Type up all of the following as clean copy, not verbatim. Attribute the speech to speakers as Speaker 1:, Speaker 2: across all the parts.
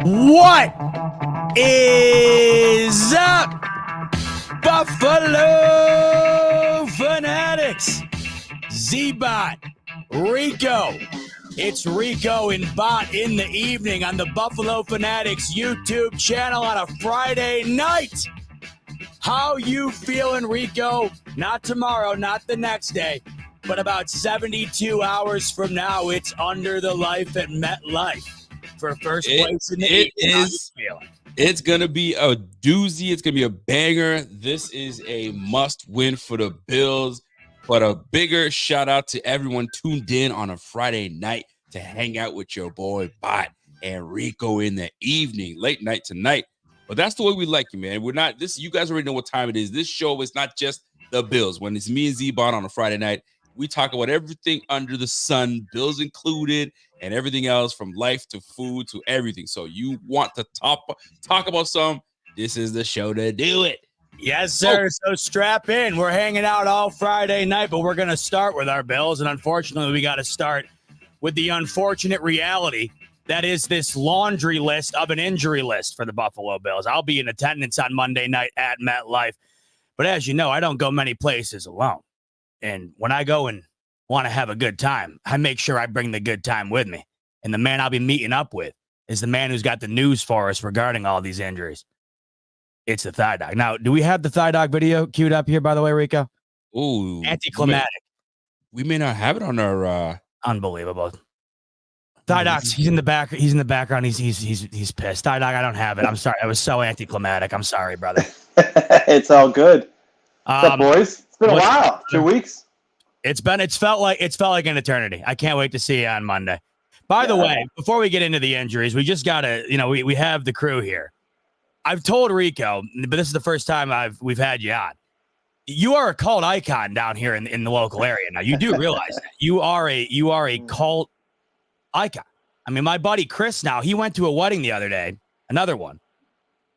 Speaker 1: What is up, Buffalo Fanatics? Z-Bot, Rico. It's Rico and Bot in the evening on the Buffalo Fanatics YouTube channel on a Friday night. How you feeling, Rico? Not tomorrow, not the next day, but about 72 hours from now, it's Under the Life at MetLife for first place in the evening.
Speaker 2: It's going to be a doozy. It's going to be a banger. This is a must-win for the Bills. But a bigger shout-out to everyone tuned in on a Friday night to hang out with your boy Bot and Rico in the evening, late night tonight. But that's the way we like you, man. We're not this. You guys already know what time it is. This show is not just the Bills. When it's me and Z-Bot on a Friday night, we talk about everything under the sun, Bills included, and everything else from life to food to everything. So you want to talk about some, this is the show to do it.
Speaker 1: Yes, sir. So strap in. We're hanging out all Friday night, but we're going to start with our Bills. And unfortunately, we got to start with the unfortunate reality that is this laundry list of an injury list for the Buffalo Bills. I'll be in attendance on Monday night at MetLife. But as you know, I don't go many places alone. And when I go and want to have a good time, I make sure I bring the good time with me. And the man I'll be meeting up with is the man who's got the news for us regarding all these injuries. It's the Thigh Dog. Now, do we have the Thigh Dog video queued up here, by the way, Rico?
Speaker 2: Ooh.
Speaker 1: Anticlimactic.
Speaker 2: We may not have it on our
Speaker 1: Unbelievable. Thigh Dog, he's in the back. He's in the background. He's pissed. Thigh Dog, I don't have it. I'm sorry. I was so anticlimactic. I'm sorry, brother.
Speaker 3: It's all good. What's up, boys? It's been a while. 2 weeks.
Speaker 1: It's felt like an eternity. I can't wait to see you on Monday. By the way, before we get into the injuries, we just gotta, we have the crew here. I've told Rico, but this is the first time we've had you on. You are a cult icon down here in the local area. Now you do realize that you are a cult icon. I mean, my buddy Chris, now he went to a wedding the other day, another one,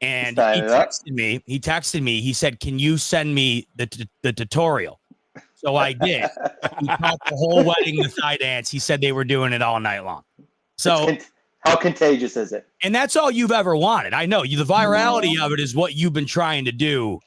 Speaker 1: and he texted me. He said, "Can you send me the tutorial?" So I did. He taught the whole wedding the thigh dance. He said they were doing it all night long. So.
Speaker 3: How contagious is it?
Speaker 1: And that's all you've ever wanted. I know the virality of it is what you've been trying to do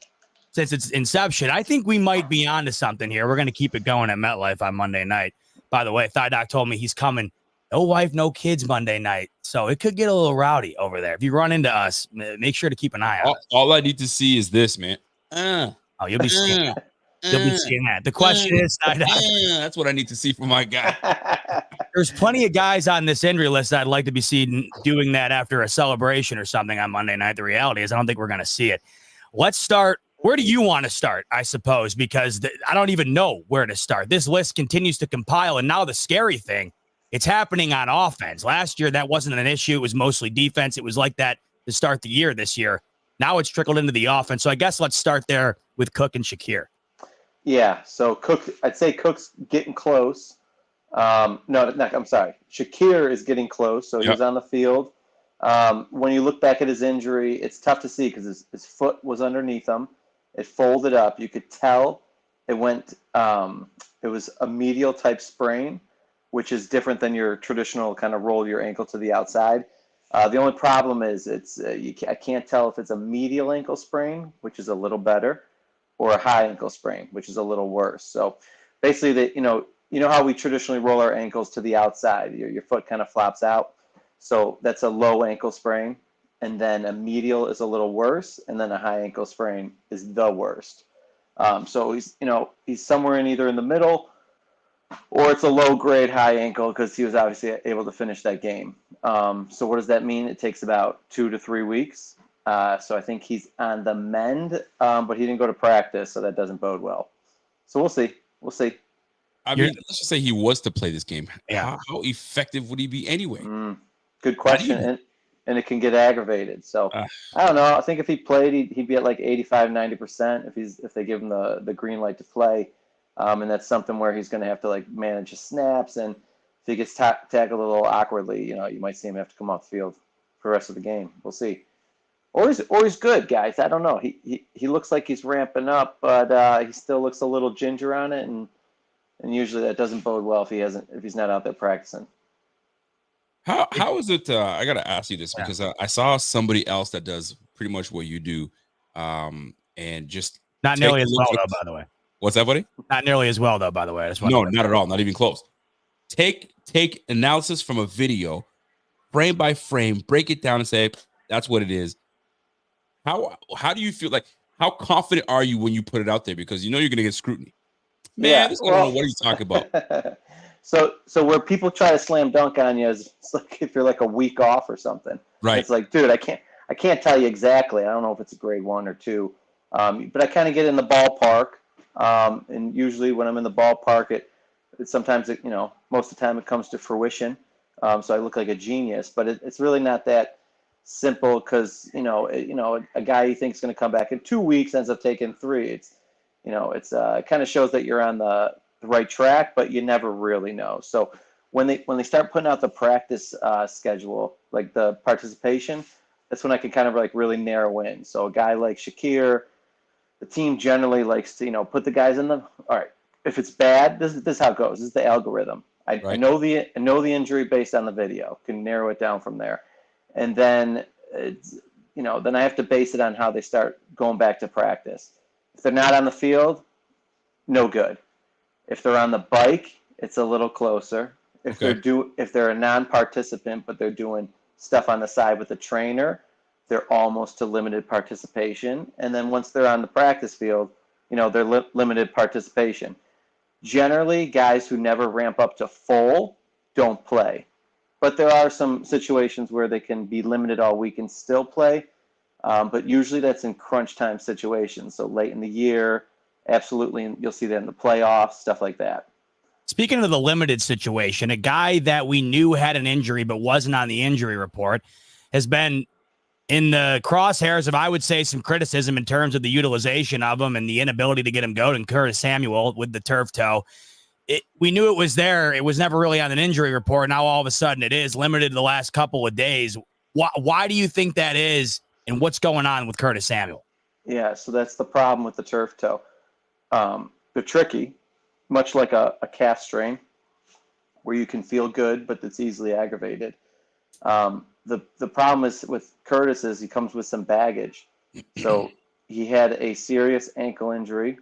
Speaker 1: since its inception. I think we might be onto something here. We're going to keep it going at MetLife on Monday night. By the way, Thigh Doc told me he's coming. No wife, no kids Monday night. So it could get a little rowdy over there. If you run into us, make sure to keep an eye on us.
Speaker 2: All I need to see is this, man.
Speaker 1: Oh, you'll be seeing that. You'll be seeing that. The question is,
Speaker 2: that's what I need to see from my guy.
Speaker 1: There's plenty of guys on this injury list I'd like to be seen doing that after a celebration or something on Monday night. The reality is I don't think we're going to see it. Let's start. Where do you want to start, I suppose, because I don't even know where to start. This list continues to compile, and now the scary thing, it's happening on offense. Last year, that wasn't an issue. It was mostly defense. It was like that to start the year this year. Now it's trickled into the offense. So I guess let's start there with Cook and Shakir.
Speaker 3: Yeah, so I'd say Cook's getting close. I'm sorry. Shakir is getting close, so he's on the field. When you look back at his injury, it's tough to see because his foot was underneath him. It folded up. You could tell it went. It was a medial type sprain, which is different than your traditional kind of roll your ankle to the outside. The only problem is I can't tell if it's a medial ankle sprain, which is a little better, or a high ankle sprain, which is a little worse. So basically, you know how we traditionally roll our ankles to the outside. Your foot kind of flops out. So that's a low ankle sprain. And then a medial is a little worse. And then a high ankle sprain is the worst. So he's somewhere either in the middle, or it's a low grade high ankle because he was obviously able to finish that game. So what does that mean? It takes about 2 to 3 weeks. So I think he's on the mend, but he didn't go to practice, so that doesn't bode well. So we'll see.
Speaker 2: I mean, let's just say he was to play this game.
Speaker 1: Yeah.
Speaker 2: How effective would he be anyway?
Speaker 3: Good question, and it can get aggravated. So I don't know. I think if he played, he'd be at like 85, 90% if they give him the green light to play. And that's something where he's going to have to like manage his snaps, and if he gets tackled a little awkwardly, you might see him have to come off the field for the rest of the game. We'll see. Or he's good, guys. I don't know. He looks like he's ramping up, but he still looks a little ginger on it, and usually that doesn't bode well if he's not out there practicing.
Speaker 2: How is it? I gotta ask you this because I saw somebody else that does pretty much what you do, and just
Speaker 1: Not
Speaker 2: take
Speaker 1: nearly
Speaker 2: a
Speaker 1: as
Speaker 2: look
Speaker 1: well,
Speaker 2: at
Speaker 1: though, by the way.
Speaker 2: what's that, buddy?
Speaker 1: Not nearly as well, though, by the way. I just want
Speaker 2: No,
Speaker 1: to
Speaker 2: not at all, not even close. Take analysis from a video, frame by frame, break it down and say that's what it is. How do you feel? Like, how confident are you when you put it out there? Because you know you're gonna get scrutiny. Man, this guy don't know what he's talking about.
Speaker 3: So where people try to slam dunk on you is it's like if you're like a week off or something.
Speaker 2: Right.
Speaker 3: It's like, dude, I can't tell you exactly. I don't know if it's a grade 1 or 2, but I kind of get in the ballpark. And usually when I'm in the ballpark, it sometimes most of the time it comes to fruition. So I look like a genius, but it's really not that simple because a guy you think is going to come back in 2 weeks ends up taking 3. It kind of shows that you're on the right track, but you never really know. So when they start putting out the practice schedule, like the participation, that's when I can kind of like really narrow in. So a guy like Shakir, the team generally likes to put the guys in the all right. If it's bad, this is how it goes. This is the algorithm. I know the injury based on the video, can narrow it down from there, and then then I have to base it on how they start going back to practice. If they're not on the field, no good. If they're on the bike, it's a little closer. If they're a non-participant but they're doing stuff on the side with the trainer, they're almost to limited participation. And then once they're on the practice field, they're limited participation. Generally, guys who never ramp up to full don't play. But there are some situations where they can be limited all week and still play. But usually that's in crunch time situations. So late in the year, absolutely. And you'll see that in the playoffs, stuff like that.
Speaker 1: Speaking of the limited situation, a guy that we knew had an injury but wasn't on the injury report has been in the crosshairs of, I would say, some criticism in terms of the utilization of him and the inability to get him going. Curtis Samuel with the turf toe. We knew it was there. It was never really on an injury report. Now all of a sudden it is limited the last couple of days. Why do you think that is, and what's going on with Curtis Samuel?
Speaker 3: Yeah, so that's the problem with the turf toe. They're tricky, much like a calf strain, where you can feel good, but it's easily aggravated. The problem is with Curtis is he comes with some baggage. So he had a serious ankle injury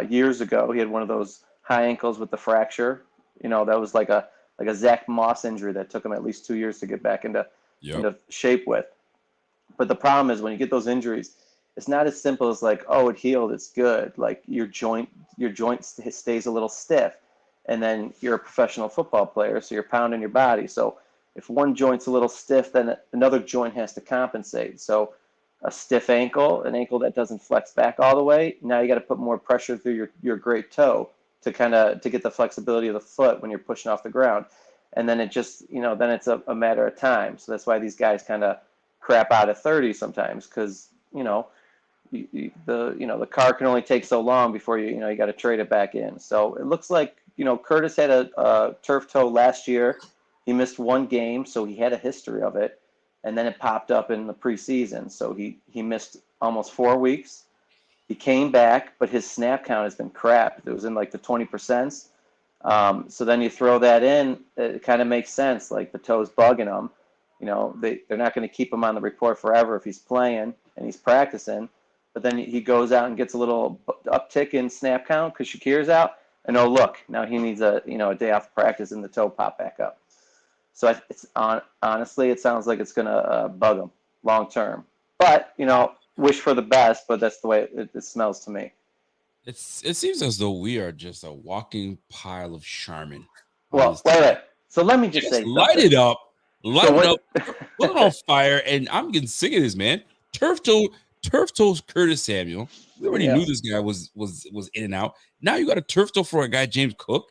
Speaker 3: years ago. He had one of those high ankles with the fracture. That was like a Zach Moss injury that took him at least 2 years to get back into shape with. But the problem is when you get those injuries, it's not as simple as like, oh, it healed, it's good. Like your joint stays a little stiff, and then you're a professional football player, so you're pounding your body. So if one joint's a little stiff, then another joint has to compensate. So a stiff ankle, an ankle that doesn't flex back all the way, now you got to put more pressure through your great toe to get the flexibility of the foot when you're pushing off the ground. And then it just, then it's a matter of time. So that's why these guys kind of crap out at 30 sometimes, because, the car can only take so long before you got to trade it back in. So it looks like, Curtis had a turf toe last year. He missed 1 game, so he had a history of it. And then it popped up in the preseason. So he missed almost 4 weeks. He came back, but his snap count has been crap. It was in like the 20%. So then you throw that in, it kind of makes sense. Like the toe's bugging him. They're not going to keep him on the report forever if he's playing and he's practicing. But then he goes out and gets a little uptick in snap count because Shakir's out. And oh, look, now he needs a day off practice and the toe pop back up. So honestly, it sounds like it's going to bug him long term. But, wish for the best, but that's the way it smells to me.
Speaker 2: It seems as though we are just a walking pile of Charmin.
Speaker 3: Well, wait. So let me just say
Speaker 2: light it up, put it on fire, and I'm getting sick of this, man. Turf toes Curtis Samuel. We already knew this guy was in and out. Now you got a turf toe for a guy, James Cook.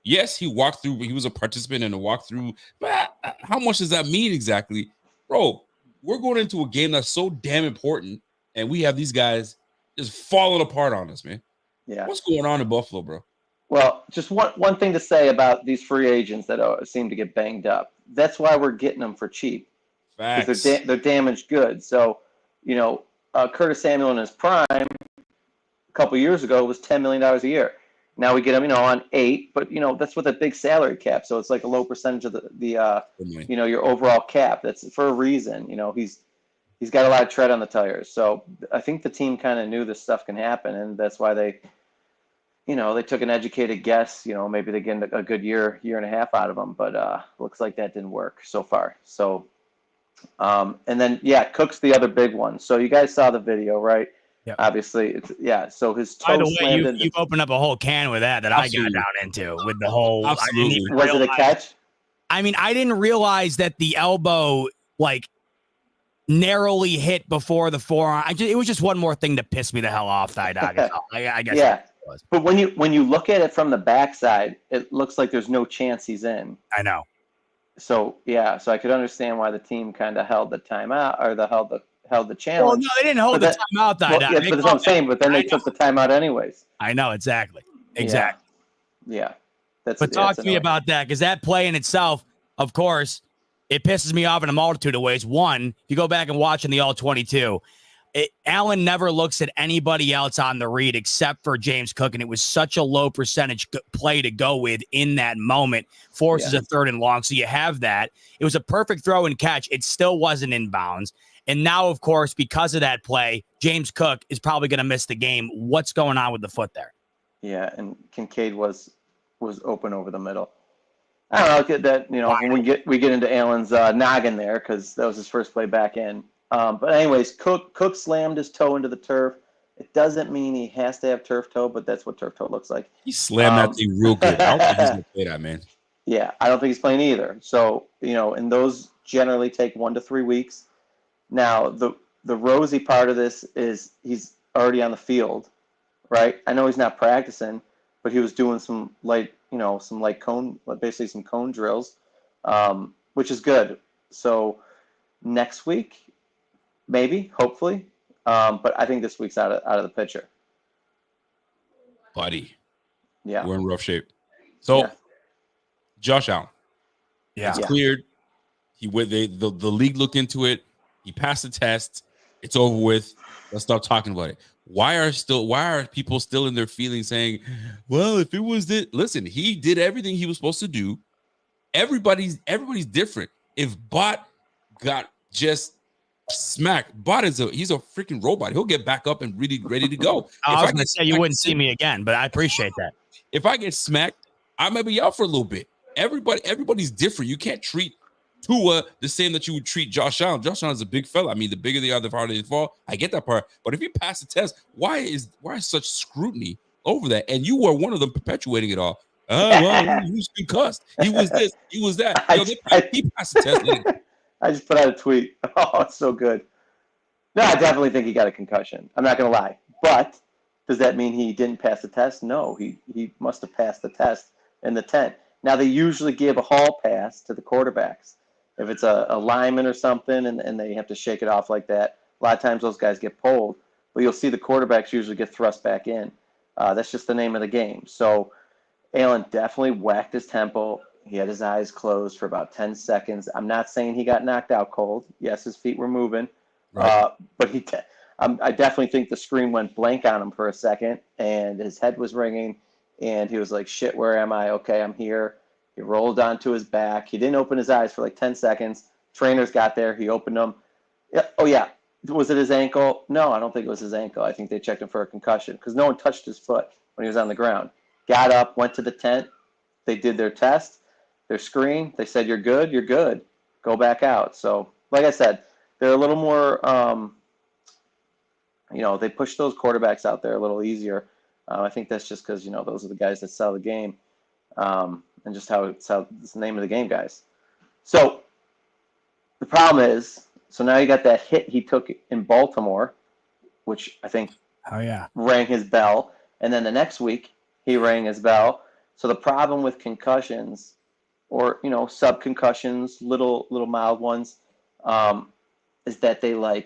Speaker 2: Yes, he walked through. He was a participant in a walkthrough. But how much does that mean exactly? Bro, we're going into a game that's so damn important, and we have these guys just falling apart on us, man.
Speaker 3: Yeah.
Speaker 2: What's going on in Buffalo, bro?
Speaker 3: Well, just one thing to say about these free agents that seem to get banged up. That's why we're getting them for cheap.
Speaker 2: Facts.
Speaker 3: They're damaged goods. So, Curtis Samuel in his prime a couple years ago was $10 million a year. Now we get him, on 8, but that's with a big salary cap, so it's like a low percentage of the your overall cap. That's for a reason. He's got a lot of tread on the tires. So I think the team kind of knew this stuff can happen, and that's why they took an educated guess. Maybe they get a good year and a half out of him, but looks like that didn't work so far. So, and then Cook's the other big one. So you guys saw the video, right?
Speaker 1: Yep.
Speaker 3: Obviously, So his toe
Speaker 1: By the way,
Speaker 3: slammed into.
Speaker 1: you opened up a whole can with that
Speaker 2: Absolutely.
Speaker 1: I got down into with the whole.
Speaker 2: Absolutely.
Speaker 3: Was it a catch?
Speaker 1: I mean, I didn't realize that the elbow narrowly hit before the forearm. It was just one more thing to piss me the hell off. I guess.
Speaker 3: Yeah. It was. But when you look at it from the backside, it looks like there's no chance he's in.
Speaker 1: I know.
Speaker 3: So I could understand why the team kind of held the timeout or held the challenge.
Speaker 1: Well, no, they didn't hold the timeout.
Speaker 3: But that's what I'm saying. But then they took the timeout anyways.
Speaker 1: I know exactly.
Speaker 3: Yeah.
Speaker 1: But talk to me about that, because that play in itself, of course, it pisses me off in a multitude of ways. One, if you go back and watch in the All-22, Allen never looks at anybody else on the read except for James Cook, and it was such a low percentage play to go with in that moment. Forces a 3rd and long, so you have that. It was a perfect throw and catch. It still wasn't in bounds. And now, of course, because of that play, James Cook is probably going to miss the game. What's going on with the foot there?
Speaker 3: Yeah, and Kincaid was open over the middle. I don't know that when we get into Allen's noggin there, because that was his first play back in. But anyways, Cook slammed his toe into the turf. It doesn't mean he has to have turf toe, but that's what turf toe looks like.
Speaker 2: He slammed that thing real good. I don't think he's gonna play that, man.
Speaker 3: Yeah, I don't think he's playing either. So and those generally take 1 to 3 weeks. Now the rosy part of this is he's already on the field, right? I know he's not practicing, but he was doing some light cone, basically some cone drills, which is good. So next week, maybe, hopefully, but I think this week's out of the picture.
Speaker 2: Buddy,
Speaker 3: yeah,
Speaker 2: we're in rough shape. So, Josh Allen, it's cleared. He went. The league looked into it. He passed the test. It's over with. Let's stop talking about it. Why are people still in their feelings saying, well, if it was it, listen, he did everything he was supposed to do. Everybody's different. If Bot got just smacked, he's a freaking robot. He'll get back up and really ready to go.
Speaker 1: I was going to say you wouldn't see me again, but I appreciate that.
Speaker 2: If I get smacked, I might be out for a little bit. Everybody's different. You can't treat Tua the same that you would treat Josh Allen. Josh Allen is a big fella. I mean, the bigger they are, the harder they fall. I get that part. But if you pass the test, why is such scrutiny over that? And you were one of them perpetuating it all. Well, he was concussed. He was this. He was that. He passed the test.
Speaker 3: I just put out a tweet. Oh, it's so good. No, I definitely think he got a concussion. I'm not going to lie. But does that mean he didn't pass the test? No, he must have passed the test in the tent. Now, they usually give a hall pass to the quarterbacks. If it's a lineman or something and they have to shake it off like that, a lot of times those guys get pulled. But you'll see the quarterbacks usually get thrust back in. That's just the name of the game. So Allen definitely whacked his temple. He had his eyes closed for about 10 seconds. I'm not saying he got knocked out cold. Yes, his feet were moving. Right. But I definitely think the screen went blank on him for a second, and his head was ringing, and he was like, shit, where am I? Okay, I'm here. He rolled onto his back. He didn't open his eyes for like 10 seconds. Trainers got there. He opened them. Yeah. Oh, yeah. Was it his ankle? No, I don't think it was his ankle. I think they checked him for a concussion because no one touched his foot when he was on the ground. Got up, went to the tent. They did their test, their screen. They said, you're good. You're good. Go back out. So, like I said, they're a little more, they push those quarterbacks out there a little easier. I think that's just because, those are the guys that sell the game. And just how it's the name of the game, guys. So the problem is, so now you got that hit he took in Baltimore, which I think rang his bell. And then the next week he rang his bell. So the problem with concussions or, sub-concussions, little mild ones, is that they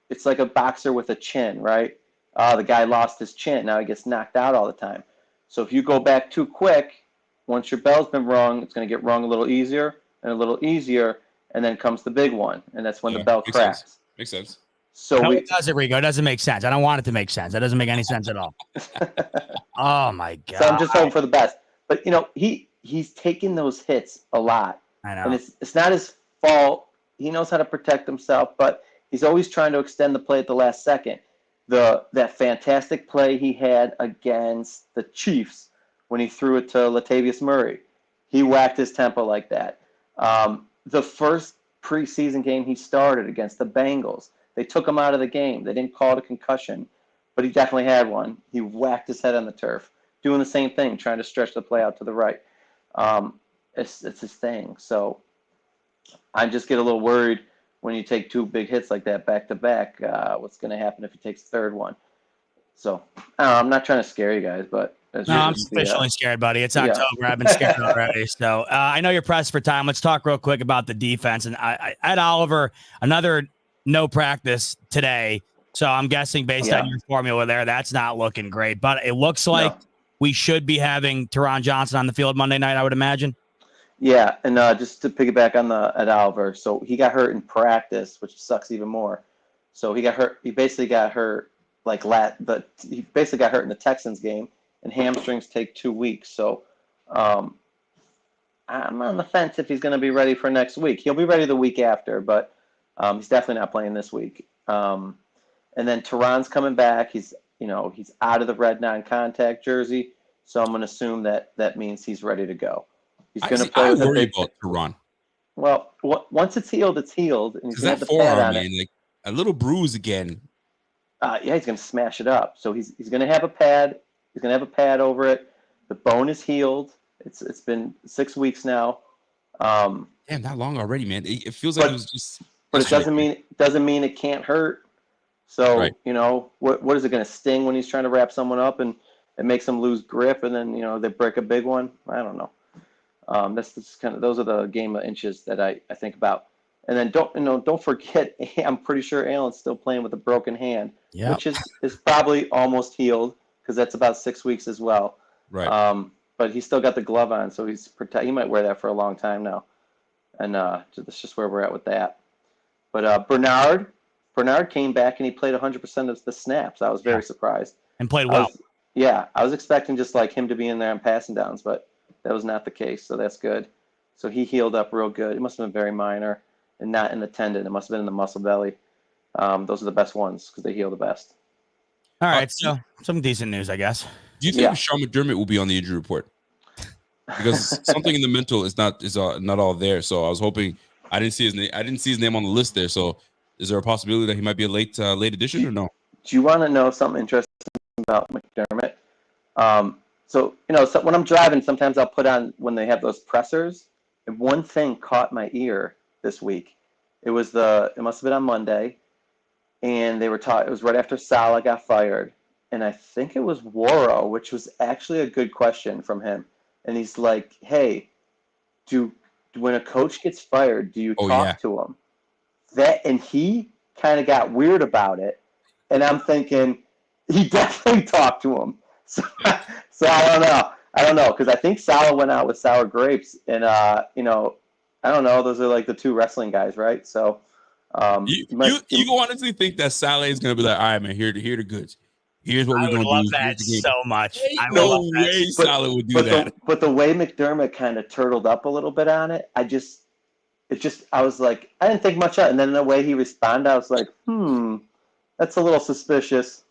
Speaker 3: it's like a boxer with a chin, right? The guy lost his chin. Now he gets knocked out all the time. So if you go back too quick, once your bell's been rung, it's going to get rung a little easier, and then comes the big one, and that's when the bell cracks.
Speaker 2: Makes sense.
Speaker 3: So
Speaker 1: no, it doesn't, Rico. It doesn't make sense. I don't want it to make sense. That doesn't make any sense at all. Oh my God.
Speaker 3: So I'm just hoping for the best. But he's taking those hits a lot.
Speaker 1: I know.
Speaker 3: And it's not his fault. He knows how to protect himself, but he's always trying to extend the play at the last second. That fantastic play he had against the Chiefs when he threw it to Latavius Murray. He whacked his tempo like that. The first preseason game he started against the Bengals, they took him out of the game. They didn't call it a concussion, but he definitely had one. He whacked his head on the turf, doing the same thing, trying to stretch the play out to the right. It's his thing. So I just get a little worried when you take two big hits like that back to back. What's going to happen if he takes the third one? So I'm not trying to scare you guys, but
Speaker 1: I'm sufficiently scared, buddy. It's October. I've been scared already. So I know you're pressed for time. Let's talk real quick about the defense. And Ed Oliver, another no practice today. So I'm guessing based on your formula there, that's not looking great. But it looks like we should be having Teron Johnson on the field Monday night, I would imagine. Yeah,
Speaker 3: and just to piggyback on Ed Oliver, so he got hurt in practice, which sucks even more. So he got hurt. He basically got hurt he basically got hurt in the Texans game, and hamstrings take 2 weeks. So I'm on the fence if he's going to be ready for next week. He'll be ready the week after, but he's definitely not playing this week. And then Teron's coming back. He's out of the red non-contact jersey, so I'm going to assume that means he's ready to go. He's going to play. I
Speaker 2: worry about Teron.
Speaker 3: Well, once it's healed, and he's going to have the
Speaker 2: forearm,
Speaker 3: pad on
Speaker 2: man,
Speaker 3: it.
Speaker 2: like a little bruise again.
Speaker 3: He's going to smash it up. So he's going to have a pad. He's going to have a pad over it. The bone is healed. It's been 6 weeks now.
Speaker 2: Damn, not long already, man. It feels like it was just.
Speaker 3: But it doesn't mean it can't hurt. So what is it going to sting when he's trying to wrap someone up and it makes them lose grip and then they break a big one? I don't know. That's just those are the game of inches that I think about. And then don't forget, I'm pretty sure Allen's still playing with a broken hand, which is probably almost healed because that's about 6 weeks as well.
Speaker 2: Right.
Speaker 3: But he's still got the glove on, so he might wear that for a long time now. And that's just where we're at with that. But Bernard came back and he played 100% of the snaps. I was very surprised
Speaker 1: and played well.
Speaker 3: I was expecting just like him to be in there on passing downs, but that was not the case. So that's good. So he healed up real good. It must have been very minor and not in the tendon. It must have been in the muscle belly. Those are the best ones because they heal the best.
Speaker 1: All right, so some decent news, I guess.
Speaker 2: Do you think Sean McDermott will be on the injury report? Because something in the mental is not all there. So I was hoping. I didn't see his name. I didn't see his name on the list there. So is there a possibility that he might be a late addition or no?
Speaker 3: Do you want to know something interesting about McDermott? So when I'm driving, sometimes I'll put on when they have those pressers. And one thing caught my ear this week. It must have been on Monday, and they were it was right after Saleh got fired, and I think it was Waro, which was actually a good question from him. And he's like, "Hey, when a coach gets fired, do you talk to him?" And he kind of got weird about it, and I'm thinking he definitely talked to him. So I don't know because I think Saleh went out with sour grapes, and I don't know. Those are like the two wrestling guys, right? So
Speaker 2: you honestly think that Saleh is gonna be like, all right, man, here the goods. Here's what we're gonna do.
Speaker 1: I love that so much.
Speaker 2: No way Saleh would do that.
Speaker 3: But the way McDermott kind of turtled up a little bit on it, I was like, I didn't think much of it. And then the way he responded, I was like, that's a little suspicious.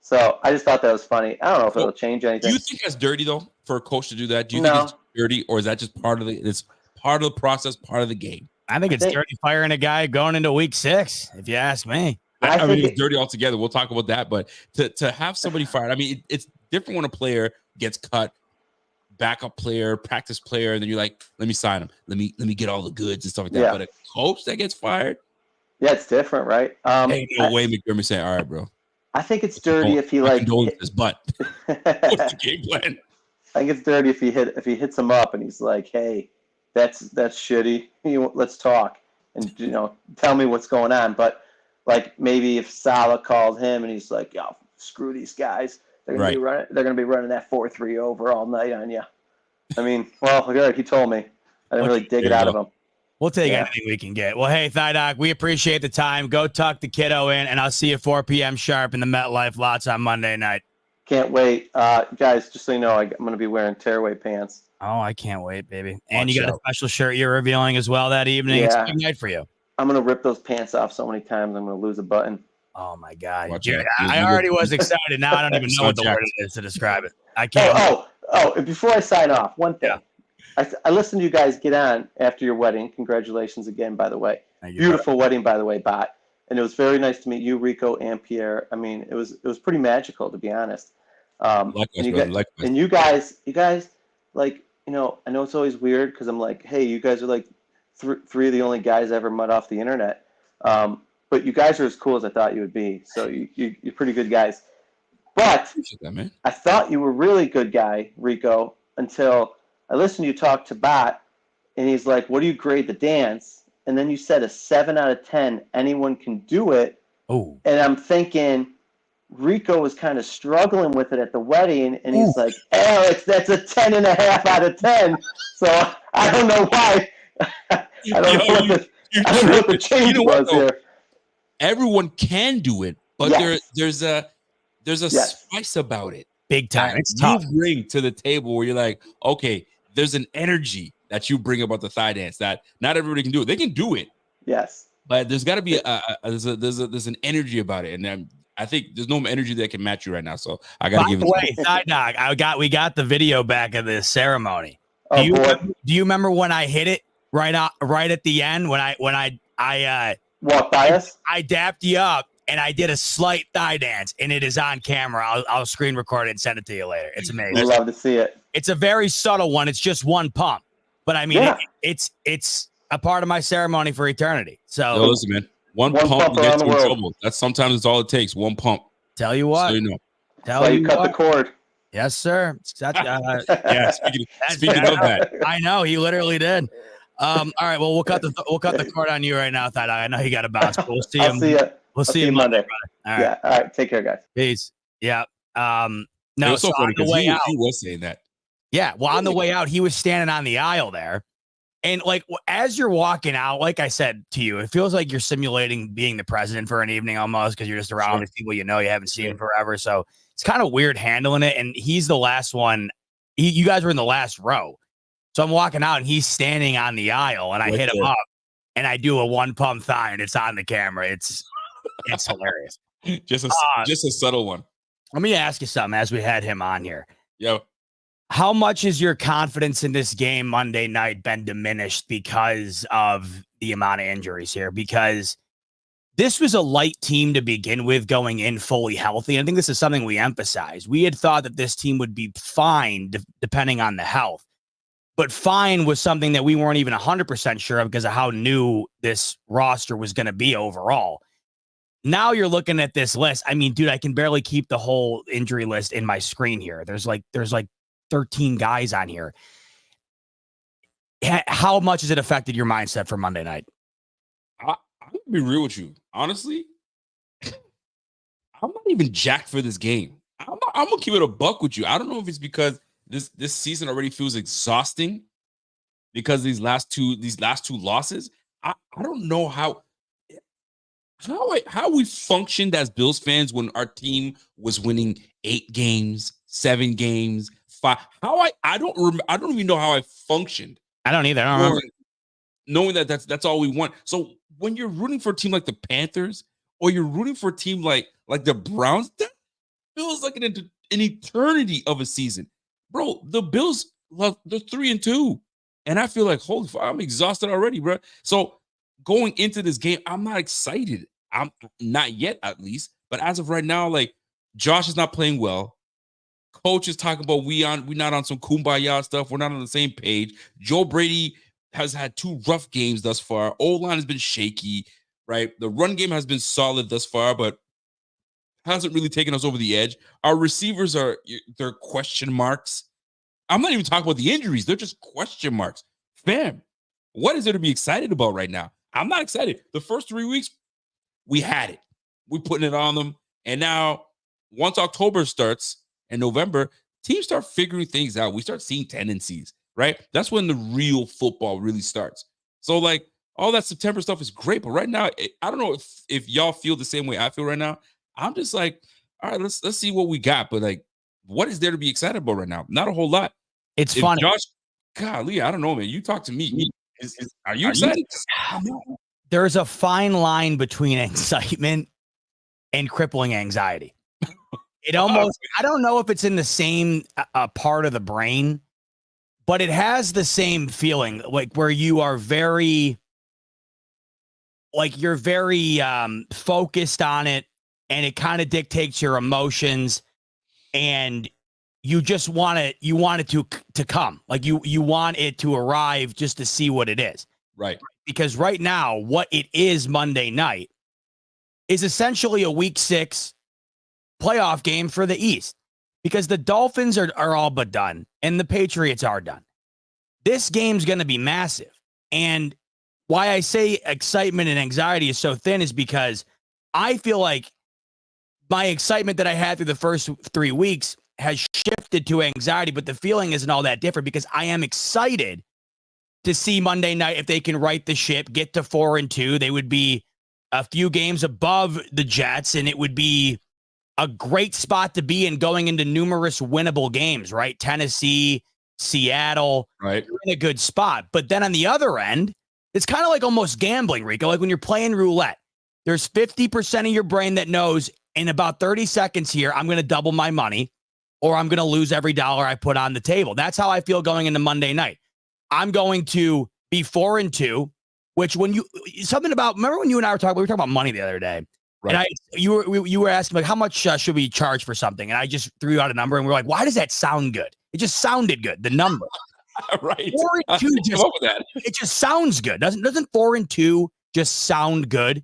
Speaker 3: So I just thought that was funny. I don't know if it'll change anything.
Speaker 2: Do you think that's dirty though for a coach to do that? Do you think it's dirty, or is that just part of the process, part of the game?
Speaker 1: I think it's dirty firing a guy going into week 6, if you ask me.
Speaker 2: I mean, it's dirty altogether. We'll talk about that, but to have somebody fired, I mean, it's different when a player gets cut, backup player, practice player, and then you're like, let me sign him, let me get all the goods and stuff like that.
Speaker 3: Yeah.
Speaker 2: But a coach that gets fired,
Speaker 3: it's different, right?
Speaker 2: Ain't no way McDermott saying, all right, bro.
Speaker 3: I think it's dirty if he
Speaker 2: condolences, but what's the game plan?
Speaker 3: I think it's dirty if he hits him up and he's like, hey, that's shitty. Let's talk and tell me what's going on. But like maybe if Saleh called him and he's like, yo, screw these guys. They're gonna be running that 4-3 over all night on you. I mean, well, he told me. I didn't really dig it out of him.
Speaker 1: We'll take anything we can get. Well, hey, Thigh Doc, we appreciate the time. Go tuck the kiddo in, and I'll see you 4 p.m. sharp in the MetLife lots on Monday night.
Speaker 3: Can't wait. Guys, just so you know, I'm going to be wearing tearaway pants.
Speaker 1: Oh, I can't wait, baby. And you got a special shirt you're revealing as well that evening. It's a big night for you.
Speaker 3: I'm going to rip those pants off so many times I'm going to lose a button.
Speaker 1: Oh, my God. Dude, I already was excited. Now I don't even know what the word is to describe it. I can't.
Speaker 3: Oh, before I sign off, one thing. Yeah. I listened to you guys get on after your wedding. Congratulations again, by the way. Beautiful wedding, by the way, Bot. And it was very nice to meet you, Rico, and Pierre. I mean, it was pretty magical, to be honest.
Speaker 2: Likewise,
Speaker 3: and you guys, like, you know, I know it's always weird because I'm like, hey, you guys are like three of the only guys I ever met off the internet. But you guys are as cool as I thought you would be. So you're pretty good guys. But I thought you were a really good guy, Rico, until I listened to you talk to Bot, and he's like, what do you grade the dance? And then you said a 7 out of 10, anyone can do it.
Speaker 1: Oh.
Speaker 3: And I'm thinking Rico was kind of struggling with it at the wedding, and he's like, Alex, that's a 10.5 out of 10. So I don't know why. I don't know what the change was here.
Speaker 2: Everyone can do it, but there's a spice about it.
Speaker 1: Big time. It's tough.
Speaker 2: You bring to the table where you're like, okay, there's an energy that you bring about the thigh dance that not everybody can do it. They can do it.
Speaker 3: Yes.
Speaker 2: But there's got to be there's an energy about it, and I think there's no energy that can match you right now. So I got to give it.
Speaker 1: By the way, Thigh Dog, we got the video back of the ceremony.
Speaker 3: Oh,
Speaker 1: do you remember when I hit it right at the end when I
Speaker 3: walked by us?
Speaker 1: I dapped you up and I did a slight thigh dance, and it is on camera. I'll screen record it and send it to you later. It's amazing.
Speaker 3: I'd love to see it.
Speaker 1: It's a very subtle one. It's just one pump, but I mean, it's a part of my ceremony for eternity. So
Speaker 2: listen, man, one pump to get you in trouble. That's sometimes all it takes. One pump.
Speaker 1: Tell you what.
Speaker 2: So you know.
Speaker 3: Tell you cut the cord.
Speaker 1: Yes, sir.
Speaker 2: Yeah. Speaking of that,
Speaker 1: I know he literally did. All right. Well, we'll cut the cord on you right now, Thad. I know you got to bounce. But we'll see you. We'll see you Monday. All right.
Speaker 3: Yeah. All right. Take care, guys.
Speaker 1: Peace. Yeah. No.
Speaker 2: It was so funny because he was saying that.
Speaker 1: Yeah. Well, on the way out, he was standing on the aisle there. And like as you're walking out, like I said to you, it feels like you're simulating being the president for an evening almost because you're just around with people you haven't seen in forever. So it's kind of weird handling it. And he's the last one. You guys were in the last row. So I'm walking out and he's standing on the aisle and I hit him up and I do a one pump thigh and it's on the camera. It's hilarious.
Speaker 2: Just a subtle one.
Speaker 1: Let me ask you something as we had him on here.
Speaker 2: Yo.
Speaker 1: How much has your confidence in this game Monday night been diminished because of the amount of injuries here? Because this was a light team to begin with going in fully healthy. I think this is something we emphasize. We had thought that this team would be fine depending on the health. But fine was something that we weren't even 100% sure of because of how new this roster was going to be overall. Now you're looking at this list. I mean, dude, I can barely keep the whole injury list in my screen here. There's like 13 guys on here. How much has it affected your mindset for Monday night?
Speaker 2: I'm gonna be real with you. Honestly, I'm not even jacked for this game. I'm gonna keep it a buck with you. I don't know if it's because this season already feels exhausting because these last two losses. I don't know how we functioned as Bills fans when our team was winning 8 games, 7 games. I don't even know how I functioned.
Speaker 1: I don't either. I don't remember.
Speaker 2: Knowing that that's all we want. So when you're rooting for a team like the Panthers or you're rooting for a team like the Browns, that feels like an eternity of a season. Bro, the Bills they're 3-2. And I feel like, holy fuck, I'm exhausted already, bro. So going into this game, I'm not excited. I'm not yet, at least. But as of right now, like Josh is not playing well. Coach is talking about we're not on some kumbaya stuff. We're not on the same page. Joe Brady has had 2 rough games thus far. O-line has been shaky, right? The run game has been solid thus far, but hasn't really taken us over the edge. Our receivers they're question marks. I'm not even talking about the injuries. They're just question marks. Fam, what is there to be excited about right now? I'm not excited. The first 3 weeks, we had it. We're putting it on them. And now, once October starts, in November, teams start figuring things out. We start seeing tendencies, right? That's when the real football really starts. So, like, all that September stuff is great, but right now, I don't know if y'all feel the same way I feel right now. I'm just like, all right, let's see what we got. But like, what is there to be excited about right now? Not a whole lot.
Speaker 1: It's funny.
Speaker 2: Josh, golly, I don't know, man. You talk to me. Are you excited?
Speaker 1: There's a fine line between excitement and crippling anxiety. It almost, I don't know if it's in the same part of the brain, but it has the same feeling, like where you are very, like you're very focused on it, and it kind of dictates your emotions, and you just want it, to come, like you want it to arrive just to see what it is.
Speaker 2: Right.
Speaker 1: Because right now, what it is Monday night is essentially a week 6 playoff game for the East, because the Dolphins are all but done and the Patriots are done. This game's going to be massive. And why I say excitement and anxiety is so thin is because I feel like my excitement that I had through the first 3 weeks has shifted to anxiety, but the feeling isn't all that different, because I am excited to see Monday night if they can right the ship, get to 4-2. They would be a few games above the Jets, and it would be a great spot to be in going into numerous winnable games, right? Tennessee, Seattle,
Speaker 2: right?
Speaker 1: You're in a good spot. But then on the other end, it's kind of like almost gambling, Rico. Like when you're playing roulette, there's 50% of your brain that knows in about 30 seconds here, I'm going to double my money, or I'm going to lose every dollar I put on the table. That's how I feel going into Monday night. I'm going to be 4-2, which remember when you and I were talking about money the other day,
Speaker 2: right?
Speaker 1: And you were asking like, how much should we charge for something? And I just threw out a number, and we're like, why does that sound good? It just sounded good. The number,
Speaker 2: right?
Speaker 1: 4-2, it just sounds good. Doesn't 4-2 just sound good?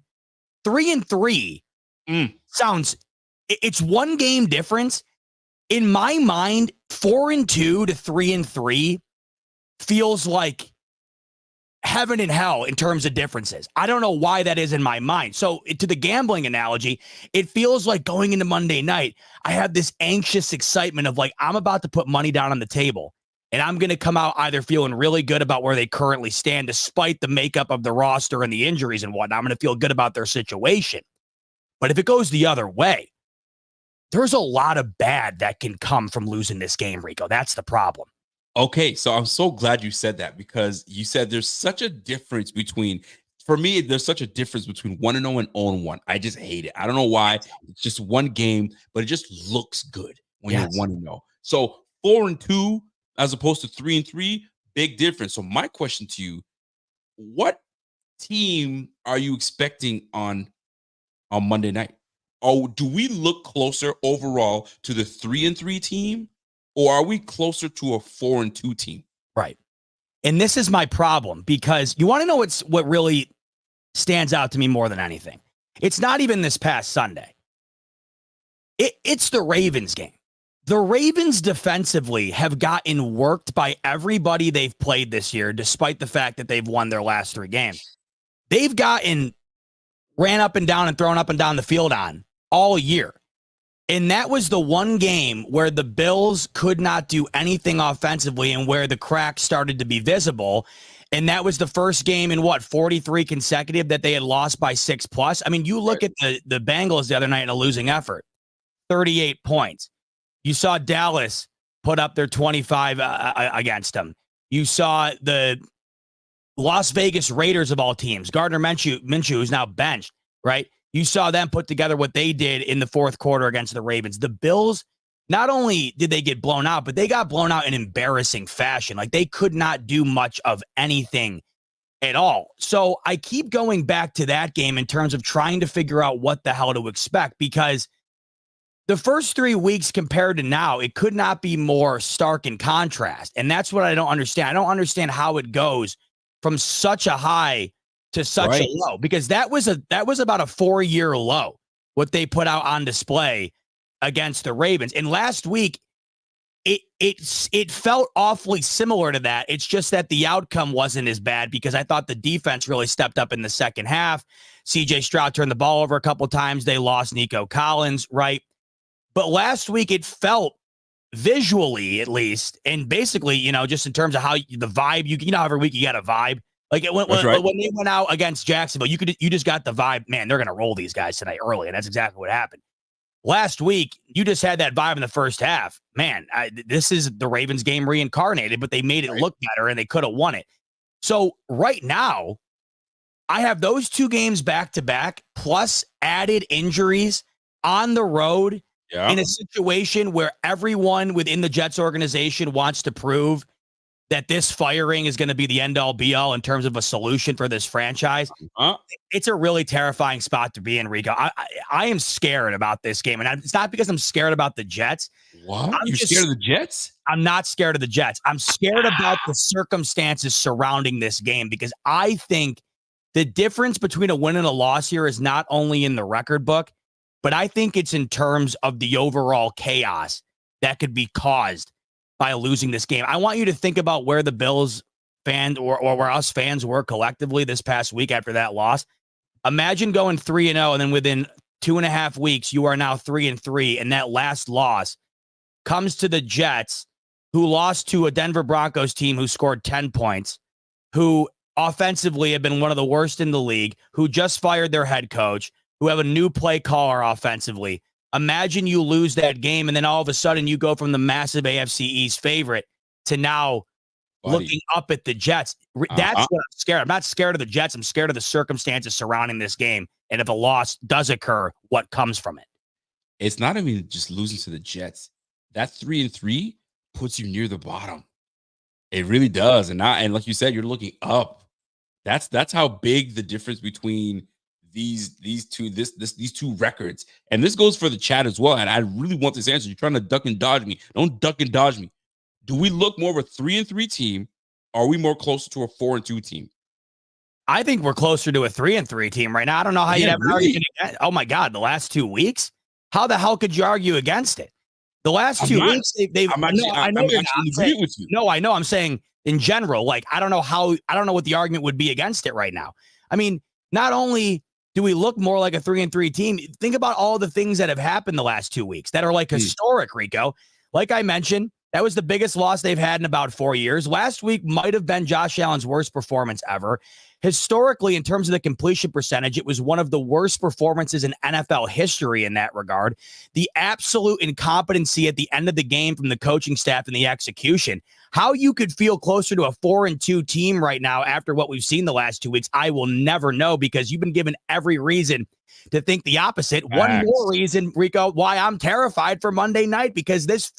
Speaker 1: 3-3 sounds. It's one game difference in my mind. 4-2 to 3-3. Feels like heaven and hell in terms of differences. I don't know why that is in my mind. So to the gambling analogy, it feels like going into Monday night, I have this anxious excitement of like, I'm about to put money down on the table, and I'm going to come out either feeling really good about where they currently stand, despite the makeup of the roster and the injuries and whatnot. I'm going to feel good about their situation. But if it goes the other way, there's a lot of bad that can come from losing this game, Rico. That's the problem.
Speaker 2: Okay, so I'm so glad you said that, because you said there's such a difference between, for me, there's such a difference between 1-0 and 0-1. I just hate it. I don't know why. It's just one game, but it just looks good when you're 1-0. So 4-2 as opposed to 3-3, big difference. So my question to you, what team are you expecting on Monday night? Or do we look closer overall to the 3-3 team? Or are we closer to a 4-2 team?
Speaker 1: Right. And this is my problem, because you want to know what really stands out to me more than anything. It's not even this past Sunday. It's the Ravens game. The Ravens defensively have gotten worked by everybody they've played this year, despite the fact that they've won their last 3 games. They've gotten ran up and down and thrown up and down the field on all year. And that was the one game where the Bills could not do anything offensively and where the cracks started to be visible. And that was the first game in 43 consecutive that they had lost by 6+. I mean, you look at the Bengals the other night in a losing effort, 38 points. You saw Dallas put up their 25 against them. You saw the Las Vegas Raiders of all teams, Gardner Minshew, who's now benched, right? You saw them put together what they did in the fourth quarter against the Ravens. The Bills, not only did they get blown out, but they got blown out in embarrassing fashion. Like they could not do much of anything at all. So I keep going back to that game in terms of trying to figure out what the hell to expect, because the first 3 weeks compared to now, it could not be more stark in contrast. And that's what I don't understand. I don't understand how it goes from such a high to such a low, because that was about a 4-year low, what they put out on display against the Ravens. And last week, it felt awfully similar to that. It's just that the outcome wasn't as bad, because I thought the defense really stepped up in the second half. CJ Stroud turned the ball over a couple of times. They lost Nico Collins, right? But last week, it felt visually, at least, and basically, just in terms of how the vibe, you know, every week you got a vibe. Like when
Speaker 2: right.
Speaker 1: they went out against Jacksonville, you just got the vibe, man, they're going to roll these guys tonight early, and that's exactly what happened. Last week, you just had that vibe in the first half. Man, this is the Ravens game reincarnated, but they made it look better, and they could have won it. So right now, I have those two games back to back, plus added injuries on the road in a situation where everyone within the Jets organization wants to prove that this firing is going to be the end all be all in terms of a solution for this franchise. It's a really terrifying spot to be in, Rico. I am scared about this game, and it's not because I'm scared about the Jets.
Speaker 2: What? You're scared of the Jets?
Speaker 1: I'm not scared of the Jets. I'm scared about the circumstances surrounding this game, because I think the difference between a win and a loss here is not only in the record book, but I think it's in terms of the overall chaos that could be caused by losing this game. I want you to think about where the Bills fans or where us fans were collectively this past week after that loss. Imagine going 3-0, and then within 2.5 weeks, you are now 3-3, and that last loss comes to the Jets, who lost to a Denver Broncos team who scored 10 points, who offensively have been one of the worst in the league, who just fired their head coach, who have a new play caller offensively. Imagine you lose that game, and then all of a sudden you go from the massive AFC East favorite to now looking up at the Jets. That's what I'm scared. I'm not scared of the Jets. I'm scared of the circumstances surrounding this game. And if a loss does occur, what comes from it?
Speaker 2: It's not even just losing to the Jets. That 3-3 puts you near the bottom. It really does. And like you said, you're looking up. That's how big the difference between these two records. And this goes for the chat as well. And I really want this answer. You're trying to duck and dodge me. Don't duck and dodge me. Do we look more of a 3-3 team? Or are we more closer to a 4-2 team?
Speaker 1: I think we're closer to a 3-3 team right now. I don't know how you'd ever argue against. Oh my God, the last 2 weeks? How the hell could you argue against it? The last 2 weeks, they've.
Speaker 2: I'm actually agreeing with you.
Speaker 1: No, I know. I'm saying in general, like I don't know what the argument would be against it right now. I mean, not only do we look more like a 3-3 team, think about all the things that have happened the last 2 weeks that are like historic, Rico. Like I mentioned, that was the biggest loss they've had in about 4 years. Last week might have been Josh Allen's worst performance ever. Historically, in terms of the completion percentage, it was one of the worst performances in NFL history in that regard. The absolute incompetency at the end of the game from the coaching staff and the execution. How you could feel closer to a 4-2 team right now after what we've seen the last 2 weeks, I will never know, because you've been given every reason to think the opposite. One more reason, Rico, why I'm terrified for Monday night, because this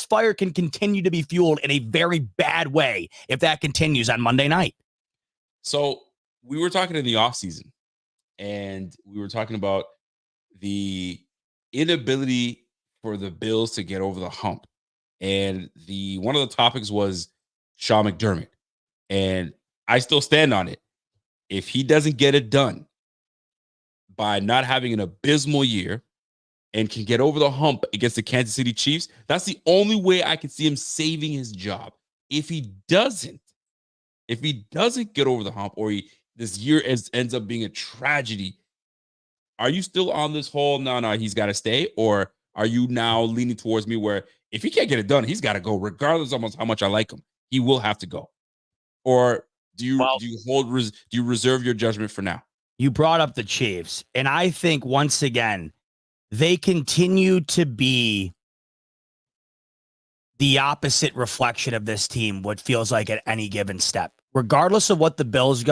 Speaker 1: fire can continue to be fueled in a very bad way if that continues on Monday night.
Speaker 2: So we were talking in the offseason, and we were talking about the inability for the Bills to get over the hump. And one of the topics was Sean McDermott. And I still stand on it. If he doesn't get it done by not having an abysmal year and can get over the hump against the Kansas City Chiefs, that's the only way I can see him saving his job. If he doesn't get over the hump, or this year ends up being a tragedy, are you still on this whole, no, he's got to stay? Or are you now leaning towards me where if he can't get it done, he's got to go, regardless of how much I like him? He will have to go. Or do you reserve your judgment for now?
Speaker 1: You brought up the Chiefs, and I think once again, they continue to be the opposite reflection of this team, what feels like at any given step. Regardless of what the Bills have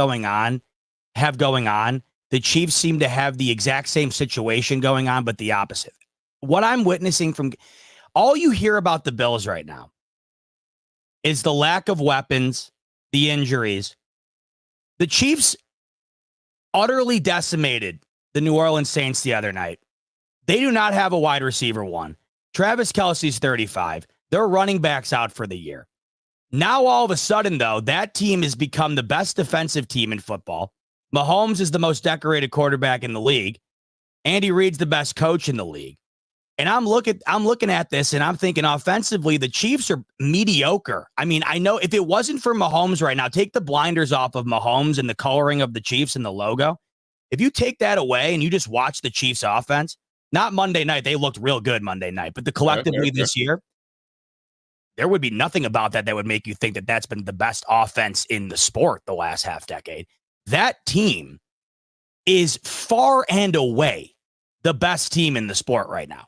Speaker 1: going on, the Chiefs seem to have the exact same situation going on, but the opposite. What I'm witnessing from all you hear about the Bills right now is the lack of weapons, the injuries. The Chiefs utterly decimated the New Orleans Saints the other night. They do not have a wide receiver one. Travis Kelce's 35. Their running back's out for the year. Now, all of a sudden, though, that team has become the best defensive team in football. Mahomes is the most decorated quarterback in the league. Andy Reid's the best coach in the league. And I'm looking at this, and I'm thinking offensively, the Chiefs are mediocre. I mean, I know if it wasn't for Mahomes right now, take the blinders off of Mahomes and the coloring of the Chiefs and the logo. If you take that away and you just watch the Chiefs offense, not Monday night, they looked real good Monday night, but collectively this year, there would be nothing about that would make you think that that's been the best offense in the sport the last half decade. That team is far and away the best team in the sport right now.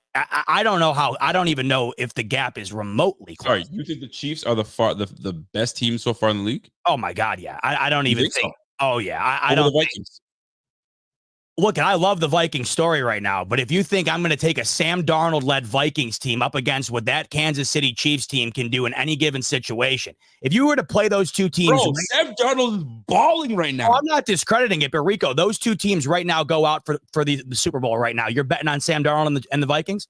Speaker 1: I don't know how. I don't even know if the gap is remotely close.
Speaker 2: Sorry, you think the Chiefs are the best team so far in the league?
Speaker 1: Oh my God, yeah. I don't even think. So? Oh yeah, I
Speaker 2: Over
Speaker 1: don't.
Speaker 2: The Vikings.
Speaker 1: Look, I love the Vikings story right now, but if you think I'm going to take a Sam Darnold-led Vikings team up against what that Kansas City Chiefs team can do in any given situation, if you were to play those two teams...
Speaker 2: Bro, Sam Darnold is balling right now.
Speaker 1: Oh, I'm not discrediting it, but Rico, those two teams right now go out for the Super Bowl right now. You're betting on Sam Darnold and the Vikings?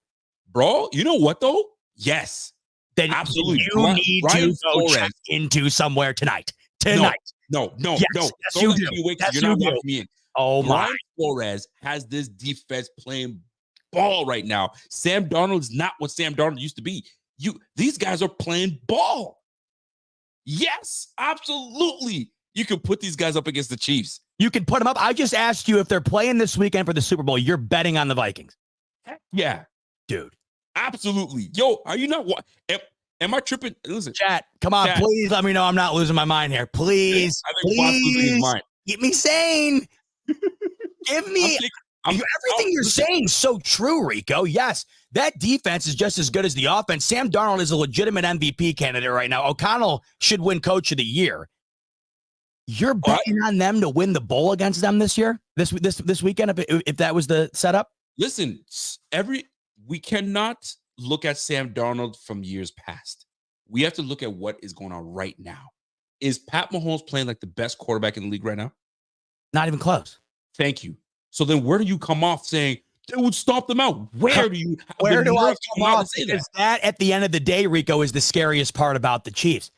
Speaker 2: Bro, you know what, though? Yes.
Speaker 1: Then
Speaker 2: absolutely.
Speaker 1: You need to go check into somewhere tonight.
Speaker 2: No.
Speaker 1: Yes, you do.
Speaker 2: You're not locking me in.
Speaker 1: Oh,
Speaker 2: Brian Flores has this defense playing ball right now. Sam Darnold is not what Sam Darnold used to be. These guys are playing ball. Yes, absolutely. You can put these guys up against the Chiefs.
Speaker 1: You can put them up. I just asked you if they're playing this weekend for the Super Bowl. You're betting on the Vikings.
Speaker 2: Yeah.
Speaker 1: Dude.
Speaker 2: Absolutely. Yo, are you not what? Am I tripping? Listen.
Speaker 1: Chat, come on, please let me know I'm not losing my mind here. Please.
Speaker 2: I think Bot's losing his mind.
Speaker 1: Get me sane. Give me everything you're saying is so true, Rico. Yes, that defense is just as good as the offense. Sam Darnold is a legitimate MVP candidate right now. O'Connell should win Coach of the Year. You're betting on them to win the bowl against them this year, this weekend, if that was the setup?
Speaker 2: Listen, we cannot look at Sam Darnold from years past. We have to look at what is going on right now. Is Pat Mahomes playing like the best quarterback in the league right now?
Speaker 1: Not even close.
Speaker 2: Thank you. So then where do you come off saying they would stomp them out? Where do
Speaker 1: I come off? Because that at the end of the day, Rico, is the scariest part about the Chiefs.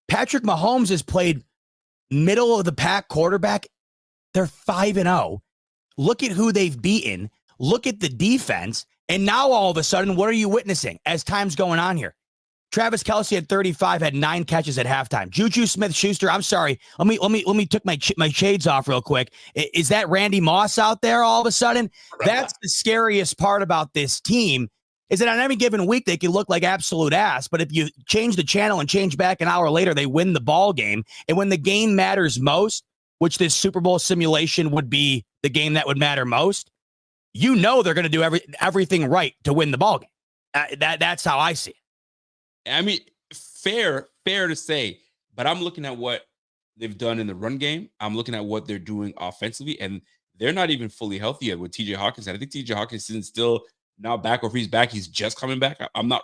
Speaker 1: Patrick Mahomes has played middle of the pack quarterback. They're 5-0. Look at who they've beaten. Look at the defense. And now all of a sudden, what are you witnessing as time's going on here? Travis Kelce had 35, had 9 catches at halftime. Juju Smith-Schuster, I'm sorry. Let me take my shades off real quick. Is that Randy Moss out there all of a sudden? That's the scariest part about this team, is that on any given week, they can look like absolute ass. But if you change the channel and change back an hour later, they win the ball game. And when the game matters most, which this Super Bowl simulation would be the game that would matter most, you know they're going to do everything right to win the ball game. That's how I see it.
Speaker 2: I mean, fair to say, but I'm looking at what they've done in the run game. I'm looking at what they're doing offensively, and they're not even fully healthy yet with TJ Hawkins. I think TJ Hawkins is still not back, or if he's back, he's just coming back. I'm not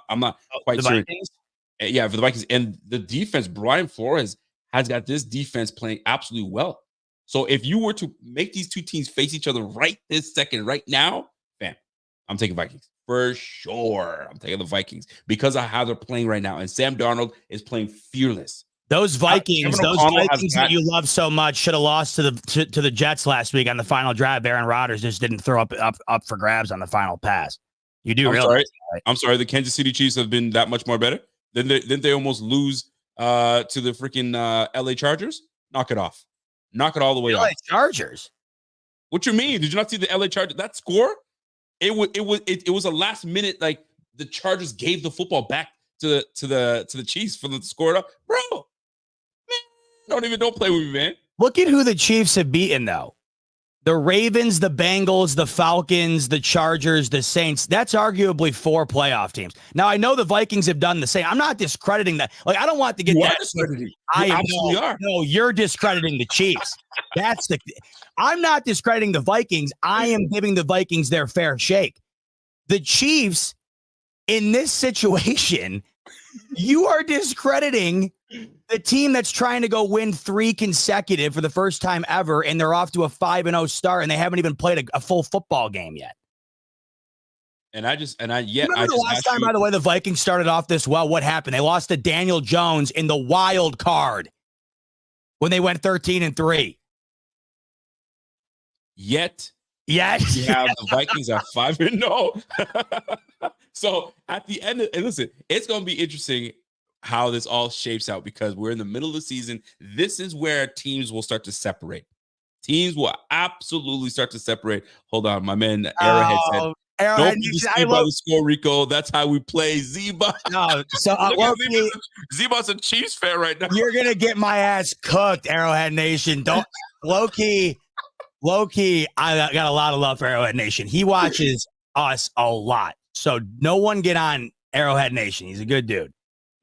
Speaker 2: quite sure.
Speaker 1: Vikings?
Speaker 2: Yeah, for the Vikings. And the defense, Brian Flores has got this defense playing absolutely well. So if you were to make these two teams face each other right this second, right now, fam, I'm taking Vikings. For sure. I'm taking the Vikings because of how they're playing right now. And Sam Darnold is playing fearless.
Speaker 1: Those Vikings that you love so much should have lost to the Jets last week on the final drive. Aaron Rodgers just didn't throw up for grabs on the final pass. You do realize?
Speaker 2: I'm sorry. The Kansas City Chiefs have been that much more better. Didn't they almost lose to the freaking LA Chargers? Knock it off. Knock it all the way off.
Speaker 1: LA Chargers?
Speaker 2: What you mean? Did you not see the LA Chargers? That score? It was a last minute, like the Chargers gave the football back to the Chiefs for them to score it up. Bro, man, don't play with me, man.
Speaker 1: Look at who the Chiefs have beaten, though. The Ravens, the Bengals, the Falcons, the Chargers, the Saints. That's arguably 4 playoff teams. Now, I know the Vikings have done the same. I'm not discrediting that. Like, I don't want to get that.
Speaker 2: I absolutely are.
Speaker 1: No, you're discrediting the Chiefs. I'm not discrediting the Vikings. I am giving the Vikings their fair shake. The Chiefs, in this situation, you are discrediting the team that's trying to go win 3 consecutive for the first time ever, and they're off to a 5-0 start, and they haven't even played a full football game yet.
Speaker 2: Remember
Speaker 1: the last time, by the way, the Vikings started off this well? What happened? They lost to Daniel Jones in the wild card when they went 13-3.
Speaker 2: Yet
Speaker 1: we
Speaker 2: have the Vikings at 5-0. So at the end, and listen, it's going to be interesting how this all shapes out because we're in the middle of the season. This is where teams will start to separate. Teams will absolutely start to separate. Hold on, my man Arrowhead said
Speaker 1: Arrowhead
Speaker 2: Don't be
Speaker 1: Nation,
Speaker 2: deceived by the score, Rico. That's how we play. Z-Bot.
Speaker 1: No, so
Speaker 2: Z-Bot's a Chiefs fan right now.
Speaker 1: You're gonna get my ass cooked, Arrowhead Nation. Don't low key. I got a lot of love for Arrowhead Nation. He watches us a lot, so no one get on Arrowhead Nation. He's a good dude.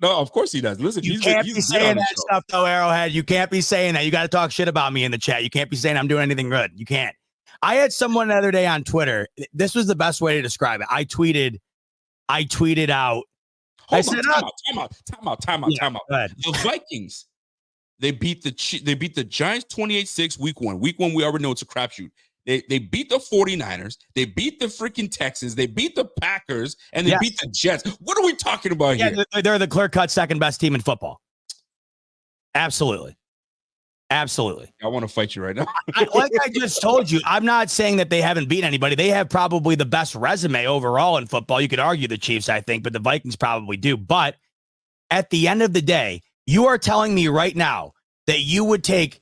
Speaker 2: No, of course he does. Listen,
Speaker 1: You
Speaker 2: he's
Speaker 1: can't
Speaker 2: he's
Speaker 1: be saying that stuff though, Arrowhead. You can't be saying that. You got to talk shit about me in the chat. You can't be saying I'm doing anything good. You can't. I had someone the other day on Twitter. This was the best way to describe it. I tweeted out.
Speaker 2: Time out. The Vikings, they beat the Giants 28-6 week 1. Week 1, we already know it's a crapshoot. They beat the 49ers. They beat the freaking Texans. They beat the Packers, and they beat the Jets. What are we talking about here?
Speaker 1: They're the clear-cut second best team in football. Absolutely.
Speaker 2: I want to fight you right now.
Speaker 1: Like I just told you, I'm not saying that they haven't beaten anybody. They have probably the best resume overall in football. You could argue the Chiefs, I think, but the Vikings probably do. But at the end of the day, you are telling me right now that you would take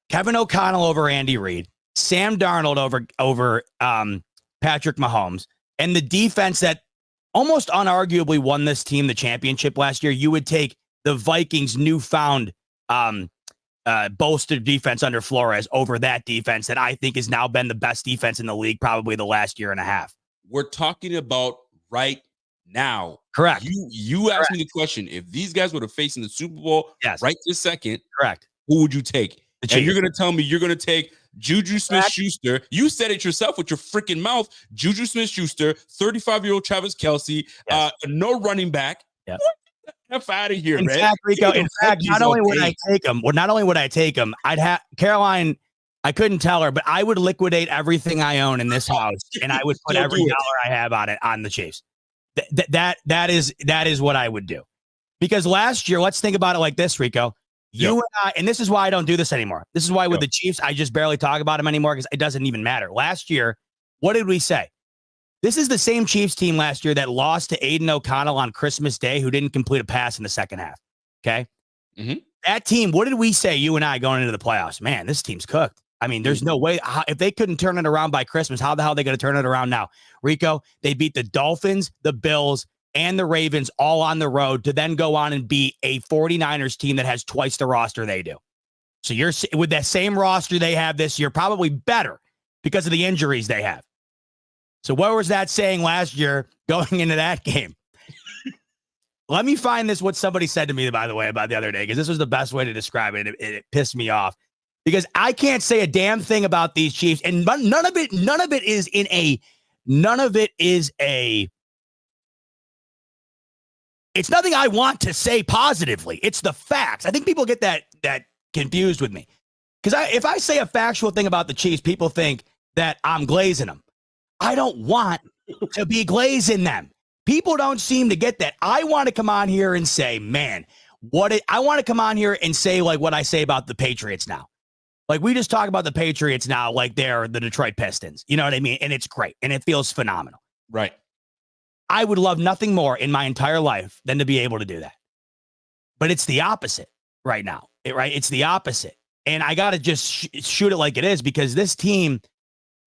Speaker 1: Kevin O'Connell over Andy Reid, Sam Darnold over Patrick Mahomes, and the defense that almost unarguably won this team the championship last year. You would take the Vikings' newfound bolstered defense under Flores over that defense that I think has now been the best defense in the league probably the last year and a half.
Speaker 2: We're talking about right now.
Speaker 1: Correct.
Speaker 2: You asked me the question. If these guys would have faced in the Super Bowl right this second,
Speaker 1: correct,
Speaker 2: who would you take? And you're going to tell me you're going to take Juju Smith-Schuster. You said it yourself with your freaking mouth. Juju Smith-Schuster, 35-year-old Travis Kelce, no running back.
Speaker 1: Yeah.
Speaker 2: F out of here,
Speaker 1: in
Speaker 2: man.
Speaker 1: Fact, Rico, in fact, not only would I take him, I'd have Caroline. I couldn't tell her, but I would liquidate everything I own in this house, and I would put every dollar I have on it on the Chiefs. That is what I would do. Because last year, let's think about it like this, Rico. You and I, and this is why I don't do this anymore. This is why with the Chiefs, I just barely talk about them anymore because it doesn't even matter. Last year, what did we say? This is the same Chiefs team last year that lost to Aiden O'Connell on Christmas Day, who didn't complete a pass in the second half. Okay.
Speaker 2: Mm-hmm.
Speaker 1: That team, what did we say, you and I, going into the playoffs? Man, this team's cooked. I mean, there's no way. If they couldn't turn it around by Christmas, how the hell are they going to turn it around now? Rico, they beat the Dolphins, the Bills, and the Ravens all on the road to then go on and beat a 49ers team that has twice the roster they do. So you're with that same roster they have this year, probably better because of the injuries they have. So what was that saying last year going into that game? Let me find this, what somebody said to me, by the way, about the other day, because this was the best way to describe it. It pissed me off because I can't say a damn thing about these Chiefs. And none of it is it's nothing I want to say positively. It's the facts. I think people get that confused with me. Because if I say a factual thing about the Chiefs, people think that I'm glazing them. I don't want to be glazing them. People don't seem to get that. I want to come on here and say, man, I want to come on here and say like what I say about the Patriots now. Like we just talk about the Patriots now like they're the Detroit Pistons. You know what I mean? And it's great. And it feels phenomenal.
Speaker 2: Right.
Speaker 1: I would love nothing more in my entire life than to be able to do that. But it's the opposite right now. It's the opposite. And I got to just shoot it like it is because this team,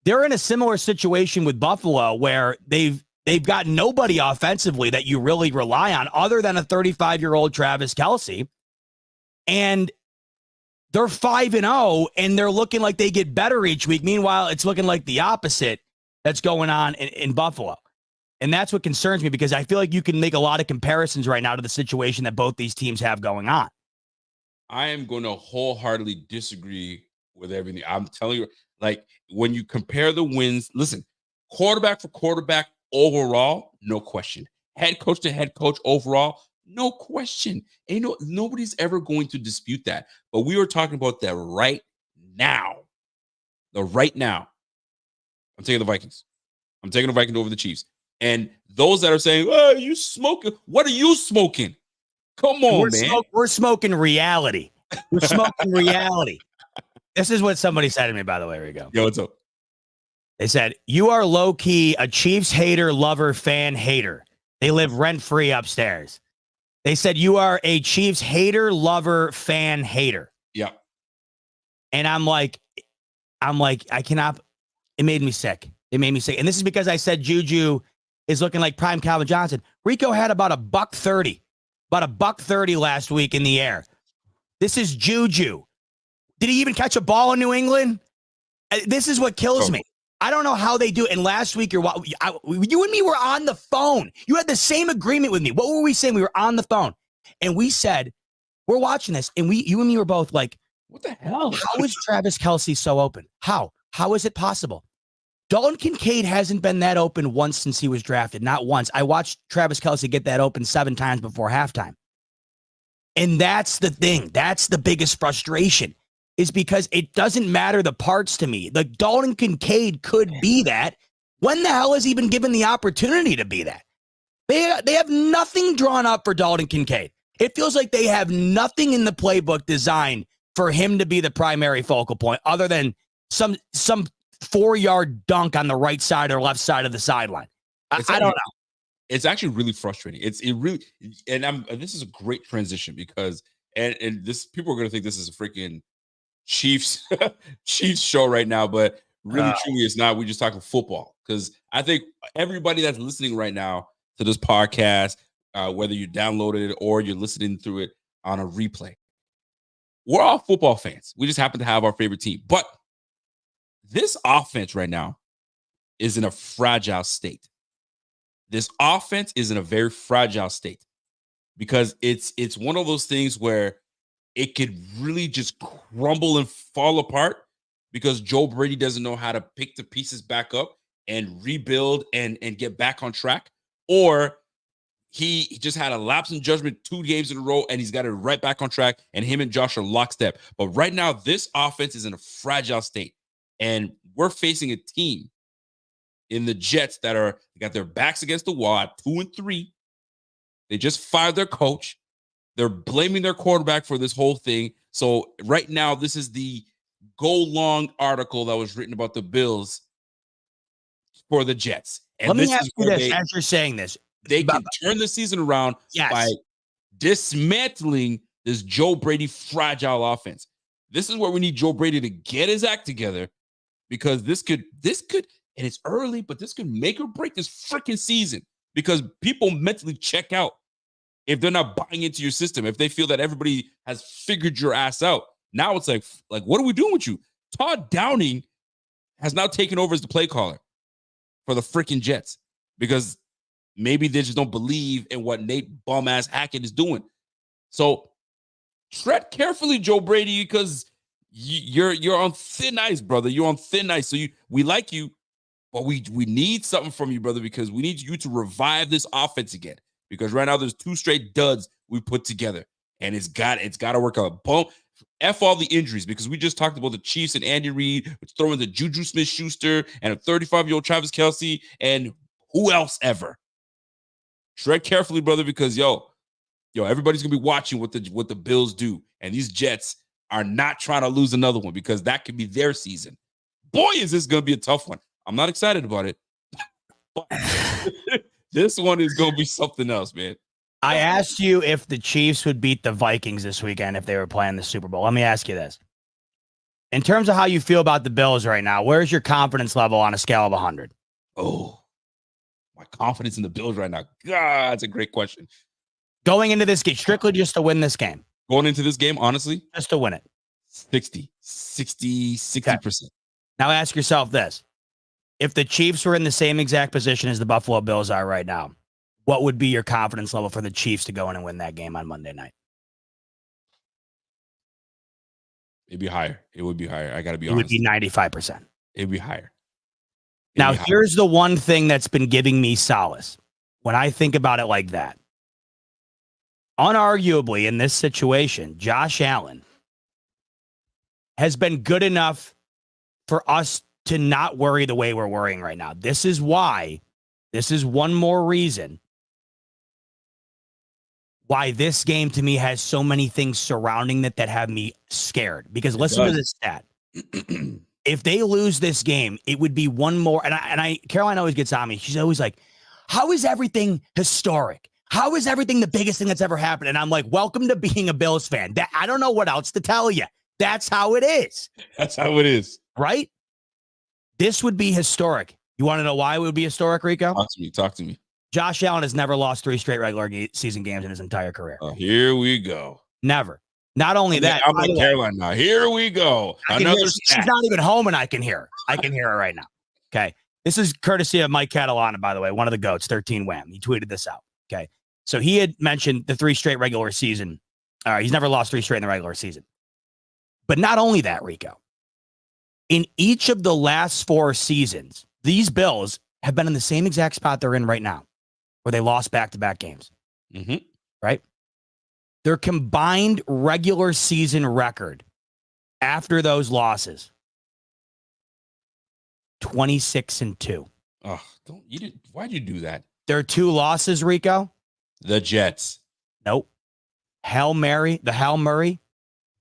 Speaker 1: they're in a similar situation with Buffalo where they've got nobody offensively that you really rely on other than a 35-year-old Travis Kelce. And they're 5-0 and they're looking like they get better each week. Meanwhile, it's looking like the opposite that's going on in Buffalo. And that's what concerns me because I feel like you can make a lot of comparisons right now to the situation that both these teams have going on.
Speaker 2: I am going to wholeheartedly disagree with everything. I'm telling you, like when you compare the wins, listen, quarterback for quarterback overall, no question. Head coach to head coach overall, no question. Nobody's ever going to dispute that. But we were talking about that right now. I'm taking the Vikings. I'm taking the Vikings over the Chiefs. And those that are saying, "Oh, you smoking? What are you smoking?" Come on, man.
Speaker 1: We're smoking reality. We're smoking reality. This is what somebody said to me, by the way. Here we go.
Speaker 2: Yo, what's up?
Speaker 1: They said, you are low-key a Chiefs hater, lover, fan, hater. They live rent-free upstairs. They said, you are a Chiefs hater, lover, fan, hater.
Speaker 2: Yeah.
Speaker 1: And I'm like, I cannot. It made me sick. It made me sick. And this is because I said Juju is looking like prime Calvin Johnson. Rico had about $130 last week in the air. This is Juju. Did he even catch a ball in New England? This is what kills me. I don't know how they do it. And last week, you and me were on the phone. You had the same agreement with me. What were we saying? We were on the phone. And we said, we're watching this. And you and me were both like,
Speaker 2: what the hell?
Speaker 1: How is Travis Kelce so open? How is it possible? Dalton Kincaid hasn't been that open once since he was drafted. Not once. I watched Travis Kelce get that open 7 times before halftime. And that's the thing. That's the biggest frustration, is because it doesn't matter the parts to me. Like, Dalton Kincaid could be that. When the hell has he been given the opportunity to be that? They have nothing drawn up for Dalton Kincaid. It feels like they have nothing in the playbook designed for him to be the primary focal point, other than some 4-yard dunk on the right side or left side of the sideline. I don't know.
Speaker 2: It's actually really frustrating. This is a great transition because this people are going to think this is a freaking Chiefs show right now, but really truly it's not. We're just talking football, because I think everybody that's listening right now to this podcast, whether you downloaded it or you're listening through it on a replay, we're all football fans. We just happen to have our favorite team, but this offense right now is in a fragile state. This offense is in a very fragile state because it's one of those things where it could really just crumble and fall apart because Joe Brady doesn't know how to pick the pieces back up and rebuild and get back on track, or he just had a lapse in judgment 2 games in a row and he's got it right back on track, and him and Josh are lockstep. But right now, this offense is in a fragile state. And we're facing a team in the Jets that got their backs against the wall at 2-3. They just fired their coach. They're blaming their quarterback for this whole thing. So right now, this is the go-long article that was written about the Bills for the Jets. And
Speaker 1: let me ask you this, as you're saying this.
Speaker 2: They can turn the season around by dismantling this Joe Brady fragile offense. This is where we need Joe Brady to get his act together, because this could, and it's early, but this could make or break this freaking season, because people mentally check out if they're not buying into your system, if they feel that everybody has figured your ass out. Now it's like, what are we doing with you? Todd Downing has now taken over as the play caller for the freaking Jets, because maybe they just don't believe in what Nate bum-ass Hackett is doing. So tread carefully, Joe Brady, because you're on thin ice, brother. You're on thin ice. So we like you, but we need something from you, brother, because we need you to revive this offense again. Because right now there's 2 straight duds we put together, and it's got to work out. F all the injuries, because we just talked about the Chiefs and Andy Reid throwing the Juju Smith-Schuster and a 35-year-old Travis Kelce and who else ever. Tread carefully, brother, because yo, everybody's gonna be watching what the Bills do, and these Jets are not trying to lose another one, because that could be their season. Boy, is this gonna be a tough one. I'm not excited about it, but this one is gonna be something else, man.
Speaker 1: I asked you if the Chiefs would beat the Vikings this weekend if they were playing the Super Bowl. Let me ask you this: in terms of how you feel about the Bills right now, where's your confidence level on a scale of 100?
Speaker 2: Oh, my confidence in the Bills right now. God, that's a great question.
Speaker 1: Going into this game, strictly just to win this game.
Speaker 2: Going into this game, honestly?
Speaker 1: Just to win it.
Speaker 2: 60%. Okay.
Speaker 1: Now ask yourself this. If the Chiefs were in the same exact position as the Buffalo Bills are right now, what would be your confidence level for the Chiefs to go in and win that game on Monday night?
Speaker 2: It'd be higher. It would be higher. I got to be honest.
Speaker 1: It would be 95%.
Speaker 2: It'd be higher.
Speaker 1: Now, here's the one thing that's been giving me solace when I think about it like that. Unarguably, in this situation, Josh Allen has been good enough for us to not worry the way we're worrying right now. This is one more reason why this game to me has so many things surrounding it that have me scared. Because listen to this stat. If they lose this game, it would be one more. And Caroline always gets on me. She's always like, how is everything historic? How is everything the biggest thing that's ever happened? And I'm like, welcome to being a Bills fan. I don't know what else to tell you. That's how it is.
Speaker 2: That's how it is.
Speaker 1: Right? This would be historic. You want to know why it would be historic, Rico?
Speaker 2: Talk to me.
Speaker 1: Josh Allen has never lost 3 straight regular season games in his entire career.
Speaker 2: Here we go.
Speaker 1: Never. Not only that,
Speaker 2: I'm in Carolina now. Here we go.
Speaker 1: She's not even home, and I can hear her. I can hear her right now. Okay. This is courtesy of Mike Catalana, by the way, one of the GOATs, 13 Wham. He tweeted this out. Okay. So he had mentioned the 3 straight regular season. All right. He's never lost 3 straight in the regular season. But not only that, Rico. In each of the last 4 seasons, these Bills have been in the same exact spot they're in right now, where they lost back-to-back games.
Speaker 2: Mm-hmm.
Speaker 1: Right? Their combined regular season record after those losses, 26-2.
Speaker 2: Oh, why'd you do that?
Speaker 1: Their 2 losses, Rico?
Speaker 2: The Jets.
Speaker 1: Nope. The Hail Murray,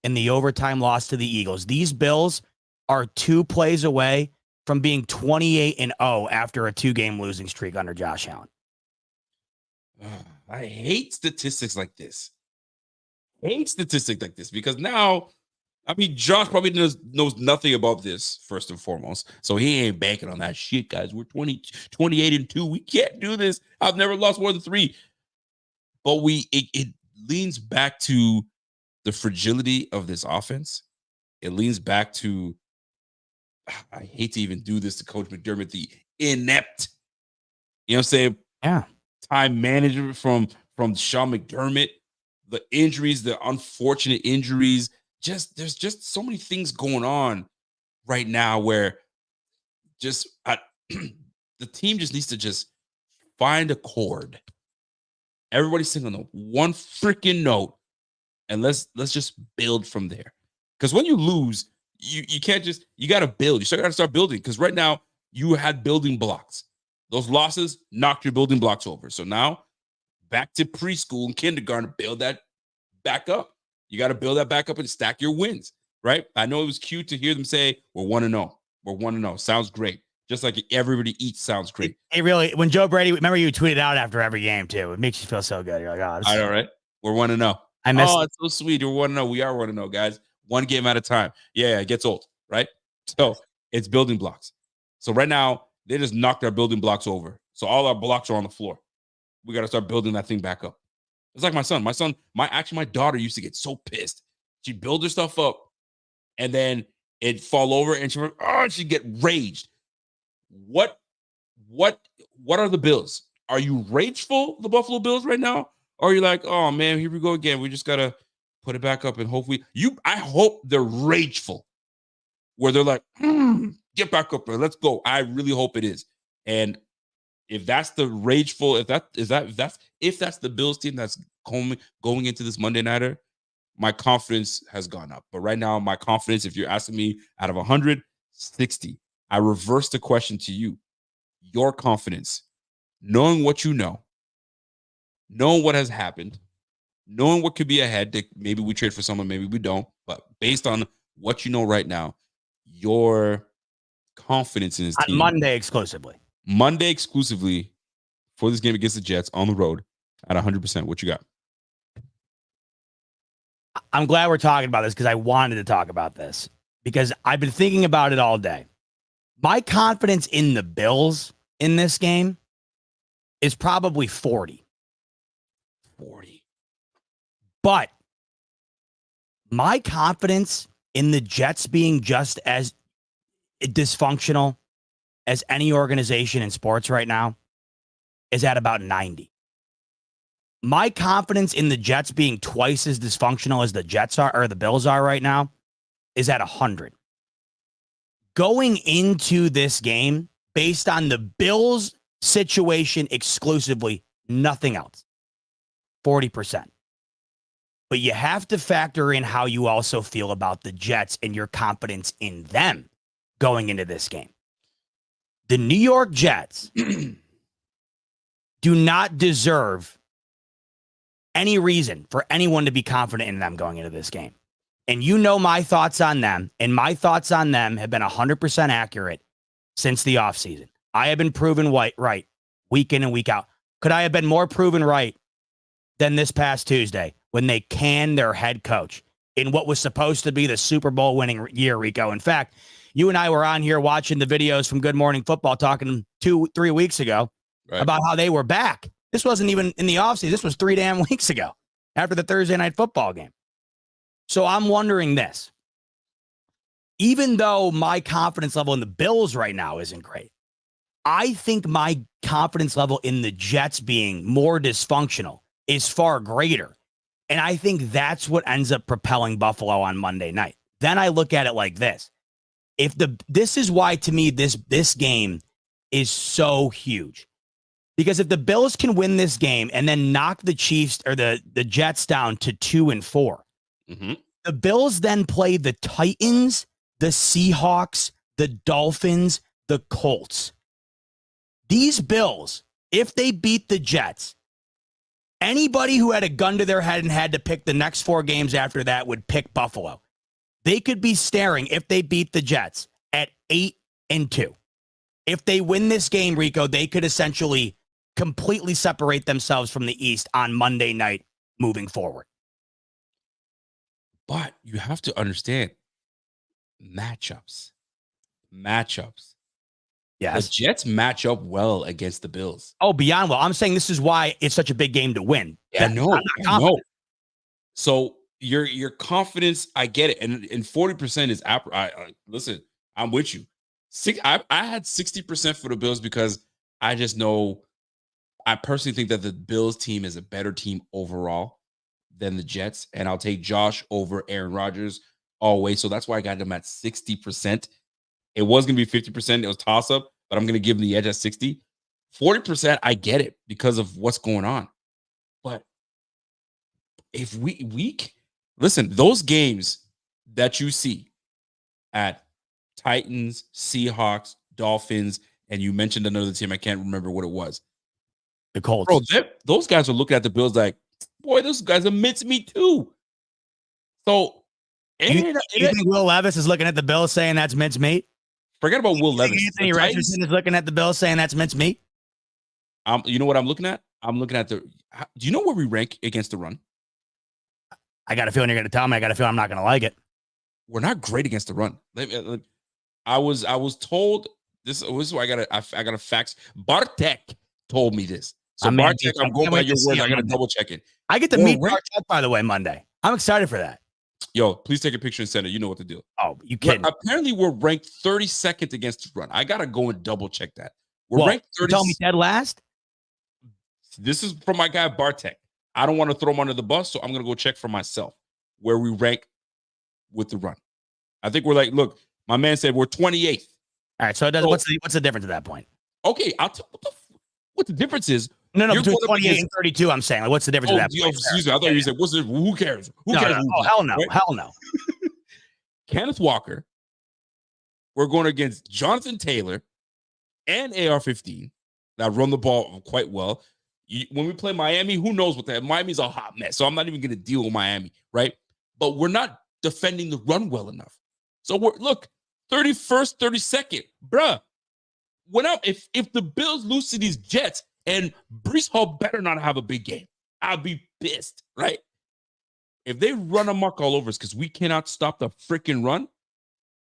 Speaker 1: and the overtime loss to the Eagles. These Bills are 2 plays away from being 28-0 after a 2-game losing streak under Josh Allen.
Speaker 2: I hate statistics like this. Because now, I mean, Josh probably knows nothing about this, first and foremost. So he ain't banking on that shit, guys. We're 28-2. We can't do this. I've never lost more than 3. But it leans back to the fragility of this offense. It leans back to, I hate to even do this to Coach McDermott, the inept, you know what I'm saying?
Speaker 1: Yeah.
Speaker 2: Time management from Sean McDermott, the injuries, the unfortunate injuries. There's just so many things going on right now where the team just needs to just find a chord. Everybody sing on the one freaking note, and let's just build from there. Because when you lose, you can't you got to build. You still got to start building. Because right now you had building blocks. Those losses knocked your building blocks over. So now back to preschool and kindergarten, build that back up. You got to build that back up and stack your wins, right? I know it was cute to hear them say, we're 1-0. We're 1-0. Sounds great. Just like everybody eats sounds great.
Speaker 1: It really, when Joe Brady, remember you tweeted out after every game too. It makes you feel so good. You're like, oh,
Speaker 2: all right. We're 1-0.
Speaker 1: I miss
Speaker 2: it's so sweet. We're 1-0. We are 1-0, guys. 1 game at a time. Yeah, it gets old, right? So it's building blocks. So right now, they just knocked our building blocks over. So all our blocks are on the floor. We got to start building that thing back up. It's like my son. My daughter used to get so pissed. She'd build her stuff up, and then it'd fall over, and she'd get raged. What are the Bills? Are you rageful, the Buffalo Bills, right now? Or are you like, oh man, here we go again. We just gotta put it back up and hopefully I hope they're rageful, where they're like, get back up there, let's go. I really hope it is. And if that's the rageful, if that's the Bills team that's going into this Monday nighter, my confidence has gone up. But right now, my confidence, if you're asking me out of 100, 60. I reverse the question to you. Your confidence, knowing what you know, knowing what has happened, knowing what could be ahead, that maybe we trade for someone, maybe we don't, but based on what you know right now, your confidence in this team.
Speaker 1: Monday exclusively
Speaker 2: for this game against the Jets on the road at 100%. What you got?
Speaker 1: I'm glad we're talking about this because I wanted to talk about this because I've been thinking about it all day. My confidence in the Bills in this game is probably 40. But my confidence in the Jets being just as dysfunctional as any organization in sports right now is at about 90. My confidence in the Jets being twice as dysfunctional as the Jets are, or the Bills are right now, is at 100. Going into this game, based on the Bills situation exclusively, nothing else, 40%. But you have to factor in how you also feel about the Jets and your confidence in them going into this game. The New York Jets do not deserve any reason for anyone to be confident in them going into this game. And you know my thoughts on them, and my thoughts on them have been 100% accurate since the offseason. I have been proven right week in and week out. Could I have been more proven right than this past Tuesday when they canned their head coach in what was supposed to be the Super Bowl winning year, Rico? In fact, You and I were on here watching the videos from Good Morning Football talking 2-3 weeks ago about how they were back. This wasn't even in the offseason. This was 3 damn weeks ago after the Thursday night football game. So I'm wondering this. Even though my confidence level in the Bills right now isn't great, I think my confidence level in the Jets being more dysfunctional is far greater. And I think that's what ends up propelling Buffalo on Monday night. Then I look at it like this. This is why, to me, this game is so huge. Because if the Bills can win this game and then knock the Chiefs or the Jets down to 2-4, the Bills then play the Titans, the Seahawks, the Dolphins, the Colts. These Bills, if they beat the Jets, anybody who had a gun to their head and had to pick the next 4 games after that would pick Buffalo. They could be staring, if they beat the Jets, at 8-2. If they win this game, Rico, they could essentially completely separate themselves from the East on Monday night moving forward.
Speaker 2: But you have to understand matchups.
Speaker 1: Yes.
Speaker 2: The Jets match up well against the Bills.
Speaker 1: Oh, beyond well. I'm saying this is why it's such a big game to win.
Speaker 2: Yeah, I know. So your confidence, I get it. And 40% is listen, I'm with you. I had 60% for the Bills because I just know I personally think that the Bills team is a better team overall than the Jets. And I'll take Josh over Aaron Rodgers always. So that's why I got them at 60%. It was going to be 50%. It was toss up, but I'm going to give them the edge at 60. 40%, I get it because of what's going on. But if listen, those games that you see at Titans, Seahawks, Dolphins, and you mentioned another team, I can't remember what it was.
Speaker 1: The Colts.
Speaker 2: Bro, those guys are looking at the Bills like, boy, those guys are mincemeat too. So,
Speaker 1: you think Will Levis is looking at the Bills saying that's mincemeat?
Speaker 2: Forget about Will Levis.
Speaker 1: Anthony Richardson is looking at the Bills saying that's mincemeat?
Speaker 2: You know what I'm looking at? I'm looking at do you know where we rank against the run?
Speaker 1: I got a feeling you're going to tell me. I got a feeling I'm not going to like it.
Speaker 2: We're not great against the run. I was told this is why I got a fax. Bartek told me this. So Bartek, I'm going by your words. I got to double check it.
Speaker 1: I get to meet Bartek, by the way, Monday. I'm excited for that.
Speaker 2: Yo, please take a picture and send it. You know what to do.
Speaker 1: Oh, you kidding?
Speaker 2: Apparently, we're ranked 32nd against the run. I got to go and double check that. We're ranked 30.
Speaker 1: Tell me dead last?
Speaker 2: This is from my guy, Bartek. I don't want to throw him under the bus, so I'm going to go check for myself where we rank with the run. I think we're like, look, my man said we're 28th.
Speaker 1: All right, so it doesn't. What's the difference at that point?
Speaker 2: Okay, I'll tell what the difference is.
Speaker 1: No, between 28 and 32, I'm saying. Like, what's the difference at that point?
Speaker 2: Excuse me. I thought you said, who cares? Who cares?
Speaker 1: No. Oh, hell no. Right? Hell no.
Speaker 2: Kenneth Walker. We're going against Jonathan Taylor and AR-15 that run the ball quite well. When we play Miami, who knows what that? Miami's a hot mess, so I'm not even going to deal with Miami, right? But we're not defending the run well enough. So look, 31st, 32nd, bruh. If the Bills lose to these Jets, and Breece Hall better not have a big game, I'll be pissed, right? If they run amok all over us because we cannot stop the freaking run,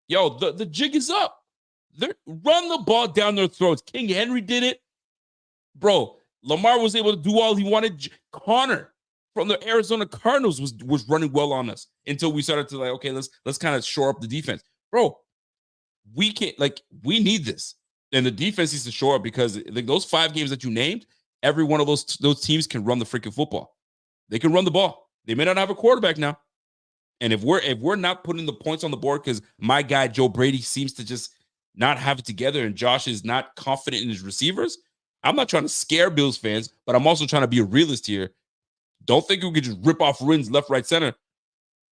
Speaker 2: yo, the jig is up. Run the ball down their throats. King Henry did it. Bro, Lamar was able to do all he wanted. Connor from the Arizona Cardinals was running well on us until we started to okay, let's kind of shore up the defense. Bro, we can't, we need this. And the defense needs to shore up because those 5 games that you named, every one of those teams can run the freaking football. They can run the ball. They may not have a quarterback now. And if we're not putting the points on the board because my guy Joe Brady seems to just not have it together and Josh is not confident in his receivers, I'm not trying to scare Bills fans, but I'm also trying to be a realist here. Don't think we could just rip off wins left, right, center.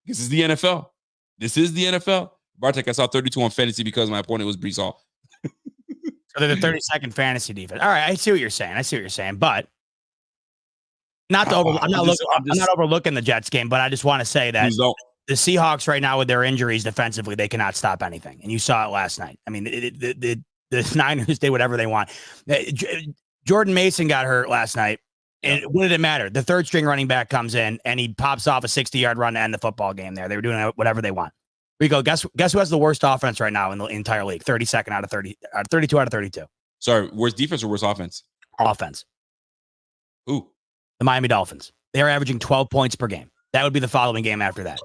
Speaker 2: This is the NFL. This is the NFL. Bartek, I saw 32 on fantasy because my opponent was Breece Hall.
Speaker 1: So they're the 32nd fantasy defense. All right, I see what you're saying. But I'm not overlooking the Jets game, but I just want to say that the Seahawks right now with their injuries defensively, they cannot stop anything. And you saw it last night. I mean, the Niners did whatever they want. Jordan Mason got hurt last night. And what did it matter? The third string running back comes in and he pops off a 60-yard run to end the football game there. They were doing whatever they want. Rico, guess who has the worst offense right now in the entire league? 32nd out of 30, 32 out of 32.
Speaker 2: Sorry, worst defense or worst offense?
Speaker 1: Offense.
Speaker 2: Who?
Speaker 1: The Miami Dolphins. They are averaging 12 points per game. That would be the following game after that.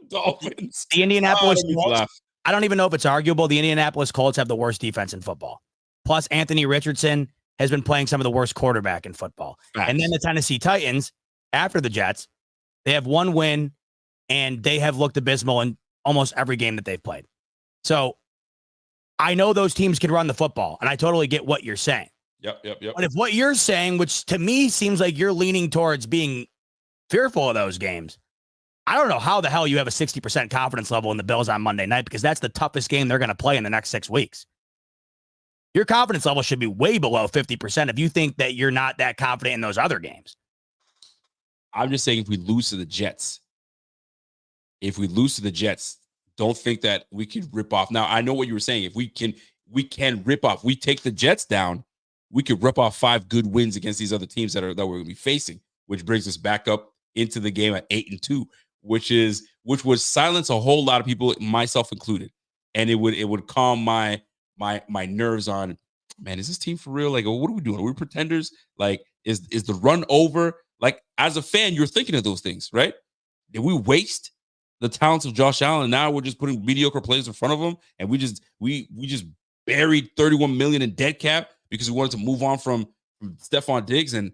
Speaker 2: Dolphins.
Speaker 1: The Indianapolis
Speaker 2: Oh,
Speaker 1: Colts. I don't even know if it's arguable. The Indianapolis Colts have the worst defense in football. Plus, Anthony Richardson has been playing some of the worst quarterback in football.
Speaker 2: Facts.
Speaker 1: And then the Tennessee Titans, after the Jets, they have one win, and they have looked abysmal in almost every game that they've played. So I know those teams can run the football, and I totally get what you're saying.
Speaker 2: Yep.
Speaker 1: But if what you're saying, which to me seems like you're leaning towards being fearful of those games, I don't know how the hell you have a 60% confidence level in the Bills on Monday night, because that's the toughest game they're going to play in the next 6 weeks. Your confidence level should be way below 50% if you think that you're not that confident in those other games.
Speaker 2: I'm just saying, if we lose to the Jets, don't think that we could rip off. Now, I know what you were saying. If we can rip off. We take the Jets down, we could rip off 5 good wins against these other teams that we're going to be facing, which brings us back up into the game at 8-2, which would silence a whole lot of people, myself included, and it would calm my nerves on, man, is this team for real? Like, what are we doing? Are we pretenders? Like, is the run over? Like, as a fan, you're thinking of those things, right? Did we waste the talents of Josh Allen? Now we're just putting mediocre players in front of him, and we just buried $31 million in dead cap because we wanted to move on from Stephon Diggs. And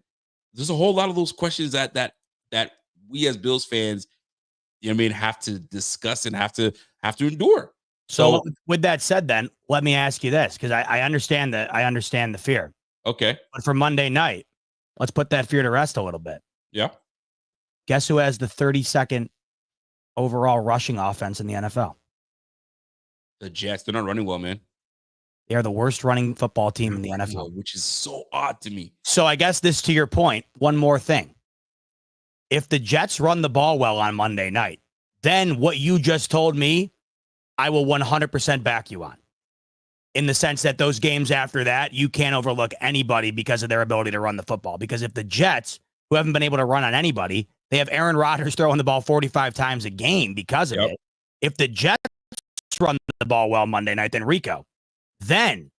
Speaker 2: there's a whole lot of those questions that we as Bills fans, have to discuss and have to endure.
Speaker 1: So with that said, then let me ask you this, because I understand the fear.
Speaker 2: Okay.
Speaker 1: But for Monday night, let's put that fear to rest a little bit.
Speaker 2: Yeah.
Speaker 1: Guess who has the 32nd overall rushing offense in the NFL?
Speaker 2: The Jets. They're not running well, man.
Speaker 1: They are the worst running football team in the NFL,
Speaker 2: which is so odd to me.
Speaker 1: So I guess this, to your point, one more thing. If the Jets run the ball well on Monday night, then what you just told me, I will 100% back you on. In the sense that those games after that, you can't overlook anybody because of their ability to run the football. Because if the Jets, who haven't been able to run on anybody, they have Aaron Rodgers throwing the ball 45 times a game because of it. If the Jets run the ball well Monday night, then Rico, then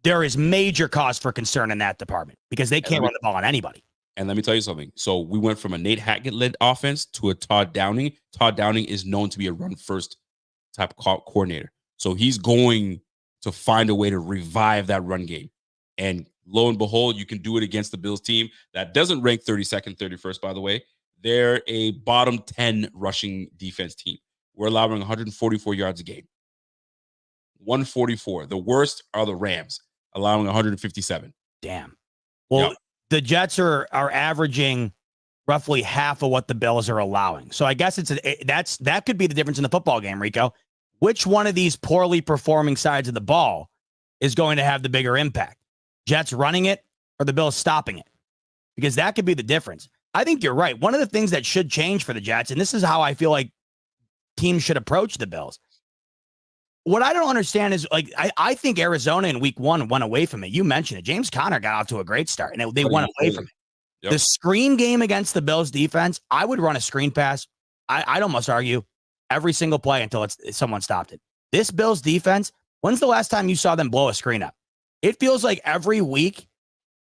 Speaker 1: there is major cause for concern in that department because they can't run the ball on anybody.
Speaker 2: And let me tell you something. So we went from a Nate Hackett-led offense to a Todd Downing. Todd Downing is known to be a run-first type coordinator. So he's going to find a way to revive that run game. And lo and behold, you can do it against the Bills team that doesn't rank 32nd, 31st, by the way. They're a bottom 10 rushing defense team. We're allowing 144 yards a game. 144. The worst are the Rams, allowing 157.
Speaker 1: Damn. Well, the Jets are averaging roughly half of what the Bills are allowing. So I guess that could be the difference in the football game, Rico. Which one of these poorly performing sides of the ball is going to have the bigger impact? Jets running it or the Bills stopping it? Because that could be the difference. I think you're right. One of the things that should change for the Jets, and this is how I feel like teams should approach the Bills. What I don't understand is, like, I think Arizona in week 1 went away from it. You mentioned it. James Conner got off to a great start, and they went away from it. Yep. The screen game against the Bills defense, I would run a screen pass. I'd almost argue every single play until someone stopped it. This Bills defense, when's the last time you saw them blow a screen up? It feels like every week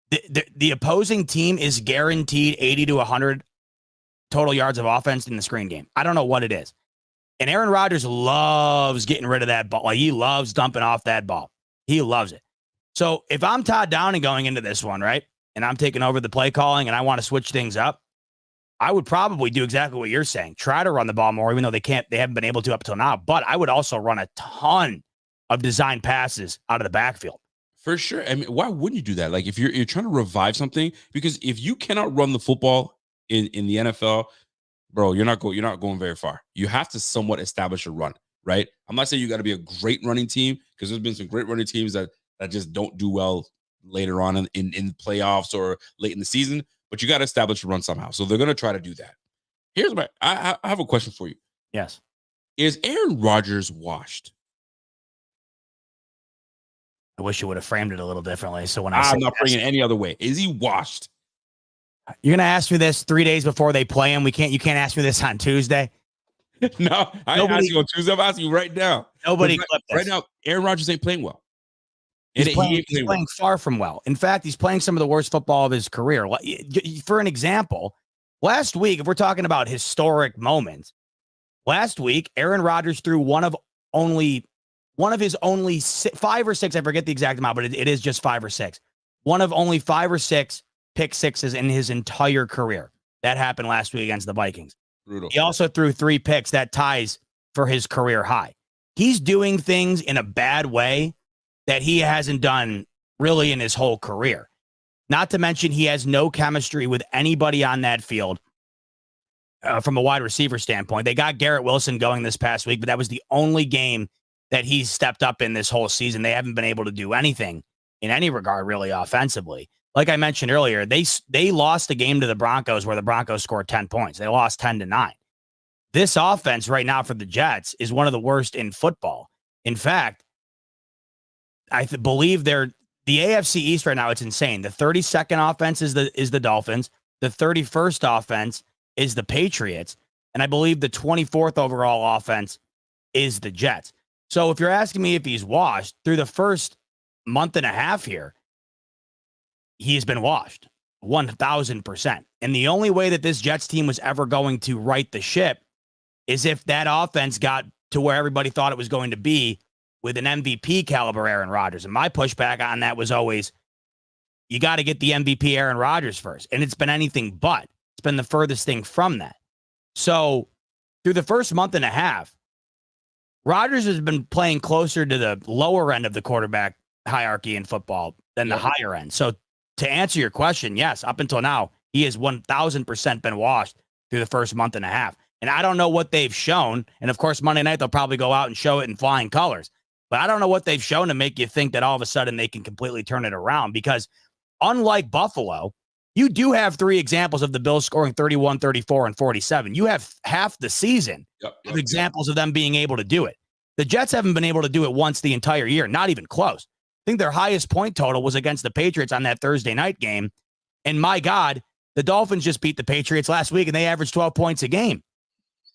Speaker 1: the opposing team is guaranteed 80 to 100 total yards of offense in the screen game. I don't know what it is. And Aaron Rodgers loves getting rid of that ball. Like, he loves dumping off that ball. He loves it. So if I'm Todd Downing going into this one, right, and I'm taking over the play calling and I want to switch things up, I would probably do exactly what you're saying. Try to run the ball more, even though they haven't been able to up until now. But I would also run a ton of design passes out of the backfield.
Speaker 2: For sure. I mean, why wouldn't you do that? Like, if you're trying to revive something, because if you cannot run the football in the NFL, bro, you're not going very far. You have to somewhat establish a run, right? I'm not saying you got to be a great running team, because there's been some great running teams that just don't do well later on in playoffs or late in the season, but you got to establish a run somehow. So they're going to try to do that. Here's I have a question for you.
Speaker 1: Yes.
Speaker 2: Is Aaron Rodgers washed?
Speaker 1: I wish you would have framed it a little differently. So when
Speaker 2: I'm not bringing it any other way. Is he washed?
Speaker 1: You're going to ask me this 3 days before they play him. You can't ask me this on Tuesday.
Speaker 2: No, I didn't ask you on Tuesday. I'm asking you right now.
Speaker 1: Nobody
Speaker 2: Right,
Speaker 1: clipped this.
Speaker 2: right now, Aaron Rodgers ain't playing well.
Speaker 1: He's playing far from well. In fact, he's playing some of the worst football of his career. For an example, last week, if we're talking about historic moments, last week, Aaron Rodgers threw one of his only 5 or 6, I forget the exact amount, but it is just 5 or 6. One of only 5 or 6 pick sixes in his entire career. That happened last week against the Vikings.
Speaker 2: Brutal.
Speaker 1: He also threw 3 picks. That ties for his career high. He's doing things in a bad way that he hasn't done really in his whole career. Not to mention he has no chemistry with anybody on that field from a wide receiver standpoint. They got Garrett Wilson going this past week, but that was the only game that he's stepped up in this whole season. They haven't been able to do anything in any regard really offensively. Like I mentioned earlier, they lost the game to the Broncos where the Broncos scored 10 points. They lost 10-9. This offense right now for the Jets is one of the worst in football. In fact, I believe they're the AFC East right now. It's insane. The 32nd offense is the Dolphins. The 31st offense is the Patriots. And I believe the 24th overall offense is the Jets. So if you're asking me if he's washed through the first month and a half here, he's been washed 1,000%. And the only way that this Jets team was ever going to right the ship is if that offense got to where everybody thought it was going to be with an MVP caliber Aaron Rodgers. And my pushback on that was always, you got to get the MVP Aaron Rodgers first. And it's been anything but. It's been the furthest thing from that. So through the first month and a half, Rodgers has been playing closer to the lower end of the quarterback hierarchy in football than the higher end. So to answer your question, yes, up until now, he has 1,000% been washed through the first month and a half. And I don't know what they've shown. And of course, Monday night, they'll probably go out and show it in flying colors. But I don't know what they've shown to make you think that all of a sudden they can completely turn it around. Because unlike Buffalo, you do have 3 examples of the Bills scoring 31, 34, and 47. You have half the season of examples of them being able to do it. The Jets haven't been able to do it once the entire year, not even close. I think their highest point total was against the Patriots on that Thursday night game. And my God, the Dolphins just beat the Patriots last week and they averaged 12 points a game.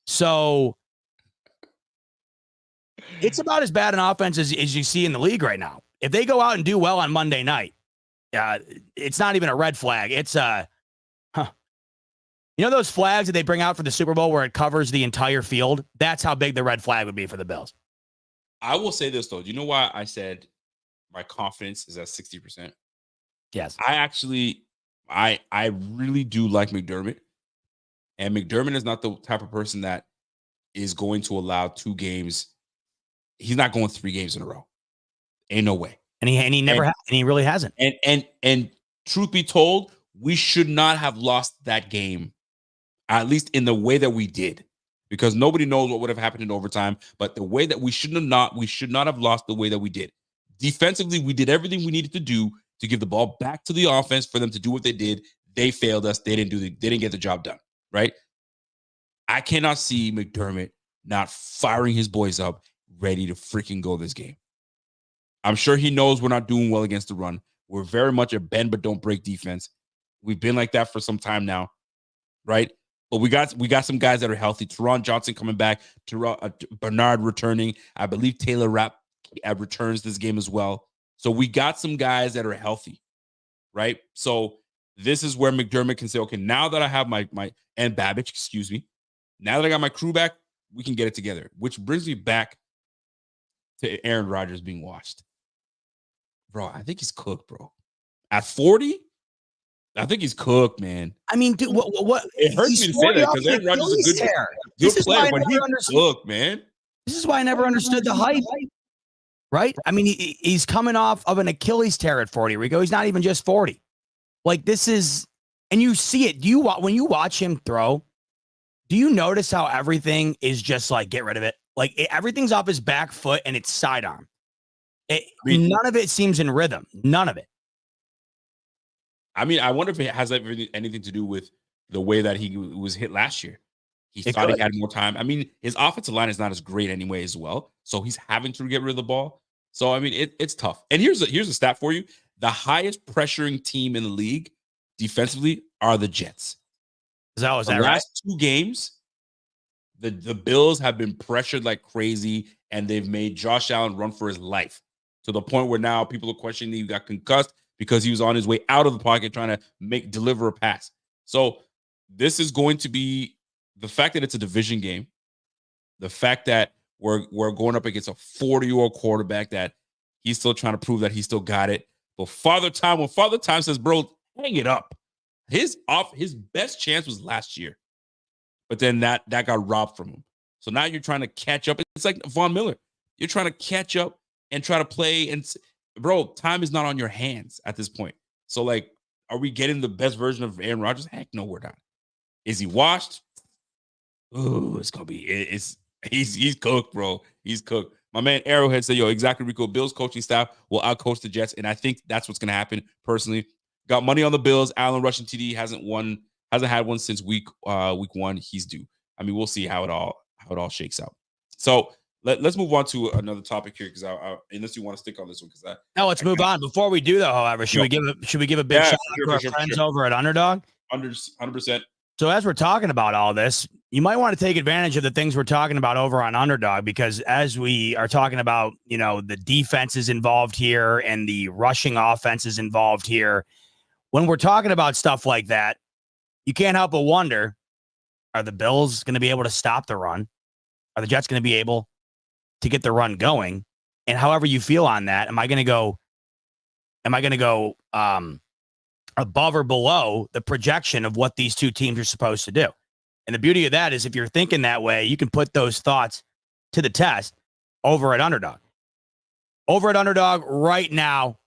Speaker 1: So it's about as bad an offense as you see in the league right now. If they go out and do well on Monday night, it's not even a red flag. It's you know those flags that they bring out for the Super Bowl where it covers the entire field? That's how big the red flag would be for the Bills.
Speaker 2: I will say this, though. Do you know why I said my confidence is at 60%?
Speaker 1: Yes.
Speaker 2: I really do like McDermott. And McDermott is not the type of person that is going to allow 2 games. He's not going 3 games in a row. Ain't no way.
Speaker 1: And he never has, and he really hasn't.
Speaker 2: And truth be told, we should not have lost that game, at least in the way that we did, because nobody knows what would have happened in overtime. But the way that we should not have lost the way that we did. Defensively, we did everything we needed to do to give the ball back to the offense for them to do what they did. They failed us. They didn't get the job done. Right? I cannot see McDermott not firing his boys up, ready to freaking go this game. I'm sure he knows we're not doing well against the run. We're very much a bend but don't break defense. We've been like that for some time now, right? But we got some guys that are healthy. Teron Johnson coming back, Bernard returning. I believe Taylor Rapp returns this game as well. So we got some guys that are healthy, right? So this is where McDermott can say, okay, now that I have my and Babbage, excuse me, now that I got my crew back, we can get it together. Which brings me back to Aaron Rodgers being washed. Bro, I think he's cooked, bro. At 40, I think he's cooked, man.
Speaker 1: I mean, dude, what
Speaker 2: it hurts me to say that because Aaron Rodgers is a good player, but he's cooked, man.
Speaker 1: This is why I never understood the hype. Right? I mean, he's coming off of an Achilles tear at 40, Rico. He's not even just 40. Like, this is, and you see it. When you watch him throw, do you notice how everything is just like, get rid of it? Like, everything's off his back foot and it's sidearm. None of it seems in rhythm. None of it.
Speaker 2: I mean, I wonder if it has anything to do with the way that he was hit last year. He thought he had more time. I mean, his offensive line is not as great anyway as well. So he's having to get rid of the ball. So, I mean, it's tough. And here's a stat for you. The highest pressuring team in the league defensively are the Jets.
Speaker 1: The
Speaker 2: last 2 games, The Bills have been pressured like crazy, and they've made Josh Allen run for his life to the point where now people are questioning he got concussed because he was on his way out of the pocket trying to deliver a pass. So this is going to be the fact that it's a division game, the fact that we're going up against a 40-year-old quarterback that he's still trying to prove that he still got it. But when Father Time says, bro, hang it up. His best chance was last year. But then that got robbed from him. So now you're trying to catch up. It's like Von Miller. You're trying to catch up and try to play. And bro, time is not on your hands at this point. So like, are we getting the best version of Aaron Rodgers? Heck no, we're not. Is he washed? Ooh, it's gonna be. He's cooked, bro. He's cooked. My man Arrowhead said, "Yo, exactly, Rico. Bills coaching staff will outcoach the Jets, and I think that's what's gonna happen. Personally, got money on the Bills. Allen rushing TD hasn't had one since week one. He's due. I mean, we'll see how it all shakes out. So let's move on to another topic here because unless you want to stick on this one because
Speaker 1: no, let's move on. Before we do though, however, should we give a big shout out to our friends over at Underdog?
Speaker 2: 100%.
Speaker 1: So as we're talking about all this, you might want to take advantage of the things we're talking about over on Underdog because as we are talking about, the defenses involved here and the rushing offenses involved here, when we're talking about stuff like that, you can't help but wonder, are the Bills going to be able to stop the run? Are the Jets going to be able to get the run going? And however you feel on that, am I going to go above or below the projection of what these two teams are supposed to do? And the beauty of that is if you're thinking that way, you can put those thoughts to the test over at Underdog. Over at Underdog right now,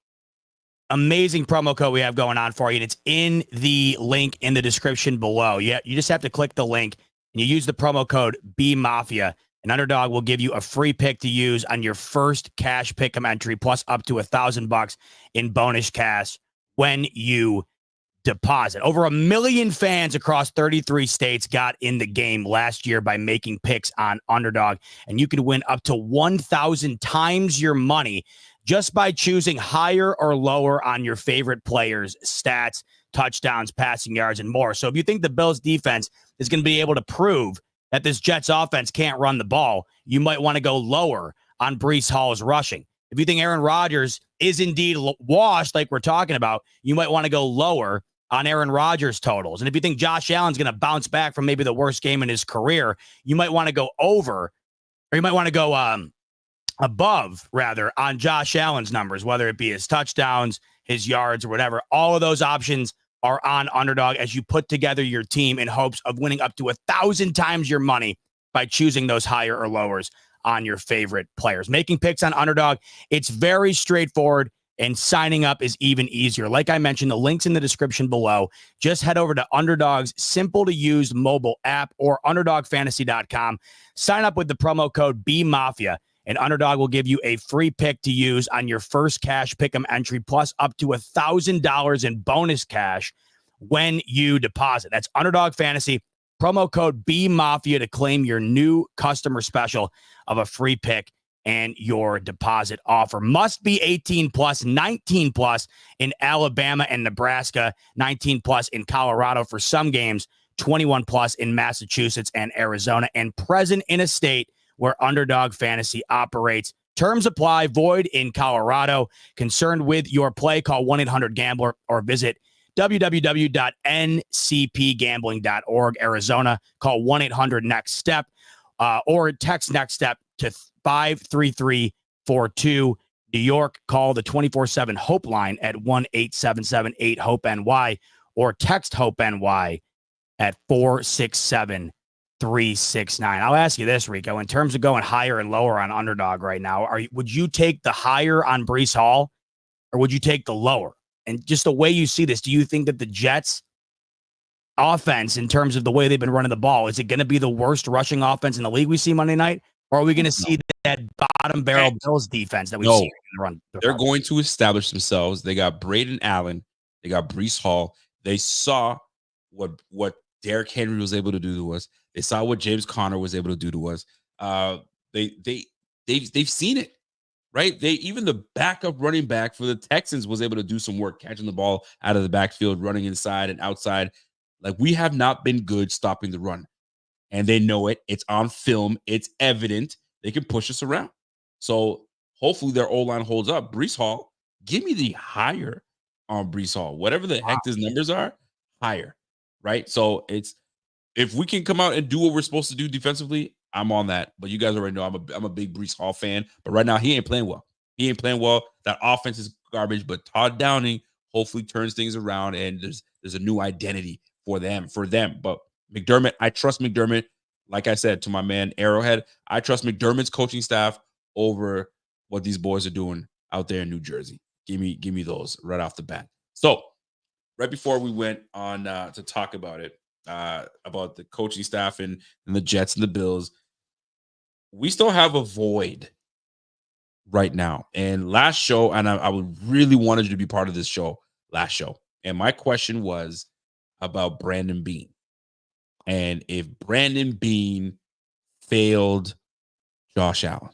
Speaker 1: amazing promo code we have going on for you. And it's in the link in the description below. You just have to click the link and you use the promo code BMafia. And Underdog will give you a free pick to use on your first cash pick'em entry, plus up to $1,000 in bonus cash when you deposit. Over 1 million fans across 33 states got in the game last year by making picks on Underdog. And you can win up to 1,000 times your money just by choosing higher or lower on your favorite players' stats, touchdowns, passing yards, and more. So if you think the Bills defense is going to be able to prove that this Jets offense can't run the ball, you might want to go lower on Breece Hall's rushing. If you think Aaron Rodgers is indeed washed, like we're talking about, you might want to go lower on Aaron Rodgers totals. And if you think Josh Allen's going to bounce back from maybe the worst game in his career, you might want to go over, or you might want to go above, rather, on Josh Allen's numbers, whether it be his touchdowns, his yards, or whatever. All of those options are on Underdog as you put together your team in hopes of winning up to 1,000 times your money by choosing those higher or lowers on your favorite players. Making picks on Underdog, it's very straightforward, and signing up is even easier. Like I mentioned, the link's in the description below. Just head over to Underdog's simple-to-use mobile app or UnderdogFantasy.com. Sign up with the promo code BMafia, and Underdog will give you a free pick to use on your first cash pick'em entry, plus up to $1,000 in bonus cash when you deposit. That's Underdog Fantasy, promo code BMafia to claim your new customer special of a free pick and your deposit offer. Must be 18 plus, 19 plus in Alabama and Nebraska, 19 plus in Colorado for some games, 21 plus in Massachusetts and Arizona, and present in a state where Underdog Fantasy operates. Terms apply, void in Colorado. Concerned with your play, call 1-800-GAMBLER or visit www.ncpgambling.org. Arizona, call 1-800-NEXT-STEP or text NEXT STEP to 53342. New York, call the 24/7 Hope line at 1-877-8-HOPE-NY or text HOPE-NY at 467-369. I'll ask you this, Rico, in terms of going higher and lower on Underdog right now, would you take the higher on Breece Hall or would you take the lower? And just the way you see this, do you think that the Jets offense, in terms of the way they've been running the ball, is it going to be the worst rushing offense in the league we see Monday night? Or are we going to see that bottom barrel Bills defense that we've seen in the run?
Speaker 2: They're going to establish themselves. They got Braden Allen. They got Breece Hall. They saw what Derrick Henry was able to do to us. They saw what James Conner was able to do to us. They've seen it, right? Even the backup running back for the Texans was able to do some work, catching the ball out of the backfield, running inside and outside. Like, we have not been good stopping the run. and they know it. It's on film. It's evident. They can push us around. So hopefully their O-line holds up. Breece Hall, give me the higher on Breece Hall. Whatever the heck his numbers are, higher, right? So if we can come out and do what we're supposed to do defensively, I'm on that. But you guys already know I'm a big Breece Hall fan. But right now, he ain't playing well. He ain't playing well. That offense is garbage. But Todd Downing hopefully turns things around, and there's a new identity for them. But McDermott, I trust McDermott. Like I said to my man Arrowhead, I trust McDermott's coaching staff over what these boys are doing out there in New Jersey. Give me those right off the bat. So right before we went on to talk about it, about the coaching staff and the Jets and the Bills, we still have a void right now. And last show, and I would really wanted you to be part of this show last show. And my question was about Brandon Beane. And if Brandon Beane failed Josh Allen.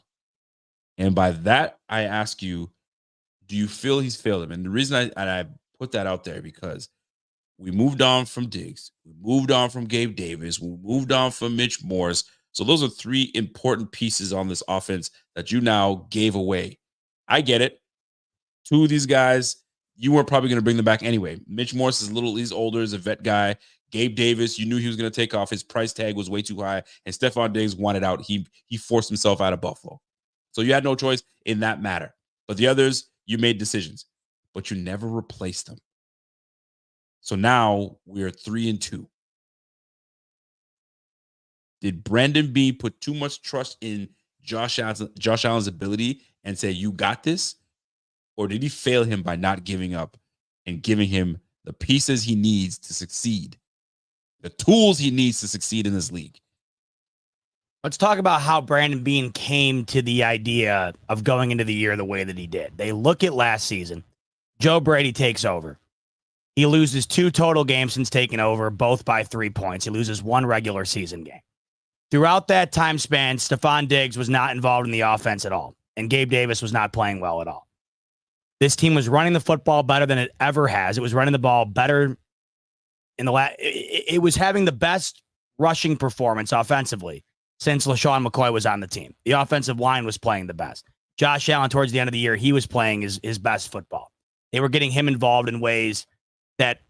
Speaker 2: And by that, I ask you, do you feel he's failed him? And the reason I put that out there because we moved on from Diggs. We moved on from Gabe Davis. We moved on from Mitch Morse. So those are three important pieces on this offense that you now gave away. I get it. Two of these guys, you weren't probably going to bring them back anyway. Mitch Morse is he's older, is a vet guy. Gabe Davis, you knew he was going to take off. His price tag was way too high. And Stephon Diggs wanted out. He forced himself out of Buffalo. So you had no choice in that matter. But the others, you made decisions. But you never replaced them. So now we're 3-2. Did Brandon Beane put too much trust in Josh Allen's ability and say, you got this? Or did he fail him by not giving up and giving him the pieces he needs to succeed, the tools he needs to succeed in this league?
Speaker 1: Let's talk about how Brandon Beane came to the idea of going into the year the way that he did. They look at last season. Joe Brady takes over. He loses 2 total games since taking over, both by 3 points. He loses 1 regular season game. Throughout that time span, Stephon Diggs was not involved in the offense at all, and Gabe Davis was not playing well at all. This team was running the football better than it ever has. It was running the ball better in the it was having the best rushing performance offensively since LaShawn McCoy was on the team. The offensive line was playing the best. Josh Allen, towards the end of the year, he was playing his best football. They were getting him involved in ways that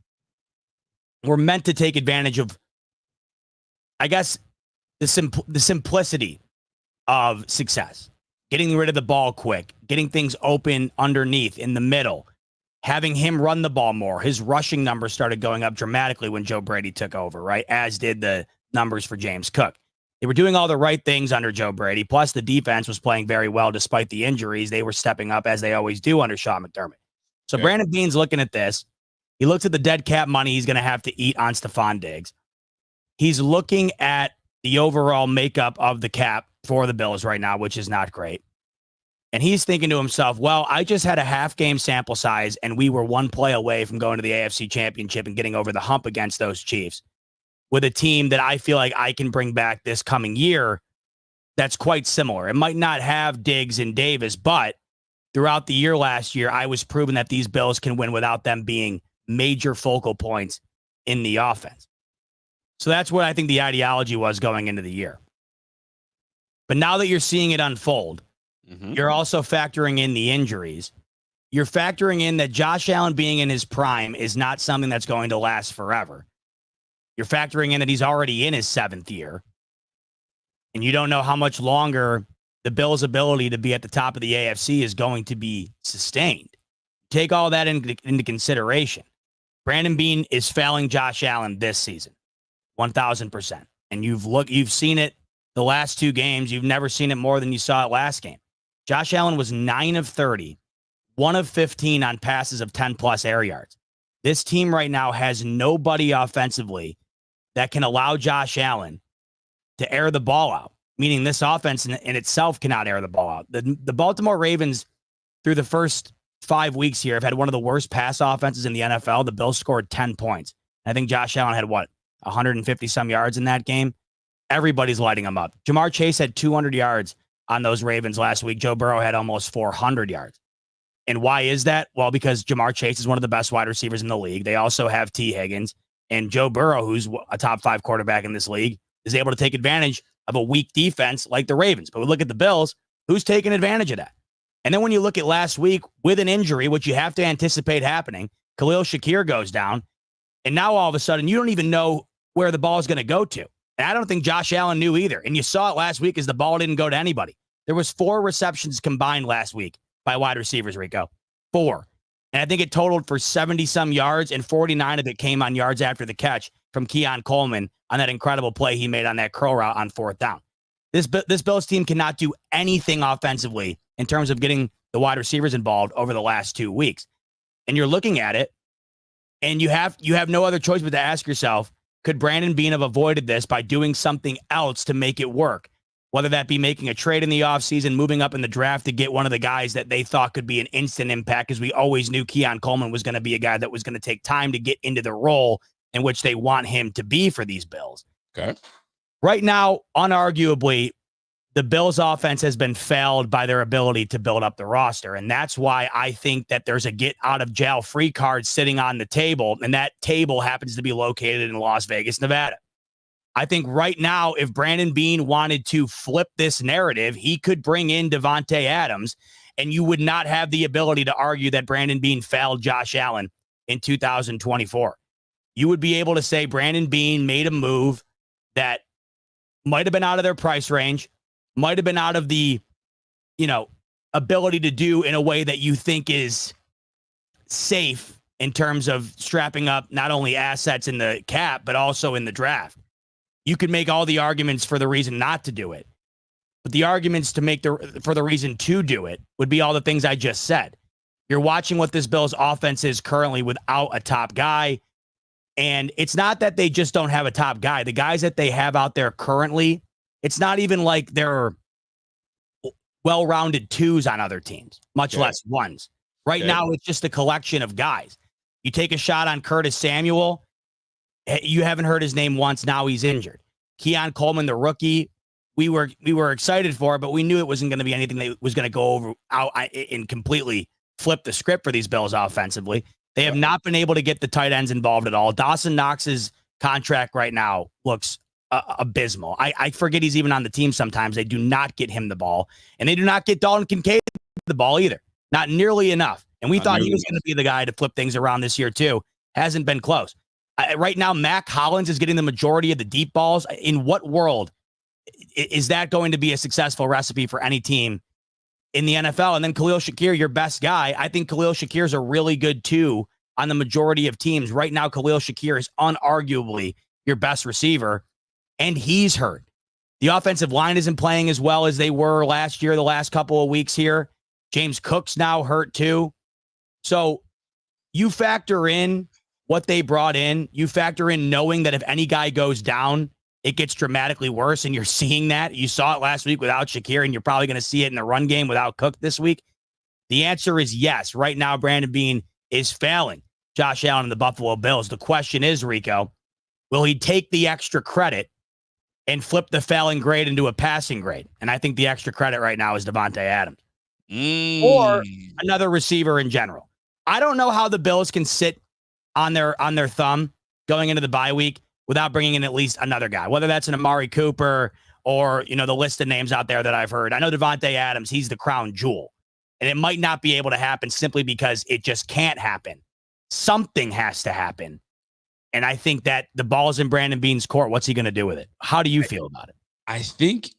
Speaker 1: were meant to take advantage of, I guess, the simplicity of success. Getting rid of the ball quick, getting things open underneath, in the middle, having him run the ball more. His rushing numbers started going up dramatically when Joe Brady took over, right? As did the numbers for James Cook. They were doing all the right things under Joe Brady, plus the defense was playing very well despite the injuries. They were stepping up as they always do under Sean McDermott. So
Speaker 2: Okay.
Speaker 1: Brandon Beane's looking at this. He looks at the dead cap money he's going to have to eat on Stephon Diggs. He's looking at the overall makeup of the cap for the Bills right now, which is not great. And he's thinking to himself, well, I just had a half game sample size and we were 1 play away from going to the AFC Championship and getting over the hump against those Chiefs with a team that I feel like I can bring back this coming year that's quite similar. It might not have Diggs and Davis, but throughout the year last year, I was proven that these Bills can win without them being major focal points in the offense. So that's what I think the ideology was going into the year. But now that you're seeing it unfold, you're also factoring in the injuries. You're factoring in that Josh Allen being in his prime is not something that's going to last forever. You're factoring in that he's already in his 7th year. And you don't know how much longer the Bills' ability to be at the top of the AFC is going to be sustained. Take all that into consideration. Brandon Beane is failing Josh Allen this season, 1,000%. And you've seen it the last 2 games. You've never seen it more than you saw it last game. Josh Allen was 9 of 30, 1 of 15 on passes of 10-plus air yards. This team right now has nobody offensively that can allow Josh Allen to air the ball out, meaning this offense in itself cannot air the ball out. The Baltimore Ravens, through the first 5 weeks here, have had one of the worst pass offenses in the NFL. The Bills scored 10 points. I think Josh Allen had, 150-some yards in that game? Everybody's lighting him up. Jamar Chase had 200 yards on those Ravens last week. Joe Burrow had almost 400 yards. And why is that? Well, because Jamar Chase is one of the best wide receivers in the league. They also have T. Higgins. And Joe Burrow, who's a top 5 quarterback in this league, is able to take advantage of a weak defense like the Ravens. But we look at the Bills, who's taking advantage of that? And then when you look at last week with an injury, which you have to anticipate happening, Khalil Shakir goes down. And now all of a sudden, you don't even know where the ball is going to go to. And I don't think Josh Allen knew either. And you saw it last week as the ball didn't go to anybody. There was 4 receptions combined last week by wide receivers, Rico. 4. And I think it totaled for 70-some yards, and 49 of it came on yards after the catch from Keon Coleman on that incredible play he made on that curl route on 4th down. This Bills team cannot do anything offensively in terms of getting the wide receivers involved over the last 2 weeks. And you're looking at it, and you have no other choice but to ask yourself, could Brandon Beane have avoided this by doing something else to make it work? Whether that be making a trade in the offseason, moving up in the draft to get one of the guys that they thought could be an instant impact, because we always knew Keon Coleman was going to be a guy that was going to take time to get into the role in which they want him to be for these Bills.
Speaker 2: Okay.
Speaker 1: Right now, unarguably, the Bills offense has been failed by their ability to build up the roster. And that's why I think that there's a get out of jail free card sitting on the table. And that table happens to be located in Las Vegas, Nevada. I think right now, if Brandon Beane wanted to flip this narrative, he could bring in Devonte Adams, and you would not have the ability to argue that Brandon Beane failed Josh Allen in 2024. You would be able to say Brandon Beane made a move that might have been out of their price range, might have been out of the, ability to do in a way that you think is safe in terms of strapping up not only assets in the cap, but also in the draft. You could make all the arguments for the reason not to do it. But the arguments for the reason to do it would be all the things I just said. You're watching what this Bills offense is currently without a top guy. And it's not that they just don't have a top guy. The guys that they have out there currently, it's not even like they're well-rounded 2s on other teams, much less 1s. Right now, it's just a collection of guys. You take a shot on Curtis Samuel. You haven't heard his name once. Now he's injured. Keon Coleman, the rookie, we were excited for, but we knew it wasn't going to be anything that was going to go out and completely flip the script for these Bills offensively. They have not been able to get the tight ends involved at all. Dawson Knox's contract right now looks abysmal. I forget he's even on the team sometimes. They do not get him the ball, and they do not get Dalton Kincaid the ball either. Not nearly enough. And we thought he was going to be the guy to flip things around this year too. Hasn't been close. Right now, Mac Hollins is getting the majority of the deep balls. In what world is that going to be a successful recipe for any team in the NFL? And then Khalil Shakir, your best guy. I think Khalil Shakir is a really good 2 on the majority of teams. Right now, Khalil Shakir is unarguably your best receiver, and he's hurt. The offensive line isn't playing as well as they were last year, the last couple of weeks here. James Cook's now hurt too. So you factor in what they brought in. You factor in knowing that if any guy goes down, it gets dramatically worse, and you're seeing that. You saw it last week without Shakir, and you're probably going to see it in the run game without Cook this week. The answer is yes. Right now, Brandon Beane is failing Josh Allen and the Buffalo Bills. The question is, Rico, will he take the extra credit and flip the failing grade into a passing grade? And I think the extra credit right now is Devonte Adams or another receiver in general. I don't know how the Bills can sit on their thumb going into the bye week without bringing in at least another guy, whether that's an Amari Cooper or, the list of names out there that I've heard. I know Devonte Adams, he's the crown jewel, and it might not be able to happen simply because it just can't happen. Something has to happen. And I think that the ball's in Brandon Beane's court. What's he going to do with it? How do you feel about it?
Speaker 2: I think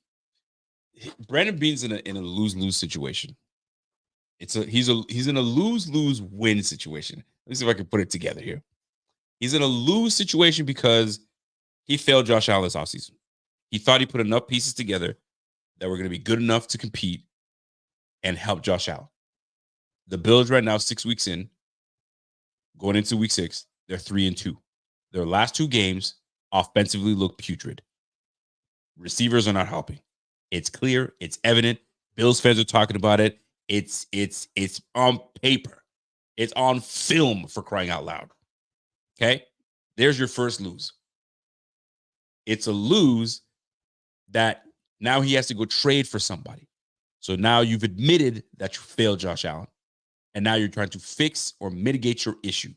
Speaker 2: Brandon Beane's in a lose-lose situation. He's in a lose-lose-win situation. Let me see if I can put it together here. He's in a lose situation because he failed Josh Allen this offseason. He thought he put enough pieces together that were going to be good enough to compete and help Josh Allen. The Bills right now, 6 weeks in, going into week 6, they're 3-2. Their last 2 games offensively look putrid. Receivers are not helping. It's clear. It's evident. Bills fans are talking about it. It's on paper. It's on film, for crying out loud. Okay? There's your first lose. It's a lose that now he has to go trade for somebody. So now you've admitted that you failed Josh Allen, and now you're trying to fix or mitigate your issue.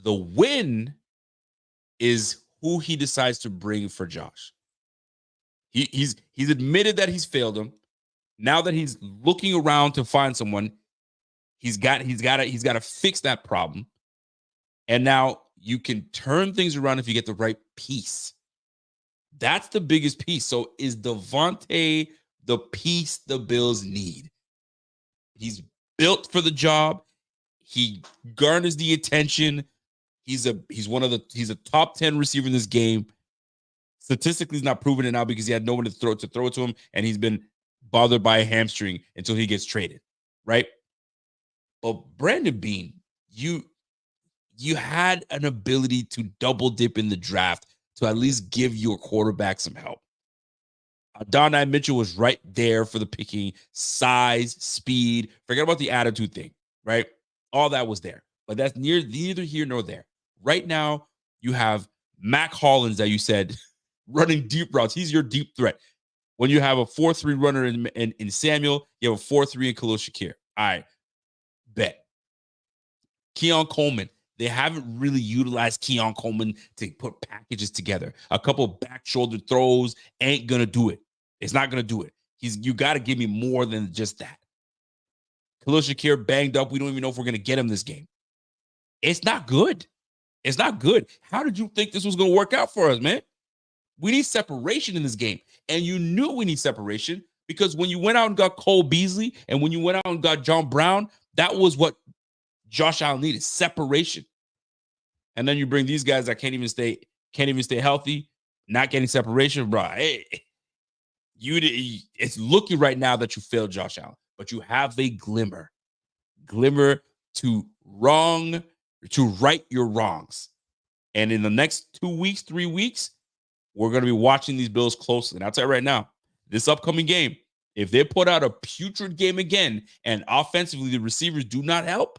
Speaker 2: The win is who he decides to bring for Josh. He's admitted that he's failed him. Now that he's looking around to find someone, he's got to fix that problem. And now you can turn things around if you get the right piece. That's the biggest piece. So is Devonte the piece the Bills need? He's built for the job. He garners the attention. He's a top 10 receiver in this game. Statistically, he's not proven it now because he had no one to throw it to him, and he's been bothered by a hamstring until he gets traded, right? But Brandon Beane, you had an ability to double dip in the draft to at least give your quarterback some help. Adonai Mitchell was right there for the picking. Size, speed, forget about the attitude thing, right? All that was there. But that's neither here nor there. Right now, you have Mac Hollins that you said running deep routes. He's your deep threat. When you have a 4-3 runner in Samuel, you have a 4-3 in Khalil Shakir. All right, bet. Keon Coleman. They haven't really utilized Keon Coleman to put packages together. A couple back shoulder throws ain't going to do it. It's not going to do it. You got to give me more than just that. Khalil Shakir banged up. We don't even know if we're going to get him this game. It's not good. It's not good. How did you think this was going to work out for us, man? We need separation in this game. And you knew we need separation because when you went out and got Cole Beasley and when you went out and got John Brown, that was what Josh Allen needed, separation. And then you bring these guys that can't even stay healthy, not getting separation, bro. Hey, it's looking right now that you failed Josh Allen, but you have a glimmer to right your wrongs. And in the next 2 weeks, 3 weeks, we're going to be watching these Bills closely. And I'll tell you right now, this upcoming game, if they put out a putrid game again and offensively the receivers do not help,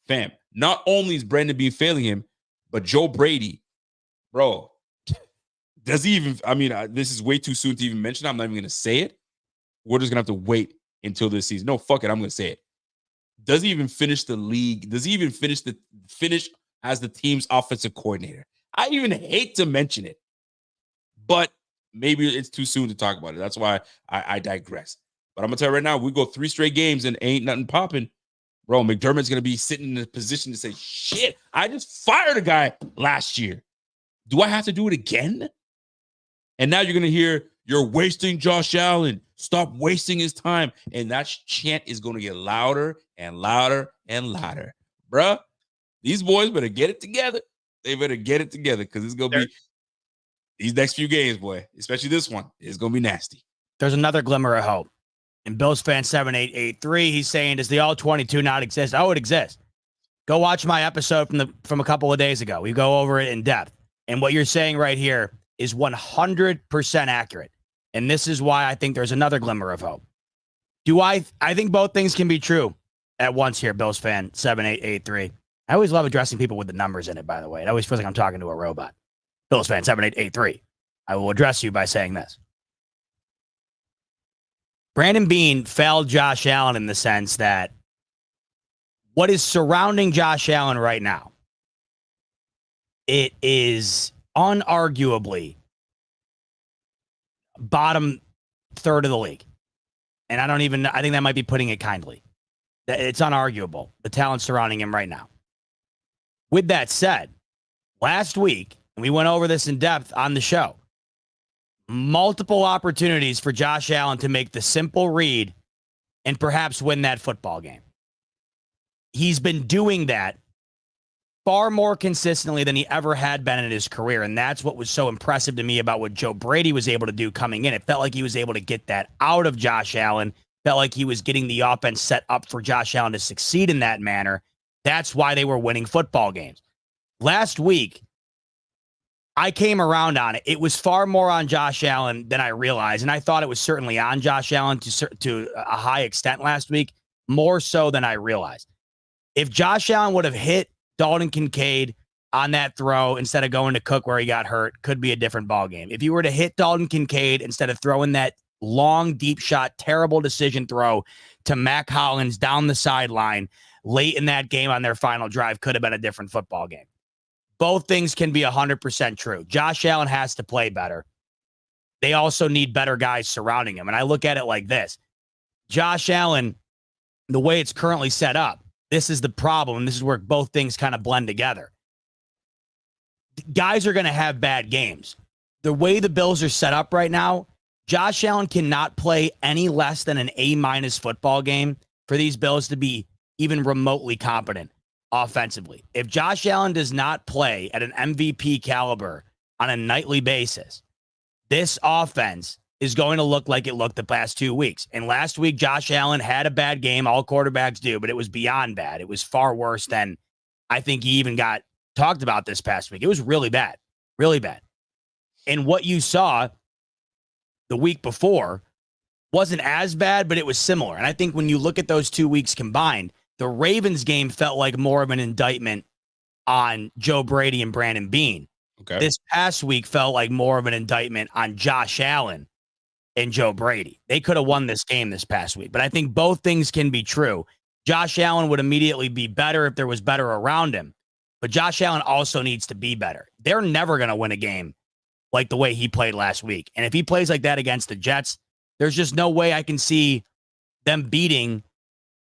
Speaker 2: fam, not only is Brandon Beane failing him, but Joe Brady, bro, does he even, this is way too soon to even mention. I'm not even going to say it. We're just going to have to wait until this season. No, fuck it. I'm going to say it. Does he even finish the league? Does he even finish as the team's offensive coordinator? I even hate to mention it, but maybe it's too soon to talk about it. That's why I digress. But I'm going to tell you right now, we go 3 straight games and ain't nothing popping. Bro, McDermott's going to be sitting in a position to say, shit, I just fired a guy last year. Do I have to do it again? And now you're going to hear, you're wasting Josh Allen. Stop wasting his time. And that chant is going to get louder and louder and louder. Bruh, these boys better get it together. They better get it together because it's going to be these next few games, boy, especially this one, it's going to be nasty.
Speaker 1: There's another glimmer of hope. And Bills fan 7883, he's saying, does the all-22 not exist? Oh, it exists. Go watch my episode from a couple of days ago. We go over it in depth. And what you're saying right here is 100% accurate. And this is why I think there's another glimmer of hope. I think both things can be true at once here, Bills fan 7883. I always love addressing people with the numbers in it, by the way. It always feels like I'm talking to a robot. Bills fan 7883. I will address you by saying this. Brandon Beane failed Josh Allen in the sense that what is surrounding Josh Allen right now, it is unarguably bottom third of the league. And I think that might be putting it kindly. It's unarguable, the talent surrounding him right now. With that said, last week, and we went over this in depth on the show, multiple opportunities for Josh Allen to make the simple read and perhaps win that football game. He's been doing that far more consistently than he ever had been in his career, and that's what was so impressive to me about what Joe Brady was able to do coming in. It felt like he was able to get that out of Josh Allen, felt like he was getting the offense set up for Josh Allen to succeed in that manner. That's why they were winning football games. Last week, I came around on it. It was far more on Josh Allen than I realized, and I thought it was certainly on Josh Allen to a high extent last week, more so than I realized. If Josh Allen would have hit Dalton Kincaid on that throw instead of going to Cook where he got hurt, could be a different ballgame. If you were to hit Dalton Kincaid instead of throwing that long, deep shot, terrible decision throw to Mac Hollins down the sideline late in that game on their final drive, could have been a different football game. both things can be 100% true. Josh Allen has to play better. They also need better guys surrounding him. And I look at it like this. Josh Allen, the way it's currently set up, this is the problem. And this is where both things kind of blend together. Guys are going to have bad games. The way the Bills are set up right now, Josh Allen cannot play any less than an A- football game for these Bills to be even remotely competent offensively. If Josh Allen does not play at an MVP caliber on a nightly basis, this offense is going to look like it looked the past 2 weeks. And last week, Josh Allen had a bad game. All quarterbacks do, but it was beyond bad. It was far worse than I think he even got talked about this past week. It was really bad, really bad. And what you saw the week before wasn't as bad, but it was similar. And I think when you look at those 2 weeks combined, the Ravens game felt like more of an indictment on Joe Brady and Brandon Beane.
Speaker 2: Okay.
Speaker 1: This past week felt like more of an indictment on Josh Allen and Joe Brady. They could have won this game this past week, but I think both things can be true. Josh Allen would immediately be better if there was better around him, but Josh Allen also needs to be better. They're never going to win a game like the way he played last week. And if he plays like that against the Jets, there's just no way I can see them beating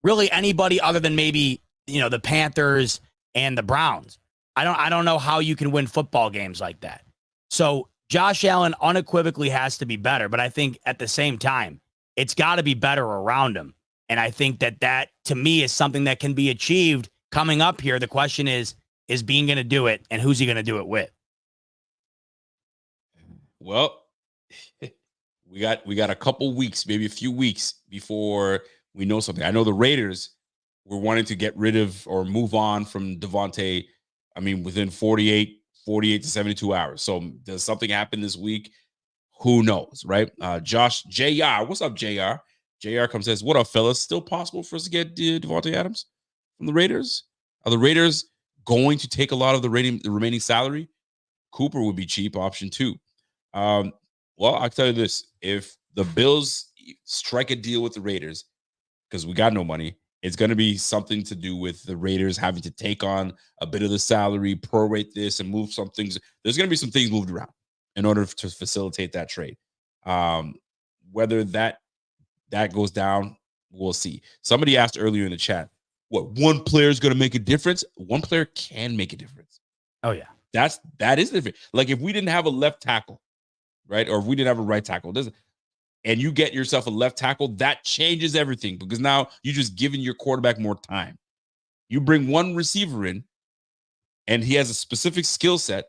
Speaker 1: really anybody other than maybe, the Panthers and the Browns. I don't know how you can win football games like that. So Josh Allen unequivocally has to be better, but I think at the same time, it's got to be better around him. And I think that to me is something that can be achieved coming up here. The question is Beane going to do it, and who's he going to do it with?
Speaker 2: Well, we got a couple weeks, maybe a few weeks before we know something. I know the Raiders were wanting to get rid of or move on from Devonte. I mean, within 48 to 72 hours. So does something happen this week? Who knows, right? Josh, JR, what's up, JR? JR comes and says, what up, fellas? Still possible for us to get Devonte Adams from the Raiders? Are the Raiders going to take a lot of the remaining salary? Cooper would be cheap, option 2. Well, I'll tell you this. If the Bills strike a deal with the Raiders, because we got no money, it's going to be something to do with the Raiders having to take on a bit of the salary, prorate this, and move some things. There's going to be some things moved around in order to facilitate that trade. Whether that goes down, we'll see. Somebody asked earlier in the chat, what, one player is going to make a difference? One player can make a difference.
Speaker 1: Oh, yeah.
Speaker 2: That is different. Like if we didn't have a left tackle, right, or if we didn't have a right tackle, and you get yourself a left tackle, that changes everything because now you're just giving your quarterback more time. You bring one receiver in and he has a specific skill set.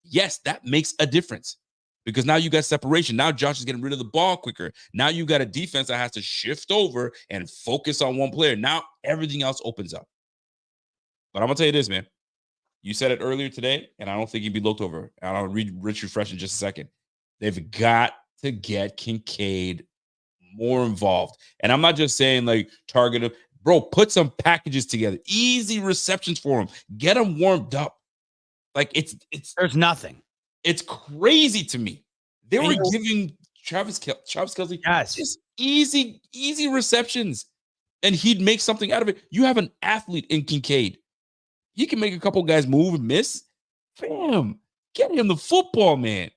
Speaker 2: Yes, that makes a difference because now you got separation. Now Josh is getting rid of the ball quicker. Now you got a defense that has to shift over and focus on one player. Now everything else opens up. But I'm going to tell you this, man. You said it earlier today, and I don't think he'd be looked over. And I'll refresh in just a second. They've got to get Kincaid more involved. And I'm not just saying like target him. Bro, put some packages together. Easy receptions for him. Get him warmed up. Like it's
Speaker 1: there's nothing.
Speaker 2: It's crazy to me. They were giving Travis Kelce just easy receptions, and he'd make something out of it. You have an athlete in Kincaid. He can make a couple guys move and miss. Bam. Get him the football, man.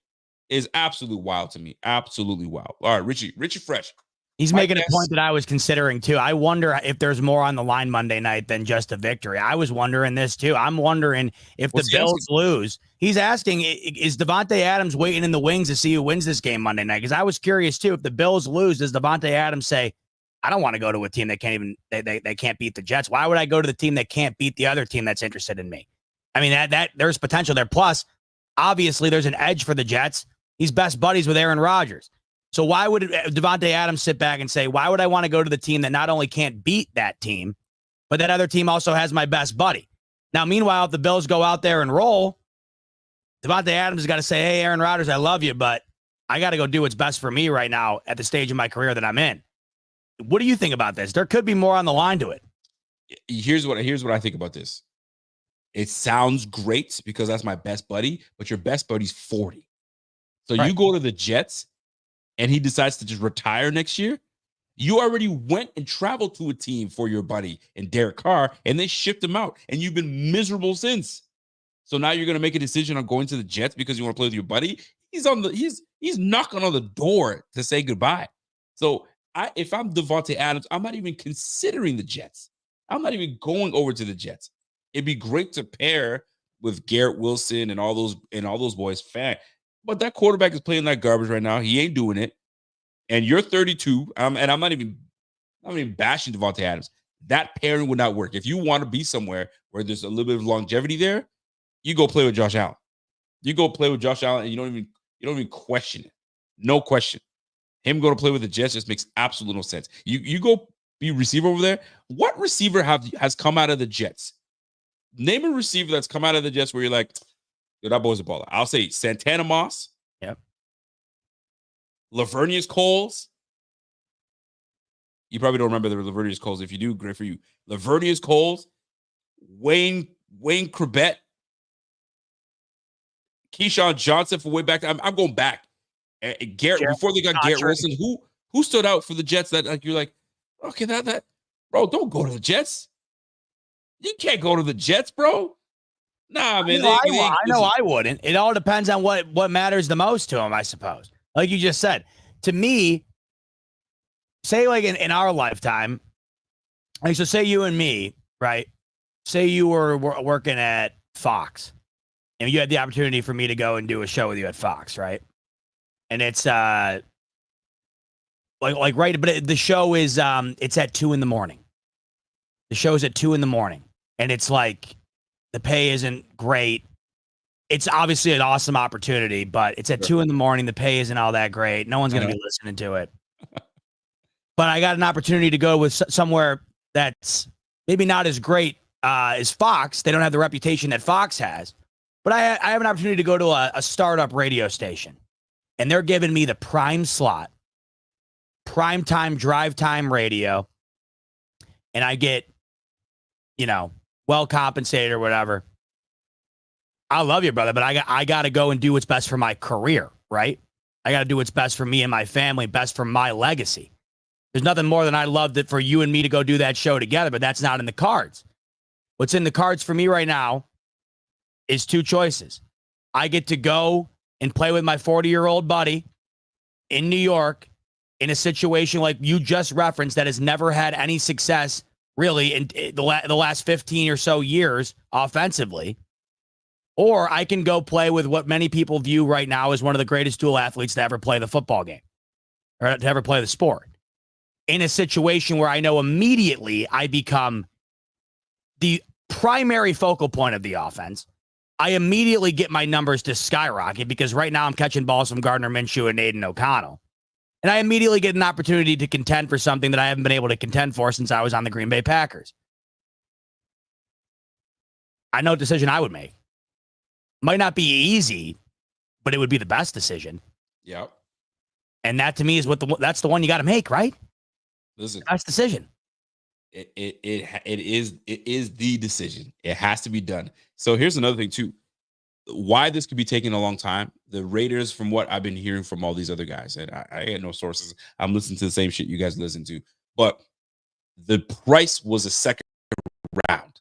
Speaker 2: Is absolutely wild to me. Absolutely wild. All right, Richie Fresh.
Speaker 1: He's making a point that I was considering too. I wonder if there's more on the line Monday night than just a victory. I was wondering this too. I'm wondering if the Bills lose. He's asking, is Devonte Adams waiting in the wings to see who wins this game Monday night? Because I was curious too. If the Bills lose, does Devonte Adams say, I don't want to go to a team that can't even they can't beat the Jets? Why would I go to the team that can't beat the other team that's interested in me? I mean, that there's potential there. Plus, obviously, there's an edge for the Jets. He's best buddies with Aaron Rodgers. So why would Devonte Adams sit back and say, why would I want to go to the team that not only can't beat that team, but that other team also has my best buddy? Now, meanwhile, if the Bills go out there and roll, Devonte Adams has got to say, hey, Aaron Rodgers, I love you, but I got to go do what's best for me right now at the stage of my career that I'm in. What do you think about this? There could be more on the line to it.
Speaker 2: Here's what I think about this. It sounds great because that's my best buddy, but your best buddy's 40. So right. You go to the Jets and he decides to just retire next year. You already went and traveled to a team for your buddy and Derek Carr, and they shipped him out, and you've been miserable since. So now you're going to make a decision on going to the Jets because you want to play with your buddy. He's knocking on the door to say goodbye. So if I'm Devonte Adams, I'm not even considering the Jets. I'm not even going over to the Jets. It'd be great to pair with Garrett Wilson and all those boys. But that quarterback is playing like garbage right now. He ain't doing it. And you're 32. And I'm not even bashing Devonte Adams. That pairing would not work. If you want to be somewhere where there's a little bit of longevity there, you go play with Josh Allen. You go play with Josh Allen, and you don't even question it. No question. Him going to play with the Jets just makes absolutely no sense. You go be receiver over there. What receiver has come out of the Jets? Name a receiver that's come out of the Jets where you're like, yo, that boy's a baller. I'll say Santana Moss.
Speaker 1: Yep.
Speaker 2: Lavernius Coles. You probably don't remember the Lavernius Coles. If you do, great for you. Lavernius Coles, Wayne Corbett, Keyshawn Johnson for way back. I'm going back. Garrett before they got Garrett Wilson. Who stood out for the Jets that like you're like, okay, that bro, don't go to the Jets. You can't go to the Jets, bro. Nah, man.
Speaker 1: I know I wouldn't. It all depends on what matters the most to him, I suppose. Like you just said, to me, say like in our lifetime, like so say you and me, right? Say you were working at Fox and you had the opportunity for me to go and do a show with you at Fox, right? And it's right, but the show is it's at 2 a.m. The show's at 2 a.m. and it's like the pay isn't great. It's obviously an awesome opportunity, but it's at 2 a.m. The pay isn't all that great. No one's going to be listening to it. But I got an opportunity to go with somewhere that's maybe not as great as Fox. They don't have the reputation that Fox has. But I have an opportunity to go to a startup radio station. And they're giving me the prime slot, prime time, drive time radio. And I get, well compensated or whatever. I love you, brother, but I got to go and do what's best for my career, right? I got to do what's best for me and my family, best for my legacy. There's nothing more than I'd love that for you and me to go do that show together, but that's not in the cards. What's in the cards for me right now is two choices. I get to go and play with my 40-year-old buddy in New York in a situation like you just referenced that has never had any success really in the last 15 or so years offensively. Or I can go play with what many people view right now as one of the greatest dual athletes to ever play the football game or to ever play the sport. In a situation where I know immediately I become the primary focal point of the offense, I immediately get my numbers to skyrocket because right now I'm catching balls from Gardner Minshew and Aiden O'Connell. And I immediately get an opportunity to contend for something that I haven't been able to contend for since I was on the Green Bay Packers. I know what decision I would make. Might not be easy, but it would be the best decision.
Speaker 2: Yep.
Speaker 1: And that to me is that's the one you got to make, right?
Speaker 2: Listen,
Speaker 1: best decision.
Speaker 2: It is the decision. It has to be done. So here's another thing too. Why this could be taking a long time. The Raiders, from what I've been hearing from all these other guys, and I had no sources. I'm listening to the same shit you guys listen to, but the price was a second round,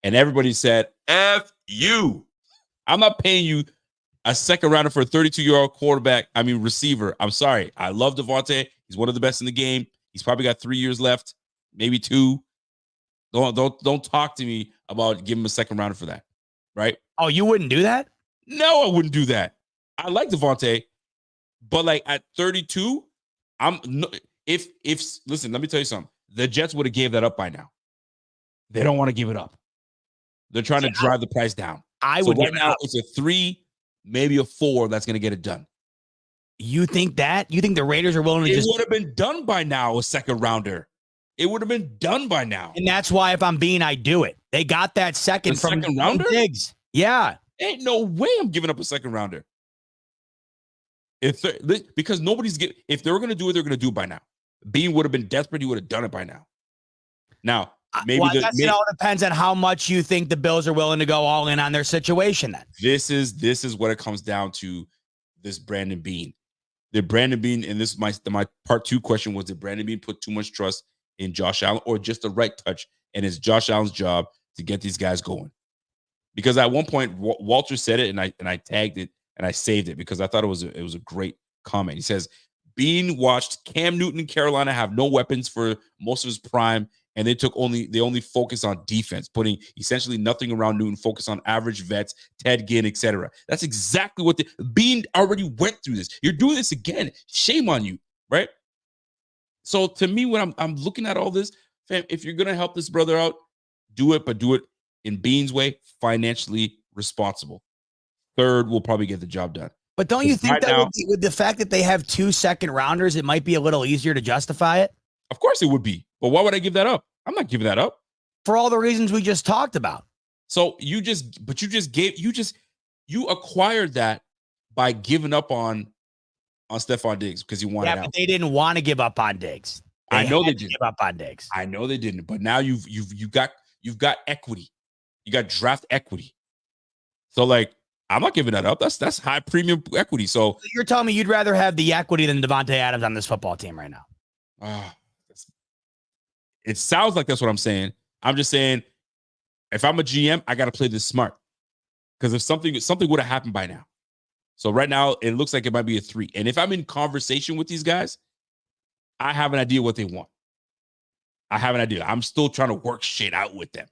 Speaker 2: and everybody said, "F you." I'm not paying you a second rounder for a 32-year-old receiver. I'm sorry. I love Devonte. He's one of the best in the game. He's probably got 3 years left, maybe 2. Don't talk to me about giving him a second rounder for that, right?
Speaker 1: Oh, you wouldn't do that?
Speaker 2: No, I wouldn't do that. I like Devonte, but like at 32, listen, let me tell you something. The Jets would have gave that up by now. They don't want to give it up. They're trying to drive the price down. Right now it's a 3, maybe a 4 that's going to get it done.
Speaker 1: You think that? You think the Raiders are willing to
Speaker 2: It would have been done by now, a second rounder. It would have been done by now.
Speaker 1: And that's why if I'm Beane, I do it. They got that second
Speaker 2: rounder?
Speaker 1: Diggs. Yeah.
Speaker 2: Ain't no way I'm giving up a second rounder. Because if they were going to do it, they're going to do it by now. Beane would have been desperate. He would have done it by now. Now,
Speaker 1: it all depends on how much you think the Bills are willing to go all in on their situation then.
Speaker 2: This is what it comes down to, this Brandon Beane. Did Brandon Beane, and this is my part 2 question was, did Brandon Beane put too much trust in Josh Allen or just the right touch? And it's Josh Allen's job to get these guys going. Because at one point Walter said it, and I tagged it and I saved it because I thought it was a great comment. He says, Beane watched Cam Newton in Carolina have no weapons for most of his prime, and they only focus on defense, putting essentially nothing around Newton, focus on average vets, Ted Ginn, etc. That's exactly what Beane already went through this. You're doing this again. Shame on you, right? So to me, when I'm looking at all this, fam, if you're gonna help this brother out, do it, but do it in Beane's way, financially responsible. Third will probably get the job done.
Speaker 1: But don't you think
Speaker 2: right
Speaker 1: that
Speaker 2: now,
Speaker 1: with the fact that they have 2 second rounders, it might be a little easier to justify it?
Speaker 2: Of course it would be. But why would I give that up? I'm not giving that up.
Speaker 1: For all the reasons we just talked about.
Speaker 2: So you acquired that by giving up on Stephon Diggs because you wanted out.
Speaker 1: But they didn't want to give up on Diggs.
Speaker 2: I know they didn't
Speaker 1: give up on Diggs.
Speaker 2: I know they didn't. But now you've got equity. You got draft equity. So like, I'm not giving that up. That's high premium equity. So
Speaker 1: you're telling me you'd rather have the equity than Devonte Adams on this football team right now?
Speaker 2: It sounds like that's what I'm saying. I'm just saying, if I'm a GM, I got to play this smart. Because if something would have happened by now. So right now, it looks like it might be a 3. And if I'm in conversation with these guys, I have an idea what they want. I have an idea. I'm still trying to work shit out with them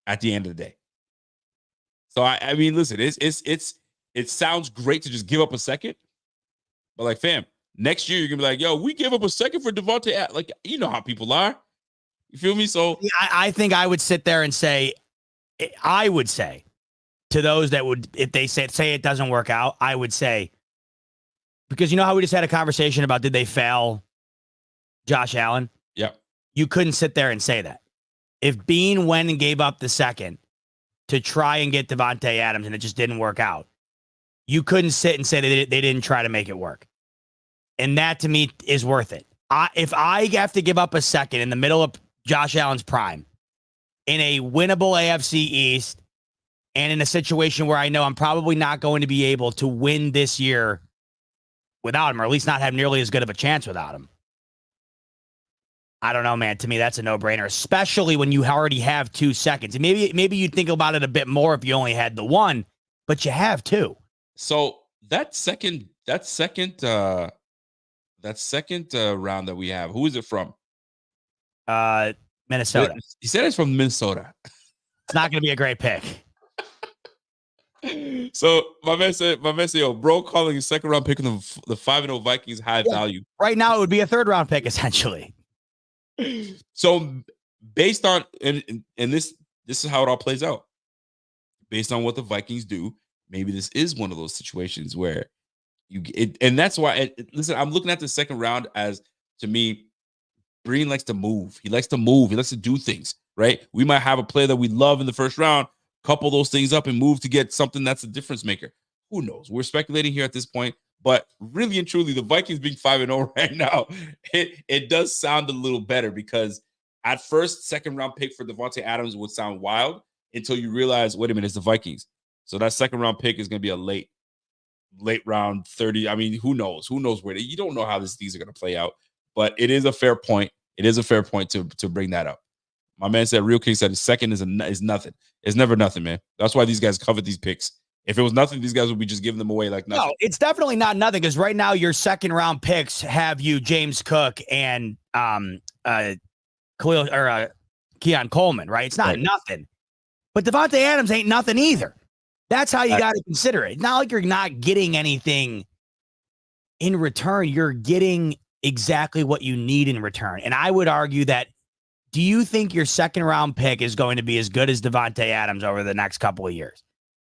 Speaker 2: at the end of the day. So I mean, listen, it sounds great to just give up a second, but like, fam, next year you're gonna be like, yo, we gave up a second for Devonte. Like, you know how people are. You feel me? So
Speaker 1: I think I would sit there and say, I would say to those that would, if they say it doesn't work out, I would say, because you know how we just had a conversation about did they fail Josh Allen?
Speaker 2: Yep.
Speaker 1: You couldn't sit there and say that. If Beane went and gave up the second to try and get Devonte Adams and it just didn't work out, you couldn't sit and say they didn't try to make it work. And that to me is worth it. If I have to give up a second in the middle of Josh Allen's prime in a winnable AFC East and in a situation where I know I'm probably not going to be able to win this year without him, or at least not have nearly as good of a chance without him, I don't know, man. To me, that's a no-brainer, especially when you already have 2 seconds. And maybe you'd think about it a bit more if you only had the 1, but you have 2.
Speaker 2: So that second round that we have, who is it from?
Speaker 1: Minnesota.
Speaker 2: He said it's from Minnesota.
Speaker 1: It's not going to be a great pick.
Speaker 2: So my man said, yo, bro, calling his second round pick of the 5-0 Vikings high value.
Speaker 1: Right now, it would be a 3rd round pick, essentially.
Speaker 2: So based on and this is how it all plays out. Based on what the Vikings do, maybe this is one of those situations where and that's why listen, I'm looking at the second round as, to me, Beane likes to move. He likes to move. He likes to do things, right? We might have a player that we love in the first round, couple those things up and move to get something that's a difference maker. Who knows? We're speculating here at this point. But really and truly, the Vikings being 5-0 right now, it does sound a little better, because at first, second round pick for Devonte Adams would sound wild until you realize, wait a minute, it's the Vikings. So that second round pick is going to be a late round 30. I mean, who knows? Who knows where you don't know how these are going to play out. But it is a fair point. It is a fair point to bring that up. My man said, Real King said, his second is nothing. It's never nothing, man. That's why these guys covet these picks. If it was nothing, these guys would be just giving them away like nothing.
Speaker 1: No, it's definitely not nothing, because right now your second round picks have you James Cook and Keon Coleman, right? It's not nothing. But Devonte Adams ain't nothing either. That's how you got to consider it. It's not like you're not getting anything in return. You're getting exactly what you need in return. And I would argue that, do you think your second round pick is going to be as good as Devonte Adams over the next couple of years?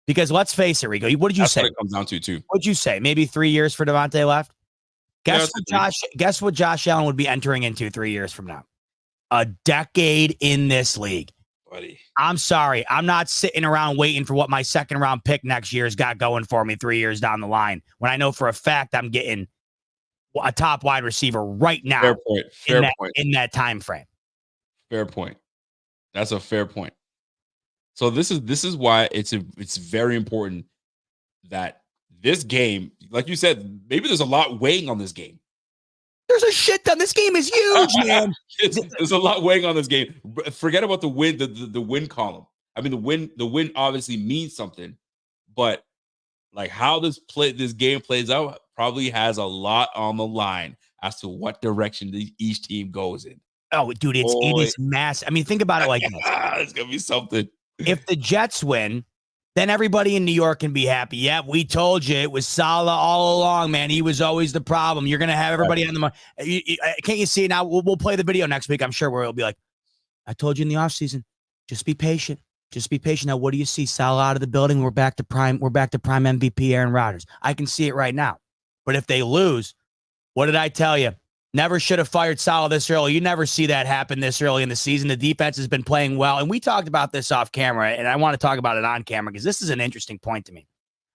Speaker 1: Because let's face it, Rico, what did you say?
Speaker 2: What it comes down to, too.
Speaker 1: What'd you say? Maybe 3 years for Devonte left? Guess what Josh Allen would be entering into 3 years from now? A decade in this league.
Speaker 2: Buddy.
Speaker 1: I'm sorry. I'm not sitting around waiting for what my second round pick next year's got going for me 3 years down the line, when I know for a fact I'm getting a top wide receiver right now.
Speaker 2: Fair point.
Speaker 1: In that time frame.
Speaker 2: Fair point. That's a fair point. So this is why it's very important that this game, like you said, maybe there's a lot weighing on this game.
Speaker 1: There's a shit ton. This game is huge, man.
Speaker 2: There's a lot weighing on this game. Forget about the win, the win column. I mean, the win obviously means something, but like how this game plays out probably has a lot on the line as to what direction each team goes in.
Speaker 1: Oh, dude, it is massive. I mean, think about it like this.
Speaker 2: It's gonna be something.
Speaker 1: If the Jets win, then everybody in New York can be happy. Yeah, we told you it was Saleh all along, man. He was always the problem. You're gonna have everybody on the money. Can't you see it now? We'll play the video next week, I'm sure, where it'll be like, I told you in the offseason, just be patient. Just be patient. Now, what do you see? Saleh out of the building. We're back to prime MVP Aaron Rodgers. I can see it right now. But if they lose, what did I tell you? Never should have fired Saleh this early. You never see that happen this early in the season. The defense has been playing well. And we talked about this off camera, and I want to talk about it on camera because this is an interesting point to me.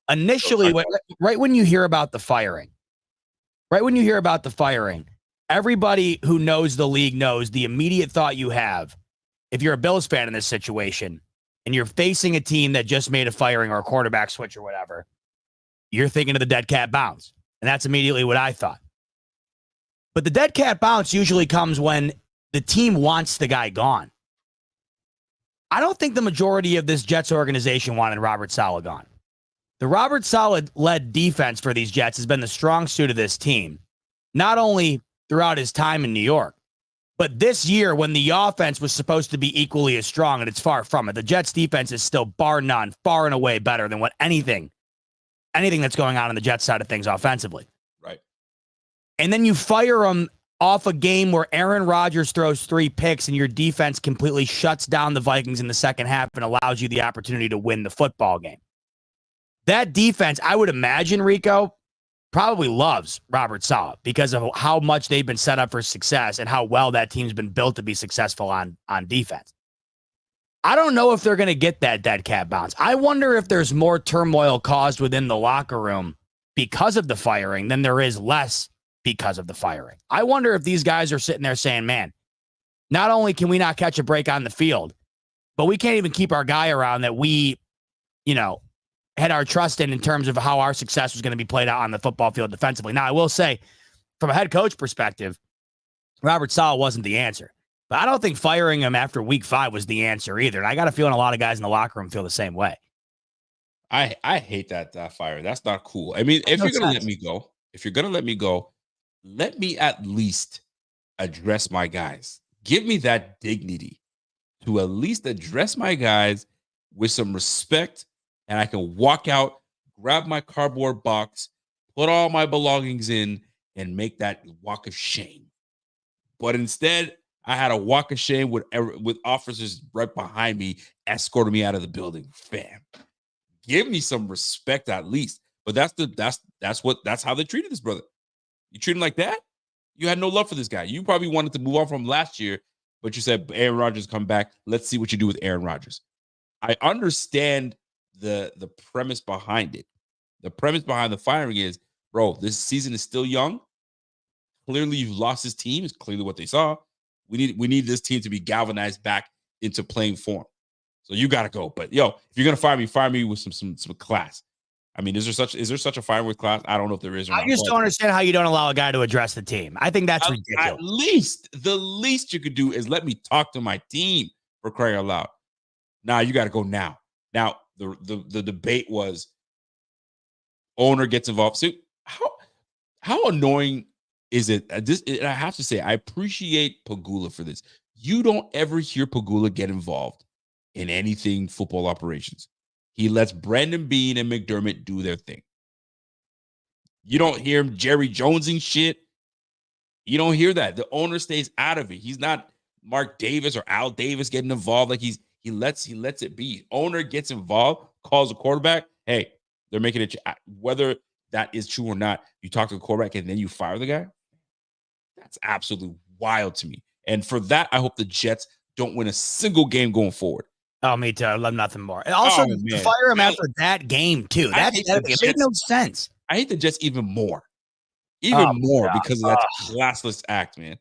Speaker 1: Initially, right when you hear about the firing, everybody who knows the league knows the immediate thought you have, if you're a Bills fan in this situation, and you're facing a team that just made a firing or a quarterback switch or whatever, you're thinking of the dead cat bounce. And that's immediately what I thought. But the dead cat bounce usually comes when the team wants the guy gone. I don't think the majority of this Jets organization wanted Robert Saleh gone. The Robert Saleh-led defense for these Jets has been the strong suit of this team, not only throughout his time in New York, but this year, when the offense was supposed to be equally as strong, and it's far from it, the Jets defense is still bar none, far and away better than what anything that's going on the Jets side of things offensively.
Speaker 2: Right.
Speaker 1: And then you fire him off a game where Aaron Rodgers throws 3 picks and your defense completely shuts down the Vikings in the second half and allows you the opportunity to win the football game. That defense, I would imagine, Rico, probably loves Robert Saleh because of how much they've been set up for success and how well that team's been built to be successful on defense. I don't know if they're going to get that dead cat bounce. I wonder if there's more turmoil caused within the locker room because of the firing than there is less because of the firing. I wonder if these guys are sitting there saying, man, not only can we not catch a break on the field, but we can't even keep our guy around that we, had our trust in terms of how our success was going to be played out on the football field defensively. Now, I will say, from a head coach perspective, Robert Saleh wasn't the answer. But I don't think firing him after week 5 was the answer either. And I got a feeling a lot of guys in the locker room feel the same way.
Speaker 2: I hate that fire. That's not cool. I mean, if you're going to let me go, let me at least address my guys. Give me that dignity to at least address my guys with some respect. And I can walk out, grab my cardboard box, put all my belongings in, and make that walk of shame. But instead, I had a walk of shame with officers right behind me escorting me out of the building. Fam, give me some respect at least. But that's how they treated this brother. You treat him like that? You had no love for this guy. You probably wanted to move on from last year, but you said Aaron Rodgers come back. Let's see what you do with Aaron Rodgers. I understand the premise behind it. The premise behind the firing is, bro, this season is still young. Clearly, you've lost this team. It's clearly what they saw. We need this team to be galvanized back into playing form. So you gotta go. But if you're gonna fire me with some class. I mean, is there such a fire with class? I don't know if there is.
Speaker 1: I just don't understand how you don't allow a guy to address the team. I think that's ridiculous.
Speaker 2: At least the least you could do is let me talk to my team, for crying out loud. Nah, you got to go now. Now the debate was owner gets involved. So how annoying is it? I have to say, I appreciate Pagula for this. You don't ever hear Pagula get involved in anything football operations. He lets Brandon Beane and McDermott do their thing. You don't hear him Jerry Jonesing shit. You don't hear that. The owner stays out of it. He's not Mark Davis or Al Davis getting involved. Like he lets it be. Owner gets involved, calls the quarterback. Hey, they're making it. Whether that is true or not, you talk to the quarterback and then you fire the guy. That's absolutely wild to me. And for that, I hope the Jets don't win a single game going forward.
Speaker 1: Oh, me too. I love nothing more. And also, fire him after that game, too. It made no sense.
Speaker 2: I hate the Jets even more. Because of that classless act, man.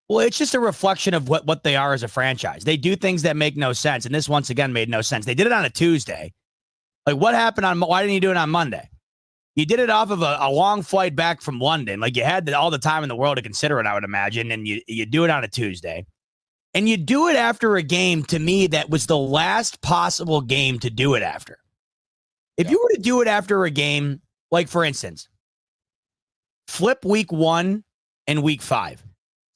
Speaker 1: Well, it's just a reflection of what they are as a franchise. They do things that make no sense. And this, once again, made no sense. They did it on a Tuesday. Like, what happened why didn't you do it on Monday? You did it off of a long flight back from London. Like, you had all the time in the world to consider it, I would imagine. And you do it on a Tuesday. And you do it after a game, to me, that was the last possible game to do it after. If you were to do it after a game, like for instance, flip week 1 and week 5.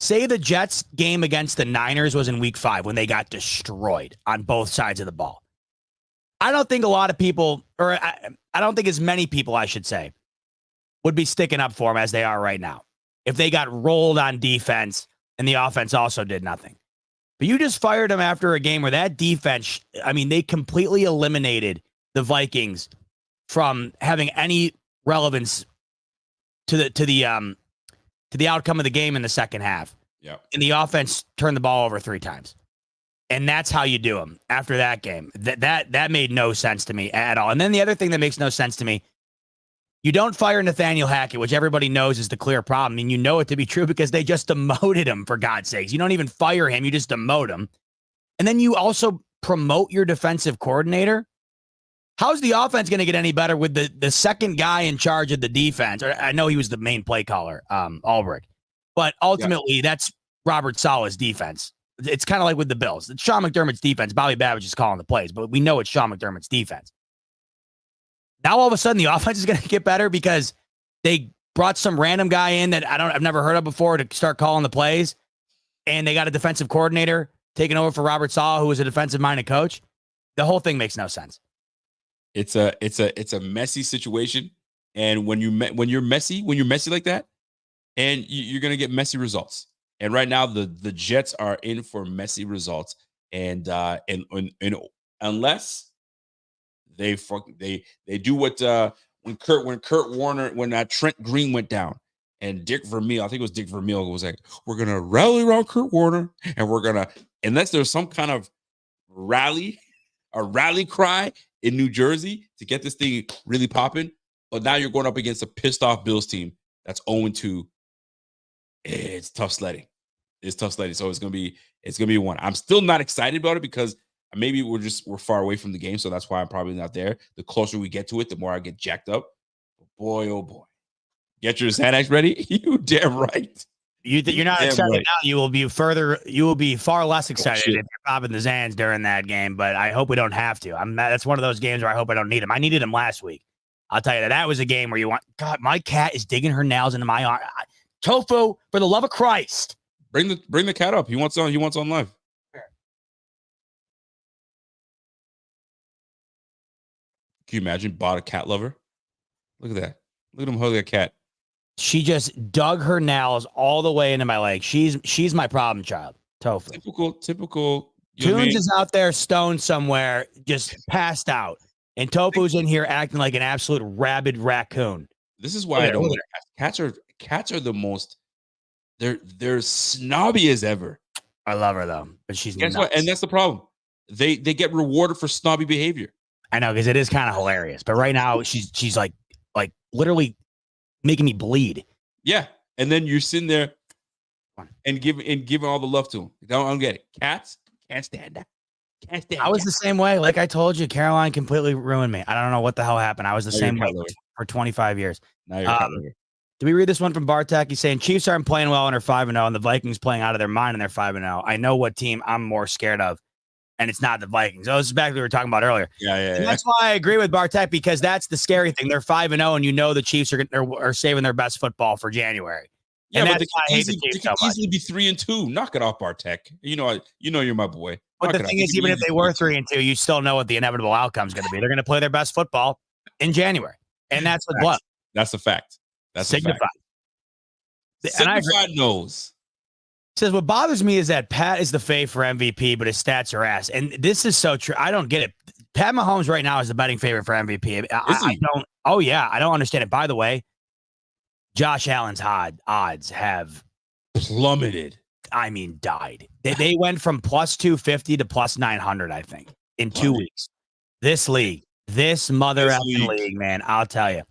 Speaker 1: Say the Jets game against the Niners was in week 5 when they got destroyed on both sides of the ball. I don't think a lot of people, or I don't think as many people, I should say, would be sticking up for them as they are right now. If they got rolled on defense and the offense also did nothing. But you just fired them after a game where that defense, I mean, they completely eliminated the Vikings from having any relevance to the outcome of the game in the second half.
Speaker 2: Yeah.
Speaker 1: And the offense turned the ball over 3 times. And that's how you do them after that game. That made no sense to me at all. And then the other thing that makes no sense to me, you don't fire Nathaniel Hackett, which everybody knows is the clear problem. And you know it to be true because they just demoted him, for God's sakes. You don't even fire him. You just demote him. And then you also promote your defensive coordinator. How's the offense going to get any better with the second guy in charge of the defense? I know he was the main play caller, Ulbrich. But ultimately, that's Robert Saleh's defense. It's kind of like with the Bills. It's Sean McDermott's defense. Bobby Babbage is calling the plays, but we know it's Sean McDermott's defense. Now all of a sudden the offense is going to get better because they brought some random guy in that I've never heard of before to start calling the plays, and they got a defensive coordinator taking over for Robert Saleh, who was a defensive-minded coach. The whole thing makes no sense.
Speaker 2: It's a messy situation, and when you're messy like that, and you're going to get messy results. And right now the Jets are in for messy results, and unless they do what when Kurt Warner, when Trent Green went down, and Dick Vermeil, I think it was Dick Vermeil, was like, we're gonna rally around Kurt Warner, and we're gonna, unless there's some kind of rally cry in New Jersey to get this thing really popping. But now you're going up against a pissed off Bills team that's 0-2. It's tough sledding. So it's gonna be one. I'm still not excited about it because maybe we're far away from the game, so that's why I'm probably not there. The closer we get to it, the more I get jacked up. But boy, oh boy, get your Xanax ready. You damn right.
Speaker 1: You're not excited right now. You will be far less excited if you're popping the Xans during that game. But I hope we don't have to. That's one of those games where I hope I don't need them. I needed them last week. I'll tell you that was a game where you want. God, my cat is digging her nails into my arm. Tofu, for the love of Christ.
Speaker 2: Bring the cat up. He wants on live. Can you imagine? Bought a cat lover. Look at that. Look at him holding a cat.
Speaker 1: She just dug her nails all the way into my leg. She's my problem child. Tofu.
Speaker 2: Typical.
Speaker 1: Toons is out there stoned somewhere, just passed out, and Tofu's in here acting like an absolute rabid raccoon.
Speaker 2: This is why I don't. Cats are the most. They're snobby as ever.
Speaker 1: I love her though, but she's
Speaker 2: guess what? And that's the problem. They get rewarded for snobby behavior.
Speaker 1: I know, because it is kind of hilarious. But right now she's like literally making me bleed.
Speaker 2: Yeah, and then you're sitting there and giving all the love to them. I don't get it. Cats can't stand that.
Speaker 1: I was the same way. Like I told you, Caroline completely ruined me. I don't know what the hell happened. I was the same way for 25 years.
Speaker 2: Now you're
Speaker 1: do we read this one from Bartek? He's saying Chiefs aren't playing well and are 5-0, and the Vikings playing out of their mind and they're 5-0. I know what team I'm more scared of, and it's not the Vikings. Oh, this is back to what we were talking about earlier.
Speaker 2: Yeah.
Speaker 1: That's why I agree with Bartek, because that's the scary thing. They're 5-0, and you know the Chiefs are saving their best football for January.
Speaker 2: Yeah,
Speaker 1: and
Speaker 2: but
Speaker 1: that's why I hate the Chiefs so much.
Speaker 2: Easily be 3-2. Knock it off, Bartek. You know you're my boy.
Speaker 1: But the thing is, even if they were 3-2, you still know what the inevitable outcome is going to be. They're going to play their best football in January, and that's what.
Speaker 2: That's a fact. That's
Speaker 1: signified.
Speaker 2: Signified knows.
Speaker 1: Says what bothers me is that Pat is the fave for MVP, but his stats are ass. And this is so true. I don't get it. Pat Mahomes right now is the betting favorite for MVP. I don't. Oh yeah, I don't understand it. By the way, Josh Allen's odds have
Speaker 2: plummeted.
Speaker 1: I mean, died. They went from plus 250 to plus 900, I think, in 2 weeks. This league, this mother effing league, man. I'll tell you.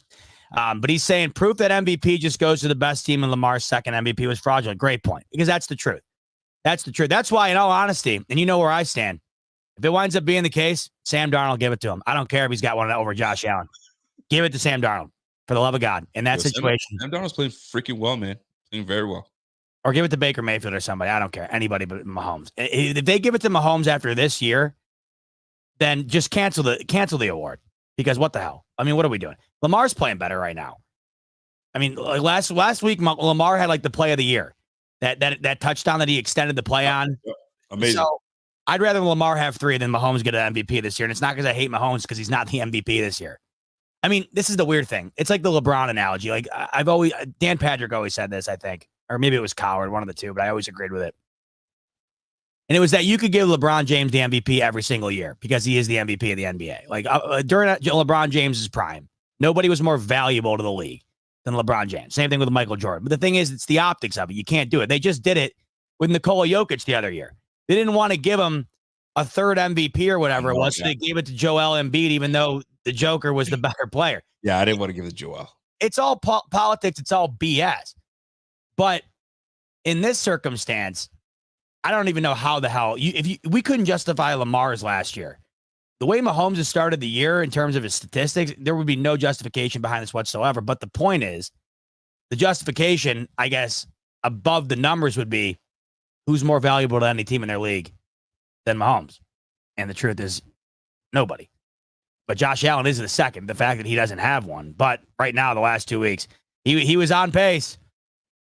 Speaker 1: But he's saying proof that MVP just goes to the best team, and Lamar's second MVP was fraudulent. Great point, because that's the truth. That's the truth. That's why, in all honesty, and you know where I stand, if it winds up being the case, Sam Darnold, give it to him. I don't care if he's got one over Josh Allen. Give it to Sam Darnold, for the love of God. In that situation.
Speaker 2: Sam Darnold's playing freaking well, man. Playing very well.
Speaker 1: or give it to Baker Mayfield or somebody. I don't care. Anybody but Mahomes. If they give it to Mahomes after this year, then just cancel the award, because what the hell? I mean, what are we doing? Lamar's playing better right now. I mean, like last week, Lamar had like the play of the year. That touchdown that he extended the play on.
Speaker 2: Amazing.
Speaker 1: So I'd rather Lamar have 3 than Mahomes get an MVP this year. And it's not because I hate Mahomes, because he's not the MVP this year. I mean, this is the weird thing. It's like the LeBron analogy. Like Dan Patrick always said this, I think, or maybe it was Coward, one of the two, but I always agreed with it. And it was that you could give LeBron James the MVP every single year because he is the MVP of the NBA. Like during LeBron James's prime, nobody was more valuable to the league than LeBron James. Same thing with Michael Jordan. But the thing is, it's the optics of it. You can't do it. They just did it with Nikola Jokic the other year. They didn't want to give him a third MVP or whatever it was, so they gave it to Joel Embiid, even though the Joker was the better player.
Speaker 2: Yeah, I didn't want to give it to Joel.
Speaker 1: It's all politics. It's all BS. But in this circumstance, I don't even know how the hell we couldn't justify Lamar's last year. The way Mahomes has started the year in terms of his statistics, there would be no justification behind this whatsoever. But the point is, the justification, I guess, above the numbers would be who's more valuable to any team in their league than Mahomes. And the truth is, nobody. But Josh Allen is the second. The fact that he doesn't have one. But right now, the last 2 weeks, he was on pace.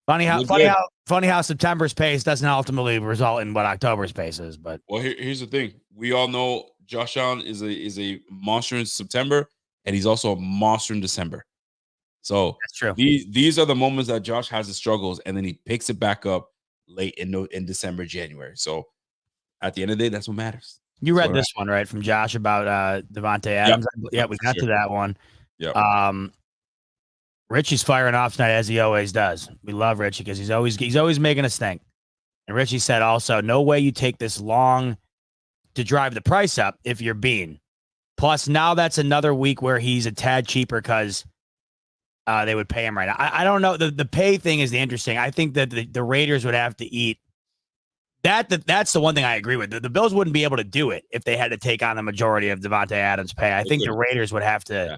Speaker 1: Funny how September's pace doesn't ultimately result in what October's pace is. But
Speaker 2: here's the thing: we all know Josh Allen is a monster in September, and he's also a monster in December. So
Speaker 1: that's true.
Speaker 2: These are the moments that Josh has his struggles, and then he picks it back up late in December, January. So at the end of the day, that's what matters.
Speaker 1: You read this one, right, from Josh about Devonte Adams? Yep. Yeah, we got to that one.
Speaker 2: Yeah.
Speaker 1: Richie's firing off tonight, as he always does. We love Richie because he's always making us think. And Richie said also, no way you take this long to drive the price up if you're Beane. Plus, now that's another week where he's a tad cheaper because they would pay him right now. I don't know. The pay thing is the interesting. I think that the Raiders would have to eat. That's the one thing I agree with. The Bills wouldn't be able to do it if they had to take on the majority of Devonte Adams' pay. I think the Raiders would have to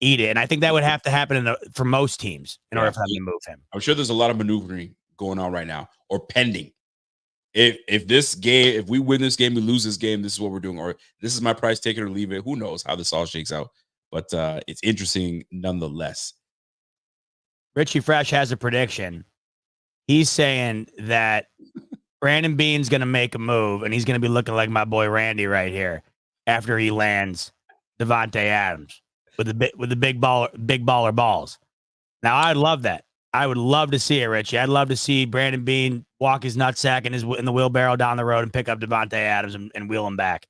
Speaker 1: eat it, and I think that would have to happen for most teams in order for them to move him.
Speaker 2: I'm sure there's a lot of maneuvering going on right now, or pending. If we win this game, we lose this game, this is what we're doing, or this is my price, take it or leave it. Who knows how this all shakes out? But it's interesting nonetheless.
Speaker 1: Richie Fresh has a prediction. He's saying that Brandon Beane's going to make a move, and he's going to be looking like my boy Randy right here after he lands Devonte Adams with the big baller balls. Now, I'd love that. I would love to see it, Richie. I'd love to see Brandon Beane walk his nutsack in the wheelbarrow down the road and pick up Devonte Adams and wheel him back.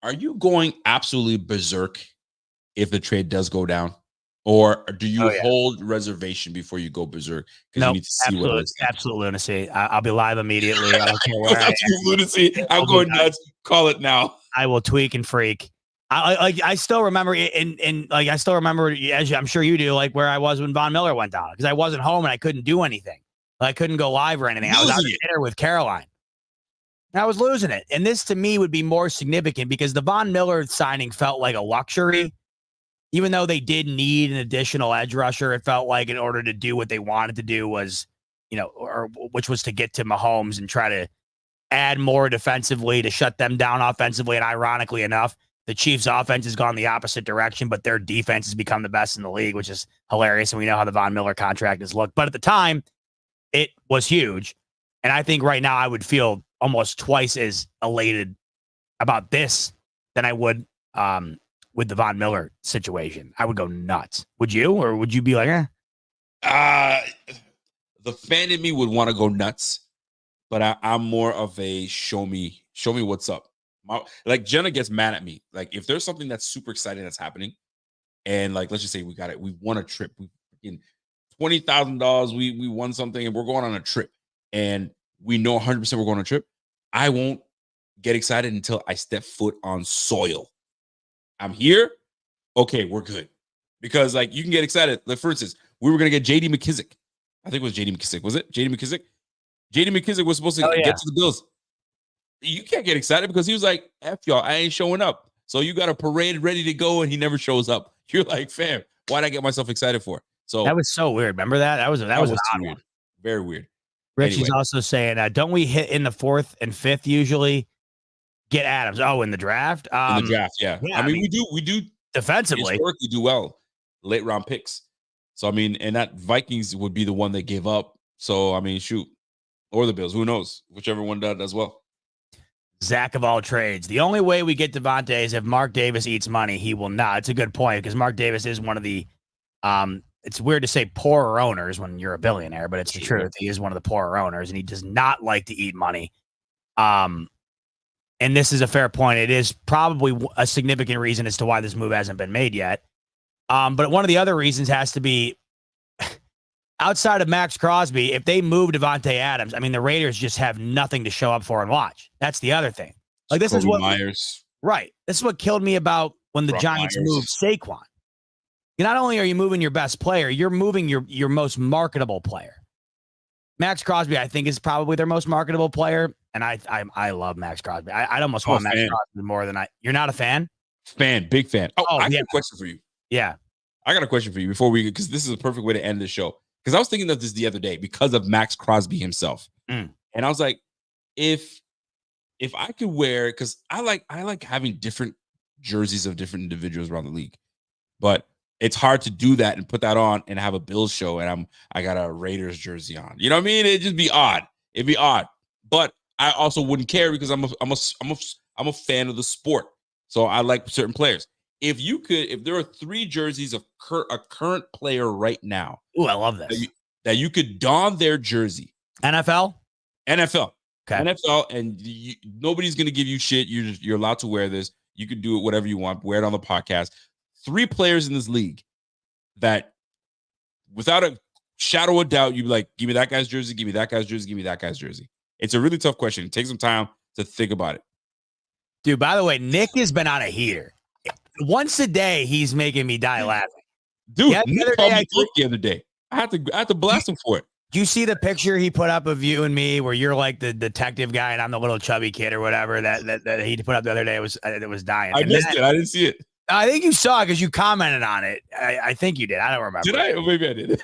Speaker 2: Are you going absolutely berserk if the trade does go down? Or do you hold reservation before you go berserk?
Speaker 1: No,
Speaker 2: you need to see
Speaker 1: absolute lunacy. I'll be live immediately. I don't care where I am.
Speaker 2: Lunacy. I'm going nuts. Call it now.
Speaker 1: I will tweak and freak. I still remember as I'm sure you do, like where I was when Von Miller went down, because I wasn't home and I couldn't do anything. I couldn't go live or anything. I was out at dinner with Caroline. And I was losing it. And this to me would be more significant because the Von Miller signing felt like a luxury. Even though they did need an additional edge rusher, it felt like in order to do what they wanted to do was, which was to get to Mahomes and try to add more defensively to shut them down offensively. And ironically enough, the Chiefs' offense has gone the opposite direction, but their defense has become the best in the league, which is hilarious. And we know how the Von Miller contract has looked. But at the time, it was huge. And I think right now I would feel almost twice as elated about this than I would with the Von Miller situation. I would go nuts. Would you? Or would you be like,
Speaker 2: The fan in me would want to go nuts, but I'm more of a show me what's up. Like Jenna gets mad at me. Like if there's something that's super exciting that's happening, and like let's just say we won a trip, we freaking $20,000, we won something, and we're going on a trip, and we know 100% we're going on a trip. I won't get excited until I step foot on soil. I'm here, okay, we're good, because like you can get excited. Like for instance, we were gonna get J.D. McKissick. I think it was J.D. McKissick. Was it J.D. McKissick? J.D. McKissick was supposed to get to the Bills. You can't get excited because he was like, F y'all, I ain't showing up. So you got a parade ready to go and he never shows up. You're like, fam, why'd I get myself excited for? So
Speaker 1: that was so weird. Remember that? That was
Speaker 2: weird. Very weird.
Speaker 1: Richie's
Speaker 2: Anyway.
Speaker 1: also saying, don't we hit in the 4th and 5th usually? Get Adams. Oh, in the draft?
Speaker 2: In the draft, yeah.
Speaker 1: yeah,
Speaker 2: I mean, we do
Speaker 1: defensively.
Speaker 2: historically do well late round picks. So I mean, and that Vikings would be the one they gave up. So I mean, shoot, or the Bills, who knows? Whichever one does well.
Speaker 1: Zach of all trades. The only way we get Devonte is if Mark Davis eats money. He will not. It's a good point because Mark Davis is one of the it's weird to say poorer owners when you're a billionaire, but it's the truth. He is one of the poorer owners, and he does not like to eat money. And this is a fair point. It is probably a significant reason as to why this move hasn't been made yet. But one of the other reasons has to be outside of Max Crosby, if they move Devonte Adams, I mean, the Raiders just have nothing to show up for and watch. That's the other thing. Like, this is what
Speaker 2: Myers.
Speaker 1: Right. This is what killed me about when the Giants moved Saquon. Not only are you moving your best player, you're moving your most marketable player. Max Crosby, I think, is probably their most marketable player, and I love Max Crosby. I'd almost want Max Crosby more than I. You're not a fan?
Speaker 2: Big fan. Oh, I got a question for you.
Speaker 1: Yeah,
Speaker 2: I got a question for you before because this is a perfect way to end the show. Because I was thinking of this the other day because of Max Crosby himself, and I was like, if I could wear, because I like having different jerseys of different individuals around the league, but it's hard to do that and put that on and have a Bills show and I got a Raiders jersey on. You know what I mean? It'd just be odd. It'd be odd. But I also wouldn't care because I'm a fan of the sport. So I like certain players. If there are 3 jerseys of a current player right now.
Speaker 1: Ooh, I love this.
Speaker 2: That you could don their jersey.
Speaker 1: NFL.
Speaker 2: Okay. NFL, and nobody's gonna give you shit. You're allowed to wear this. You could do it whatever you want. Wear it on the podcast. 3 players in this league that, without a shadow of doubt, you'd be like, give me that guy's jersey, give me that guy's jersey, give me that guy's jersey. It's a really tough question. Take some time to think about it.
Speaker 1: Dude, by the way, Nick has been on a heater. Once a day, he's making me die laughing.
Speaker 2: Dude, Nick called me the other day. I had to blast him for it.
Speaker 1: Do you see the picture he put up of you and me where you're like the detective guy and I'm the little chubby kid or whatever that he put up the other day? It was dying.
Speaker 2: I missed it. I didn't see it.
Speaker 1: I think you saw it because you commented on it. I think you did. I don't remember.
Speaker 2: Did I? Maybe I did.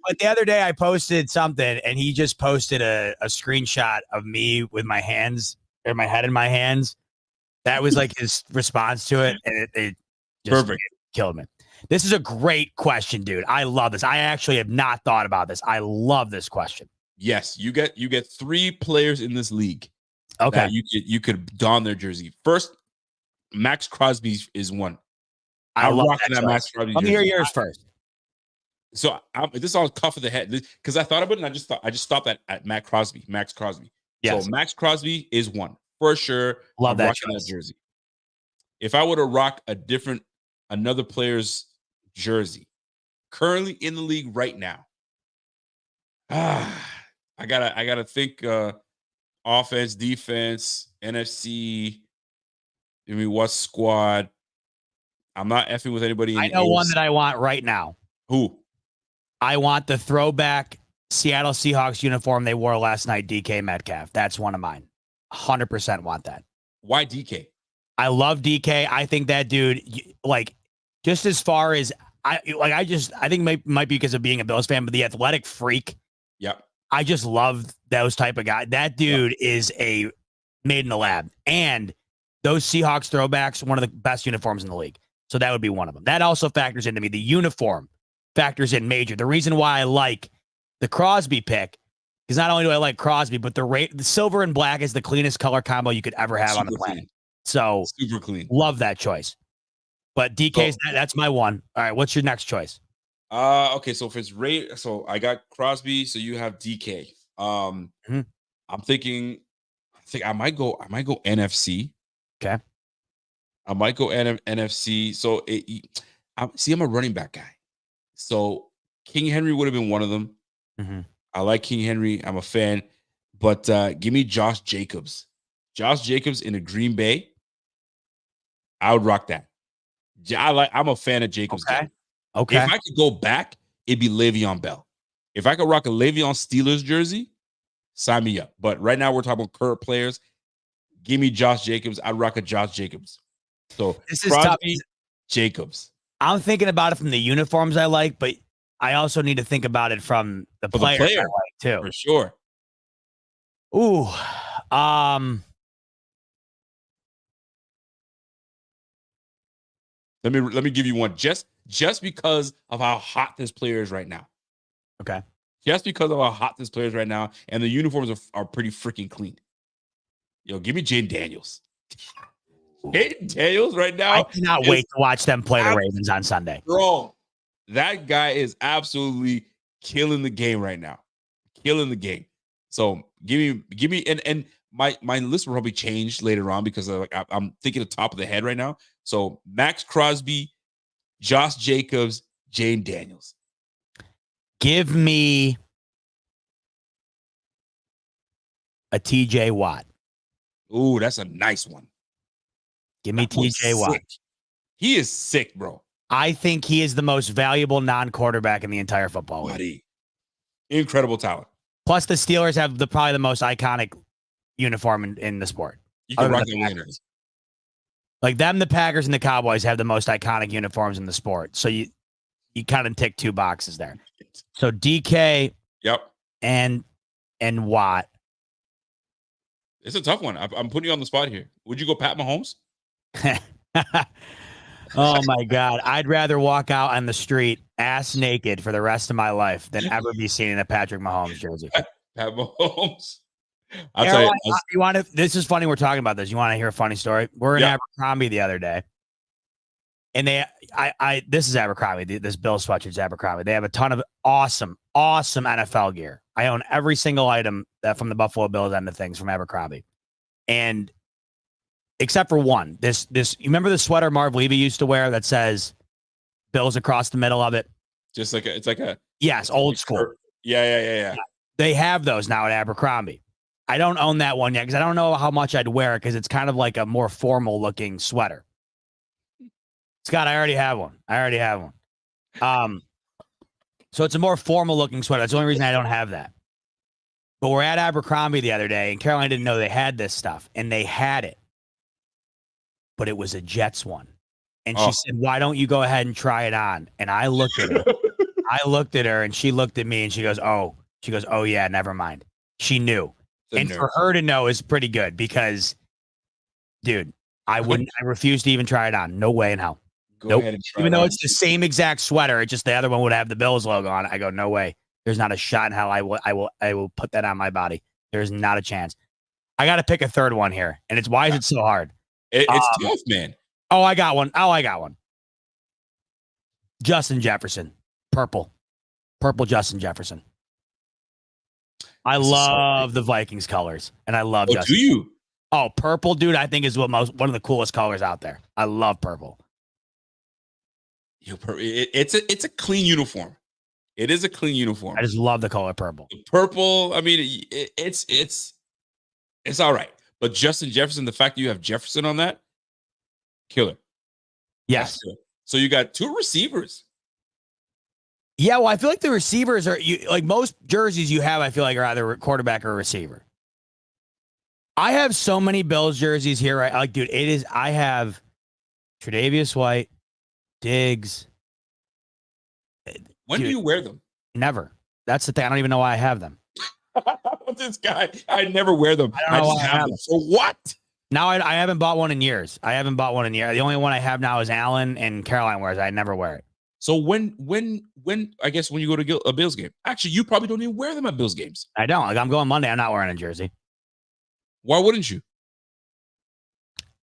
Speaker 1: But the other day I posted something and he just posted a screenshot of me with my hands or my head in my hands. That was like his response to it. And it just
Speaker 2: perfect.
Speaker 1: Killed me. This is a great question, dude. I love this. I actually have not thought about this. I love this question.
Speaker 2: Yes, you get 3 players in this league.
Speaker 1: Okay.
Speaker 2: You could don their jersey. First, Max Crosby is one.
Speaker 1: I love
Speaker 2: that Max Crosby.
Speaker 1: Let me hear yours first.
Speaker 2: So this is all cuff of the head because I thought about it and I just stopped at Max Crosby. Yes. So Max Crosby is one for sure.
Speaker 1: Love that
Speaker 2: jersey. If I were to rock another player's jersey currently in the league right now, I gotta think offense, defense, NFC. I mean, what squad? I'm not effing with anybody.
Speaker 1: I know one that I want right now.
Speaker 2: Who?
Speaker 1: I want the throwback Seattle Seahawks uniform they wore last night, DK Metcalf. That's one of mine. 100% want that.
Speaker 2: Why DK?
Speaker 1: I love DK. I think that dude, like, just as far as I think might be because of being a Bills fan, but the athletic freak.
Speaker 2: Yep.
Speaker 1: I just love those type of guys. That dude is a made in the lab. And those Seahawks throwbacks, one of the best uniforms in the league. So that would be one of them. That also factors into me. The uniform factors in major. The reason why I like the Crosby pick is not only do I like Crosby, but the silver and black is the cleanest color combo you could ever have on the planet.
Speaker 2: Clean.
Speaker 1: So
Speaker 2: super clean.
Speaker 1: Love that choice. But DK's that's my one. All right, what's your next choice?
Speaker 2: Okay, so if it's so I got Crosby, so you have DK. I'm thinking I might go NFC.
Speaker 1: Okay.
Speaker 2: I might go NFC. So I'm a running back guy. So King Henry would have been one of them.
Speaker 1: Mm-hmm.
Speaker 2: I like King Henry. I'm a fan. But give me Josh Jacobs. Josh Jacobs in a Green Bay. I would rock that. I'm a fan of Jacobs.
Speaker 1: Okay.
Speaker 2: If I could go back, it'd be Le'Veon Bell. If I could rock a Le'Veon Steelers jersey, sign me up. But right now we're talking about current players. Give me Josh Jacobs. I'd rock a Josh Jacobs. So
Speaker 1: this is Crosby, tough.
Speaker 2: Jacobs.
Speaker 1: I'm thinking about it from the uniforms I like, but I also need to think about it from the players I like too.
Speaker 2: For sure.
Speaker 1: Ooh.
Speaker 2: Let me give you one just because of how hot this player is right now.
Speaker 1: Okay.
Speaker 2: Just because of how hot this player is right now, and the uniforms are pretty freaking clean. Yo, give me Jane Daniels. Jane Daniels right now.
Speaker 1: I cannot wait to watch them play the Ravens on Sunday.
Speaker 2: Bro, that guy is absolutely killing the game right now. Killing the game. So give me and my list will probably change later on because I'm thinking the top of the head right now. So Max Crosby, Josh Jacobs, Jane Daniels.
Speaker 1: Give me a TJ Watt.
Speaker 2: Ooh, that's a nice one.
Speaker 1: Give me TJ Watt.
Speaker 2: He is sick, bro.
Speaker 1: I think he is the most valuable non-quarterback in the entire football league.
Speaker 2: Incredible talent.
Speaker 1: Plus, the Steelers have probably the most iconic uniform in the sport.
Speaker 2: You can rock the winners.
Speaker 1: Like them, the Packers and the Cowboys have the most iconic uniforms in the sport. So you kind of tick two boxes there. So DK,
Speaker 2: yep,
Speaker 1: and Watt.
Speaker 2: It's a tough one. I'm putting you on the spot here. Would you go Pat Mahomes?
Speaker 1: Oh my God. I'd rather walk out on the street ass naked for the rest of my life than ever be seen in a Patrick Mahomes jersey.
Speaker 2: Pat Mahomes.
Speaker 1: I'll tell you, this is funny. We're talking about this. You want to hear a funny story? We're in Abercrombie the other day. And this is Abercrombie. This Bill sweatshirt's Abercrombie. They have a ton of awesome NFL gear. I own every single item from the Buffalo Bills end of things from Abercrombie. And except for one, this, you remember the sweater Marv Levy used to wear that says Bills across the middle of it?
Speaker 2: Just like it's like a
Speaker 1: yes, old school.
Speaker 2: Yeah.
Speaker 1: They have those now at Abercrombie. I don't own that one yet because I don't know how much I'd wear it because it's kind of like a more formal looking sweater. Scott, I already have one. So it's a more formal looking sweater. That's the only reason I don't have that. But we're at Abercrombie the other day, and Caroline didn't know they had this stuff, and they had it. But it was a Jets one. And she said, why don't you go ahead and try it on? And I looked at her. And she looked at me, and she goes, oh, yeah, never mind. She knew. And for her to know is pretty good because, dude, I refuse to even try it on. No way in hell.
Speaker 2: Go ahead and try
Speaker 1: even though it's the same exact sweater, it's just the other one would have the Bills logo on it. I go, no way. There's not a shot in hell I will put that on my body. There's not a chance. I got to pick a third one here, and it's why is it so hard?
Speaker 2: It's tough, man.
Speaker 1: Oh, I got one. Justin Jefferson, purple Justin Jefferson. I love the Vikings colors, and I love Justin.
Speaker 2: Do you?
Speaker 1: Oh, purple, dude, I think is one of the coolest colors out there. I love purple.
Speaker 2: It's a clean uniform. It is a clean uniform.
Speaker 1: I just love the color purple.
Speaker 2: The purple, I mean, it's all right. But Justin Jefferson, the fact that you have Jefferson on that, killer.
Speaker 1: Yes.
Speaker 2: So you got two receivers.
Speaker 1: Yeah, well, I feel like the receivers are like most jerseys you have. I feel like are either a quarterback or a receiver. I have so many Bills jerseys here, right? Like, dude, it is. I have Tre'Davious White, Diggs.
Speaker 2: When do you wear them?
Speaker 1: Never. That's the thing. I don't even know why I have them.
Speaker 2: This guy, I never wear them. I just have them. For what?
Speaker 1: Now I haven't bought one in years. The only one I have now is Allen and Caroline wears. I never wear it.
Speaker 2: So when I guess when you go to a Bills game, actually you probably don't even wear them at Bills games.
Speaker 1: I don't. Like I'm going Monday. I'm not wearing a jersey.
Speaker 2: Why wouldn't you?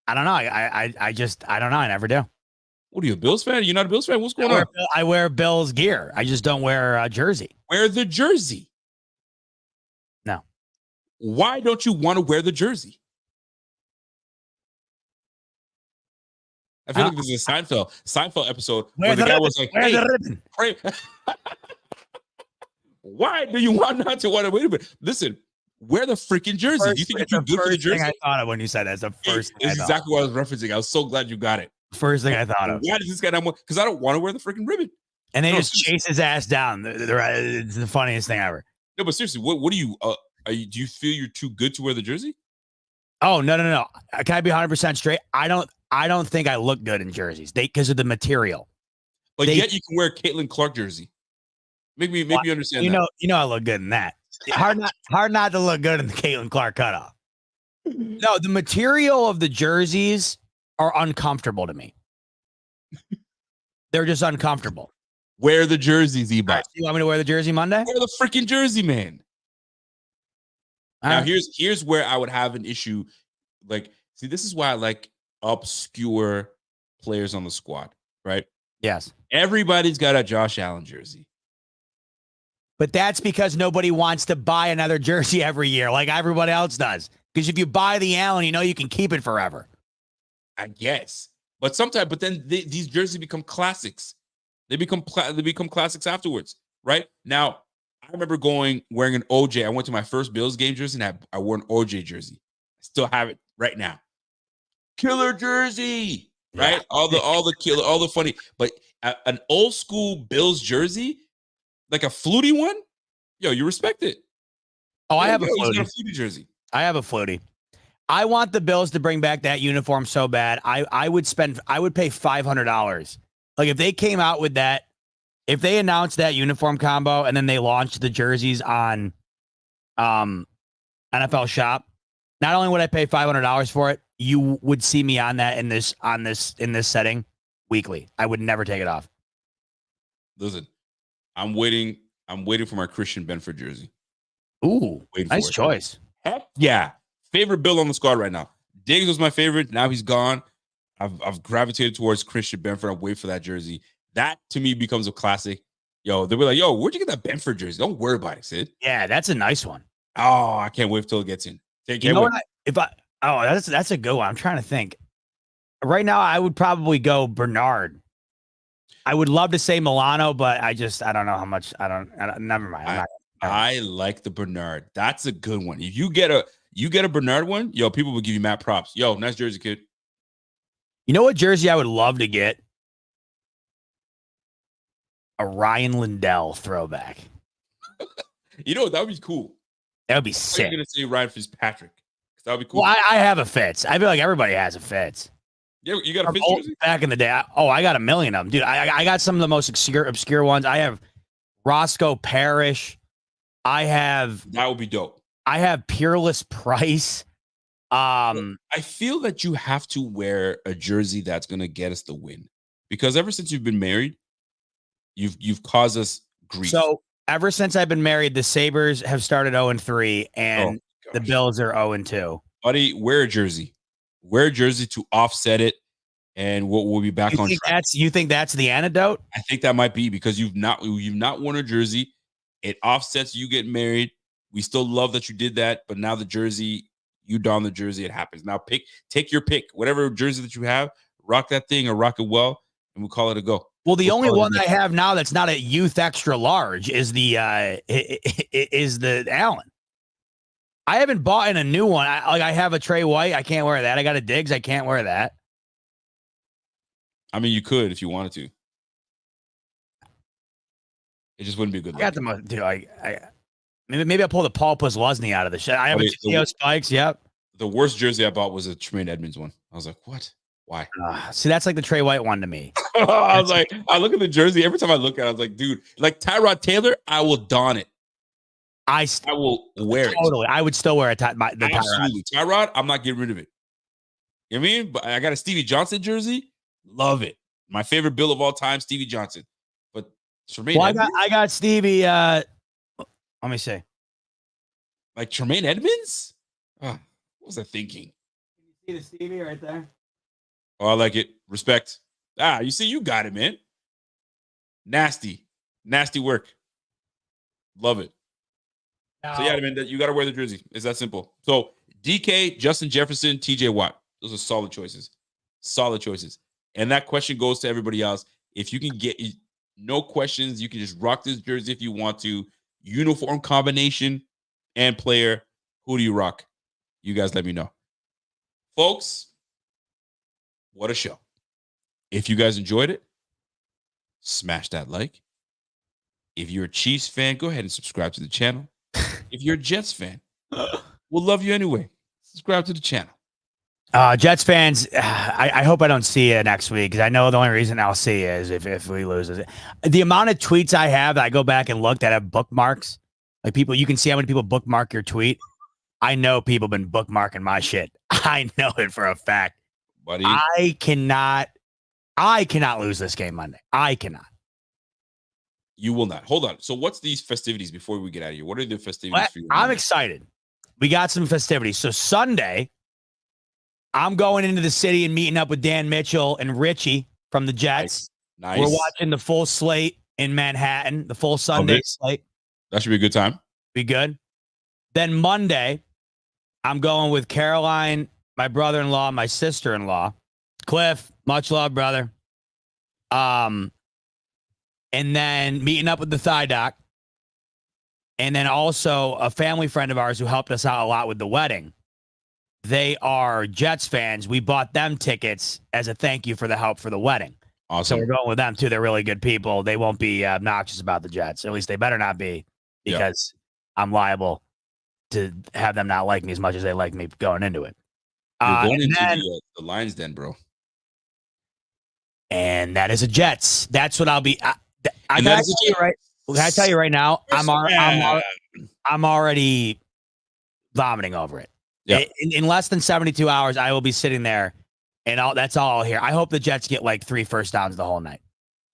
Speaker 1: I don't know. I don't know. I never do.
Speaker 2: What are you, a Bills fan? You're not a Bills fan? What's going on?
Speaker 1: I wear Bills gear. I just don't wear a jersey.
Speaker 2: Wear the jersey.
Speaker 1: No.
Speaker 2: Why don't you want to wear the jersey? I feel like this is a Seinfeld episode where the guy was like, "Hey, why do you want not to want to wait a minute? Listen, wear the freaking jersey. Do you think you're too good for the jersey?"
Speaker 1: I thought of when you said that. It's the first thing.
Speaker 2: It's exactly what I was referencing. I was so glad you got it.
Speaker 1: First thing I thought of.
Speaker 2: Why does this guy not want? Because I don't want to wear the freaking ribbon.
Speaker 1: And they just chase his ass down. It's the funniest thing ever.
Speaker 2: No, but seriously, what do you? Do you feel you're too good to wear the jersey?
Speaker 1: Oh no! Can I be 100% straight? I don't think I look good in jerseys. Because of the material.
Speaker 2: But yet you can wear a Caitlin Clark jersey. Maybe you understand.
Speaker 1: You know I look good in that. hard not to look good in the Caitlin Clark cutoff. No, the material of the jerseys are uncomfortable to me. They're just uncomfortable.
Speaker 2: Wear the jersey, Z-Bot.
Speaker 1: Right, so you want me to wear the jersey Monday?
Speaker 2: Wear the freaking jersey, man. Now, here's where I would have an issue. Like, see, this is why I like obscure players on the squad, right?
Speaker 1: Yes.
Speaker 2: Everybody's got a Josh Allen jersey.
Speaker 1: But that's because nobody wants to buy another jersey every year like everybody else does. Because if you buy the Allen, you know you can keep it forever.
Speaker 2: I guess. But then these jerseys become classics. They become classics afterwards, right? Now, I remember wearing an OJ. I went to my first Bills game jersey and I wore an OJ jersey. I still have it right now. Killer jersey, right? Yeah. All the funny. But an old school Bills jersey, like a fluty one, yo, you respect it.
Speaker 1: Oh, I have a
Speaker 2: fluty jersey.
Speaker 1: I have a fluty. I want the Bills to bring back that uniform so bad. I would pay $500. Like if they came out with that, if they announced that uniform combo and then they launched the jerseys on NFL Shop, not only would I pay $500 for it, you would see me on that in this setting weekly. I would never take it off.
Speaker 2: Listen, I'm waiting for my Christian Benford jersey.
Speaker 1: Ooh, nice choice.
Speaker 2: Heck yeah. Favorite Bill on the squad right now. Diggs was my favorite. Now he's gone. I've gravitated towards Christian Benford. I'm waiting for that jersey. That to me becomes a classic. Yo, they'll be like, yo, where'd you get that Benford jersey? Don't worry about it, Sid.
Speaker 1: Yeah, that's a nice one.
Speaker 2: Oh, I can't wait till it gets in.
Speaker 1: You know what? That's a good one. I'm trying to think. Right now, I would probably go Bernard. I would love to say Milano, but I don't know how much. Never mind.
Speaker 2: I like the Bernard. That's a good one. If you get a Bernard one, yo, people will give you mad props. Yo, nice jersey, kid.
Speaker 1: You know what jersey I would love to get? A Ryan Lindell throwback.
Speaker 2: You know, that would be cool.
Speaker 1: That would be sick.
Speaker 2: I'm going to say Ryan Fitzpatrick. That would be cool.
Speaker 1: Well, I have a Fitz. I feel like everybody has a Fitz.
Speaker 2: Yeah, you got a Fitz jersey?
Speaker 1: Back in the day. I got a million of them. Dude, I got some of the most obscure ones. I have Roscoe Parrish. That
Speaker 2: would be dope.
Speaker 1: I have Peerless Price.
Speaker 2: I feel that you have to wear a jersey that's going to get us the win. Because ever since you've been married, you've caused us grief.
Speaker 1: So ever since I've been married, the Sabres have started 0-3 and the Bills are 0-2.
Speaker 2: Buddy, wear a jersey. Wear a jersey to offset it, and we'll be back on track.
Speaker 1: You think that's the antidote?
Speaker 2: I think that might be because you've not worn a jersey. It offsets you getting married. We still love that you did that, but now the jersey, you don the jersey, it happens. Now take your pick. Whatever jersey that you have, rock that thing or rock it well, and we'll call it a go.
Speaker 1: Well, the only one I have now that's not a youth extra large is the Allen. I haven't bought in a new one. I have a Trey White. I can't wear that. I got a Diggs. I can't wear that.
Speaker 2: I mean, you could if you wanted to. It just wouldn't be a good look.
Speaker 1: I got the most, dude. Maybe I'll pull the Paul Posluszny out of the shit. I have a TO Spikes. Yep.
Speaker 2: The worst jersey I bought was a Tremaine Edmonds one. I was like, what? Why?
Speaker 1: See, that's like the Trey White one to me.
Speaker 2: I was like, I look at the jersey. Every time I look at it, I was like, dude, like Tyrod Taylor, I will don it. I will wear it.
Speaker 1: Totally. I would still wear the
Speaker 2: Absolutely. Tyrod, I'm not getting rid of it. You know what I mean? But I got a Stevie Johnson jersey. Love it. My favorite Bill of all time, Stevie Johnson. But Tremaine Edmonds?
Speaker 1: I got Stevie. Let me see.
Speaker 2: Like Tremaine Edmonds? What was I thinking?
Speaker 1: Can you see the Stevie right there?
Speaker 2: Oh, I like it. Respect. You see, you got it, man. Nasty work. Love it. So yeah, man, you got to wear the jersey. It's that simple. So DK, Justin Jefferson, TJ Watt. Those are solid choices. Solid choices. And that question goes to everybody else. If you can get no questions, you can just rock this jersey if you want to. Uniform combination and player. Who do you rock? You guys let me know. Folks, what a show. If you guys enjoyed it, smash that like. If you're a Chiefs fan, go ahead and subscribe to the channel. If you're a Jets fan, we'll love you anyway. Subscribe to the channel.
Speaker 1: Jets fans, I hope I don't see you next week because I know the only reason I'll see you is if we lose. The amount of tweets I have that I go back and look that have bookmarks Like people, you can see how many people bookmark your tweet. I know people been bookmarking my shit. I know it for a fact.
Speaker 2: buddy.
Speaker 1: I cannot lose this game Monday. I cannot.
Speaker 2: You will not. Hold on. So what's these festivities before we get out of here? What are the festivities for you?
Speaker 1: I'm excited. We got some festivities. So Sunday, I'm going into the city and meeting up with Dan Mitchell and Richie from the Jets.
Speaker 2: Nice.
Speaker 1: We're watching the full slate in Manhattan, the full Sunday slate.
Speaker 2: That should be a good time.
Speaker 1: Be good. Then Monday, I'm going with Caroline, my brother-in-law, my sister-in-law, Cliff. Much love, brother. And then meeting up with the Thigh Doc. And then also a family friend of ours who helped us out a lot with the wedding. They are Jets fans. We bought them tickets as a thank you for the help for the wedding.
Speaker 2: Awesome.
Speaker 1: So we're going with them too. They're really good people. They won't be obnoxious about the Jets. At least they better not be, because I'm liable to have them not like me as much as they like me going into it.
Speaker 2: You're going into the Lions Den, bro.
Speaker 1: And that is a Jets. That's what I'll be. I gotta tell you right. Can I tell you right now? I'm already vomiting over it.
Speaker 2: Yeah.
Speaker 1: In less than 72 hours, I will be sitting there, and that's all I'll hear. I hope the Jets get like 3 first downs the whole night.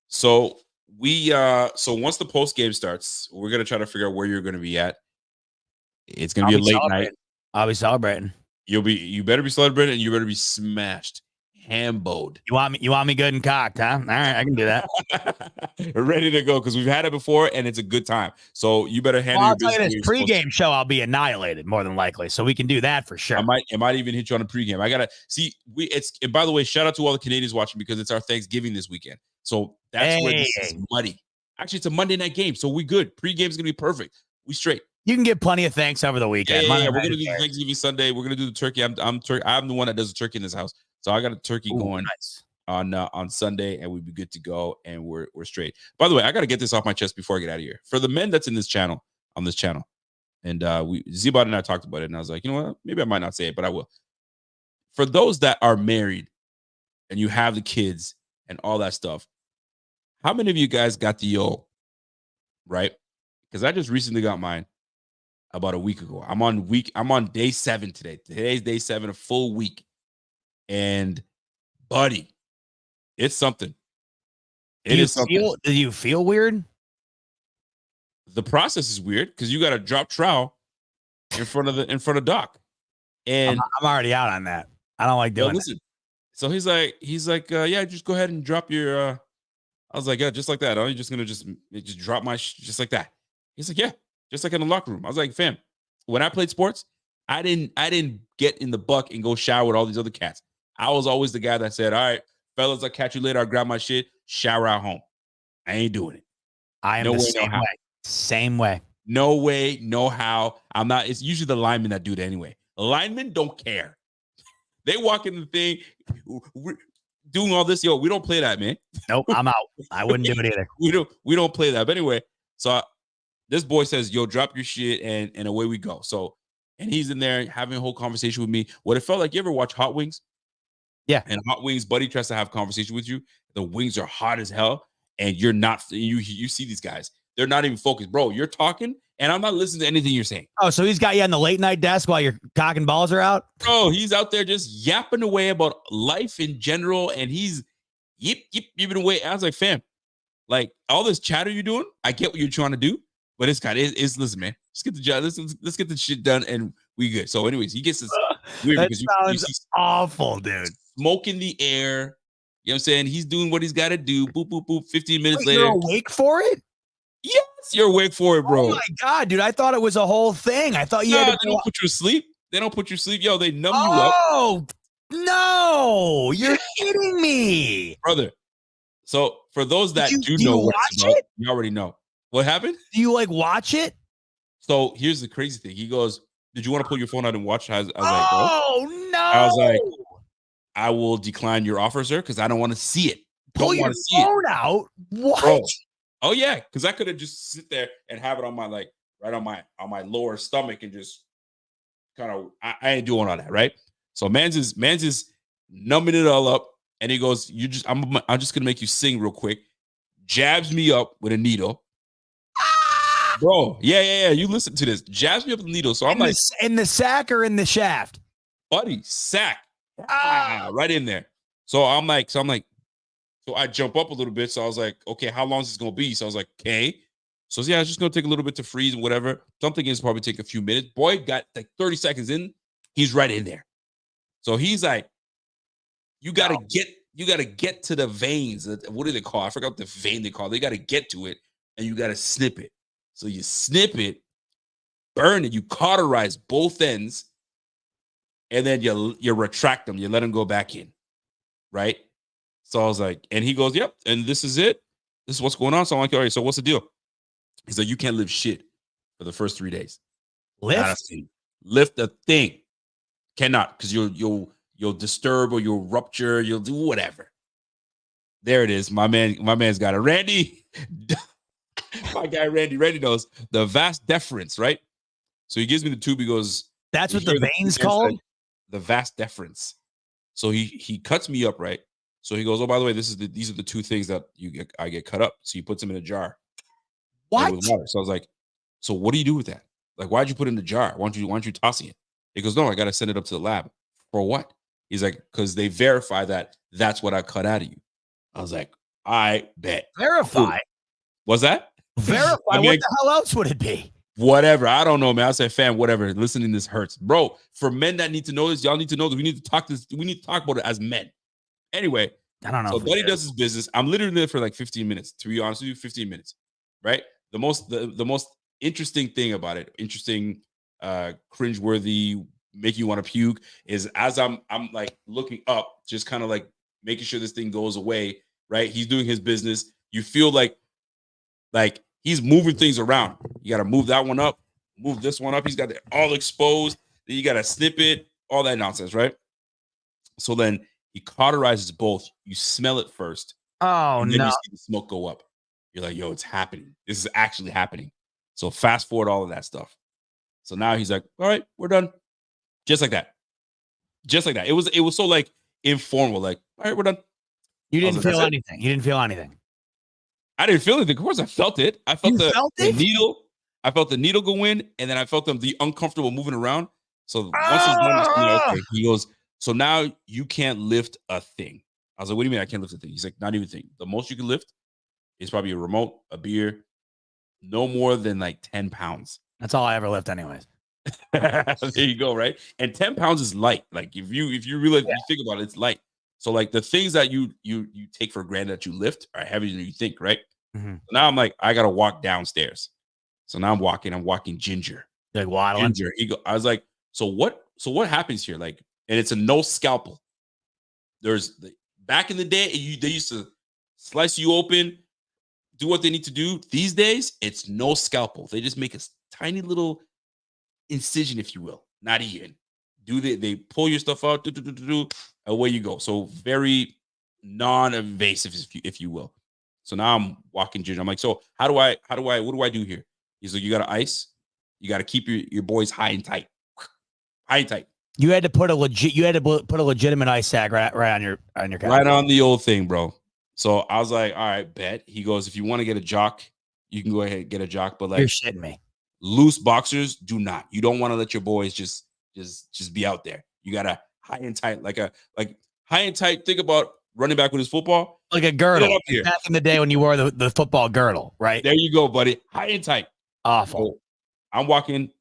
Speaker 2: So once the post game starts, we're gonna try to figure out where you're gonna be at. It's gonna be a late night.
Speaker 1: I'll be celebrating.
Speaker 2: You better be celebrating, and you better be smashed, hamboed.
Speaker 1: You want me good and cocked, huh? All right, I can do that.
Speaker 2: Ready to go, because we've had it before, and it's a good time. So you better handle your business.
Speaker 1: I'll tell you this pregame show, I'll be annihilated more than likely, so we can do that for sure.
Speaker 2: I might even hit you on a pregame. I gotta see. And by the way, shout out to all the Canadians watching, because it's our Thanksgiving this weekend. So that's where this is muddy. Actually, it's a Monday night game, so we good. Pregame's gonna be perfect. We straight.
Speaker 1: You can get plenty of thanks over the weekend.
Speaker 2: Yeah, we're gonna do the Thanksgiving Sunday. We're gonna do the turkey. I'm the one that does the turkey in this house, so I got a turkey going on Sunday, and we'll be good to go, and we're straight. By the way, I got to get this off my chest before I get out of here. For the men that's in this channel, and Z-Bot and I talked about it, and I was like, you know what? Maybe I might not say it, but I will. For those that are married and you have the kids and all that stuff, how many of you guys got the yo? Right? Because I just recently got mine about a week ago. I'm on day 7 today. Today's day 7, a full week. And buddy, it's something. It is something.
Speaker 1: Do you feel weird?
Speaker 2: The process is weird because you got to drop trowel in front of Doc. And
Speaker 1: I'm already out on that. I don't like doing it.
Speaker 2: So he's like, yeah, just go ahead and drop your. I was like, yeah, just like that. Are you just gonna just drop my just like that? He's like, yeah, just like in the locker room. I was like, fam, when I played sports, I didn't get in the buck and go shower with all these other cats. I was always the guy that said, all right, fellas, I'll catch you later. I'll grab my shit, shower out home. I ain't doing it.
Speaker 1: I am the same way. Same way.
Speaker 2: No way, no how. I'm not. It's usually the linemen that do it anyway. Linemen don't care. They walk in the thing, doing all this. Yo, we don't play that, man.
Speaker 1: Nope, I'm out. I wouldn't do it either.
Speaker 2: We don't play that. But anyway, so this boy says, yo, drop your shit, and away we go. So, and he's in there having a whole conversation with me. What it felt like, you ever watch Hot Wings?
Speaker 1: Yeah.
Speaker 2: And Hot Wings, buddy tries to have a conversation with you. The wings are hot as hell, and you're not. You see these guys. They're not even focused. Bro, you're talking, and I'm not listening to anything you're saying.
Speaker 1: Oh, so he's got you on the late night desk while your cock and balls are out?
Speaker 2: Bro, he's out there just yapping away about life in general, and he's yipping away. I was like, fam, like, all this chatter you're doing, I get what you're trying to do, but it's kind of, listen, man, let's get the job. Let's get the shit done, and we good. So anyways, he gets this weird
Speaker 1: that
Speaker 2: because
Speaker 1: sounds
Speaker 2: you see
Speaker 1: awful, dude.
Speaker 2: Smoke in the air. You know what I'm saying? He's doing what he's got to do. Boop, boop, boop. 15 minutes later.
Speaker 1: You're awake for it?
Speaker 2: Yes, you're awake for it, bro.
Speaker 1: Oh my God, dude. I thought it was a whole thing. I thought you had to
Speaker 2: they don't put you to sleep. They don't put you to sleep. Yo, they numb you up.
Speaker 1: Oh, no. You're kidding me.
Speaker 2: Brother. So for those that do know what it's about, you already know. What happened?
Speaker 1: Do you like watch it?
Speaker 2: So here's the crazy thing. He goes, did you want to pull your phone out and watch? I was like, bro.
Speaker 1: No.
Speaker 2: I was like, I will decline your offer, sir, because I don't want to see it.
Speaker 1: Pull your phone out? What?
Speaker 2: Bro. Oh yeah, because I could have just sit there and have it on my right on my lower stomach and just kind of I ain't doing all that, right? So man's is numbing it all up, and he goes, I'm just gonna make you sing real quick. Jabs me up with a needle, Bro, yeah. You listen to this. Jabs me up with the needle. So I'm like,
Speaker 1: in the sack or in the shaft?
Speaker 2: buddy, sack. Right in there. So I jump up a little bit. So I was like, okay, how long is this gonna be? So I was like, okay. So yeah, it's just gonna take a little bit to freeze and whatever. So I'm thinking it's probably take a few minutes. Boy got like 30 seconds in, he's right in there. So he's like, you gotta get to the veins. What do they call? I forgot the vein they call. They gotta get to it and you gotta snip it. So you snip it, burn it, you cauterize both ends, and then you retract them, you let them go back in, right? So I was like, and he goes, yep, and this is it. This is what's going on. So I'm like, all right, so what's the deal? He's like, you can't lift shit for the first 3 days. Lift a thing. Cannot, because you'll disturb or you'll rupture, you'll do whatever. There it is. My man's got it. Randy, my guy Randy knows the vas deferens, right? So he gives me the tube. He goes,
Speaker 1: that's what the vein's called?
Speaker 2: The vas deferens. So he cuts me up, right? So he goes, oh, by the way, these are the two things that I get cut up. So he puts them in a jar.
Speaker 1: What?
Speaker 2: With water. So I was like, so what do you do with that? Like, why'd you put it in the jar? Why aren't you tossing it? He goes, no, I got to send it up to the lab. For what? He's like, because they verify that that's what I cut out of you. I was like, I bet.
Speaker 1: Verify?
Speaker 2: Was that?
Speaker 1: Verify? I mean, what the hell else would it be?
Speaker 2: Whatever. I don't know, man. I said, fam, whatever. Listening to this hurts. Bro, for men that need to know this, y'all need to know this. We need to talk about it as men. Anyway,
Speaker 1: I don't know.
Speaker 2: So Buddy does his business. I'm literally there for like 15 minutes. To be honest with you, 15 minutes. Right? The most interesting thing about it, cringeworthy, make you want to puke, is as I'm like looking up, just kind of like making sure this thing goes away, right? He's doing his business. You feel like he's moving things around. You got to move that one up, move this one up. He's got it all exposed. Then you got to snip it, all that nonsense, right? So then he cauterizes both. You smell it first.
Speaker 1: Oh,
Speaker 2: and then
Speaker 1: no.
Speaker 2: you see the smoke go up. You're like, yo, it's happening. This is actually happening. So fast forward all of that stuff. So now he's like, all right, we're done. Just like that. Just like that. It was so like informal, like, all right, we're done.
Speaker 1: You didn't feel anything. You didn't feel anything.
Speaker 2: I didn't feel anything. Of course, I felt it. I felt the needle. I felt the needle go in, and then I felt the uncomfortable moving around. So once it's done, okay, he goes, so now you can't lift a thing. I was like, what do you mean I can't lift a thing? He's like, not even a thing. The most you can lift is probably a remote, a beer, no more than like 10 pounds.
Speaker 1: That's all I ever lift anyways.
Speaker 2: There you go, right? And 10 pounds is light. Like if you really you think about it, it's light. So like the things that you take for granted that you lift are heavier than you think, right?
Speaker 1: Mm-hmm.
Speaker 2: So now I'm like, I gotta walk downstairs. So now I'm walking ginger.
Speaker 1: Like waddling.
Speaker 2: Ginger. I was like, so what happens here? Like, and it's a no scalpel. Back in the day, they used to slice you open, do what they need to do. These days, it's no scalpel. They just make a tiny little incision, if you will. Not even. They pull your stuff out, away you go. So very non-invasive, if you will. So now I'm walking ginger. I'm like, so what do I do here? He's like, you got to ice. You got to keep your boys high and tight. High and tight.
Speaker 1: You had to put a legitimate ice sack right on your couch.
Speaker 2: Right on the old thing, bro. So I was like, all right, bet. He goes, if you want to get a jock, you can go ahead and get a jock. But like,
Speaker 1: you're shitting me.
Speaker 2: Loose boxers do not. You don't want to let your boys just be out there. You gotta high and tight, like high and tight. Think about running back with his football,
Speaker 1: like a girdle. Back in the day when you wore the football girdle, right?
Speaker 2: There you go, buddy. High and tight.
Speaker 1: Awful.
Speaker 2: So I'm walking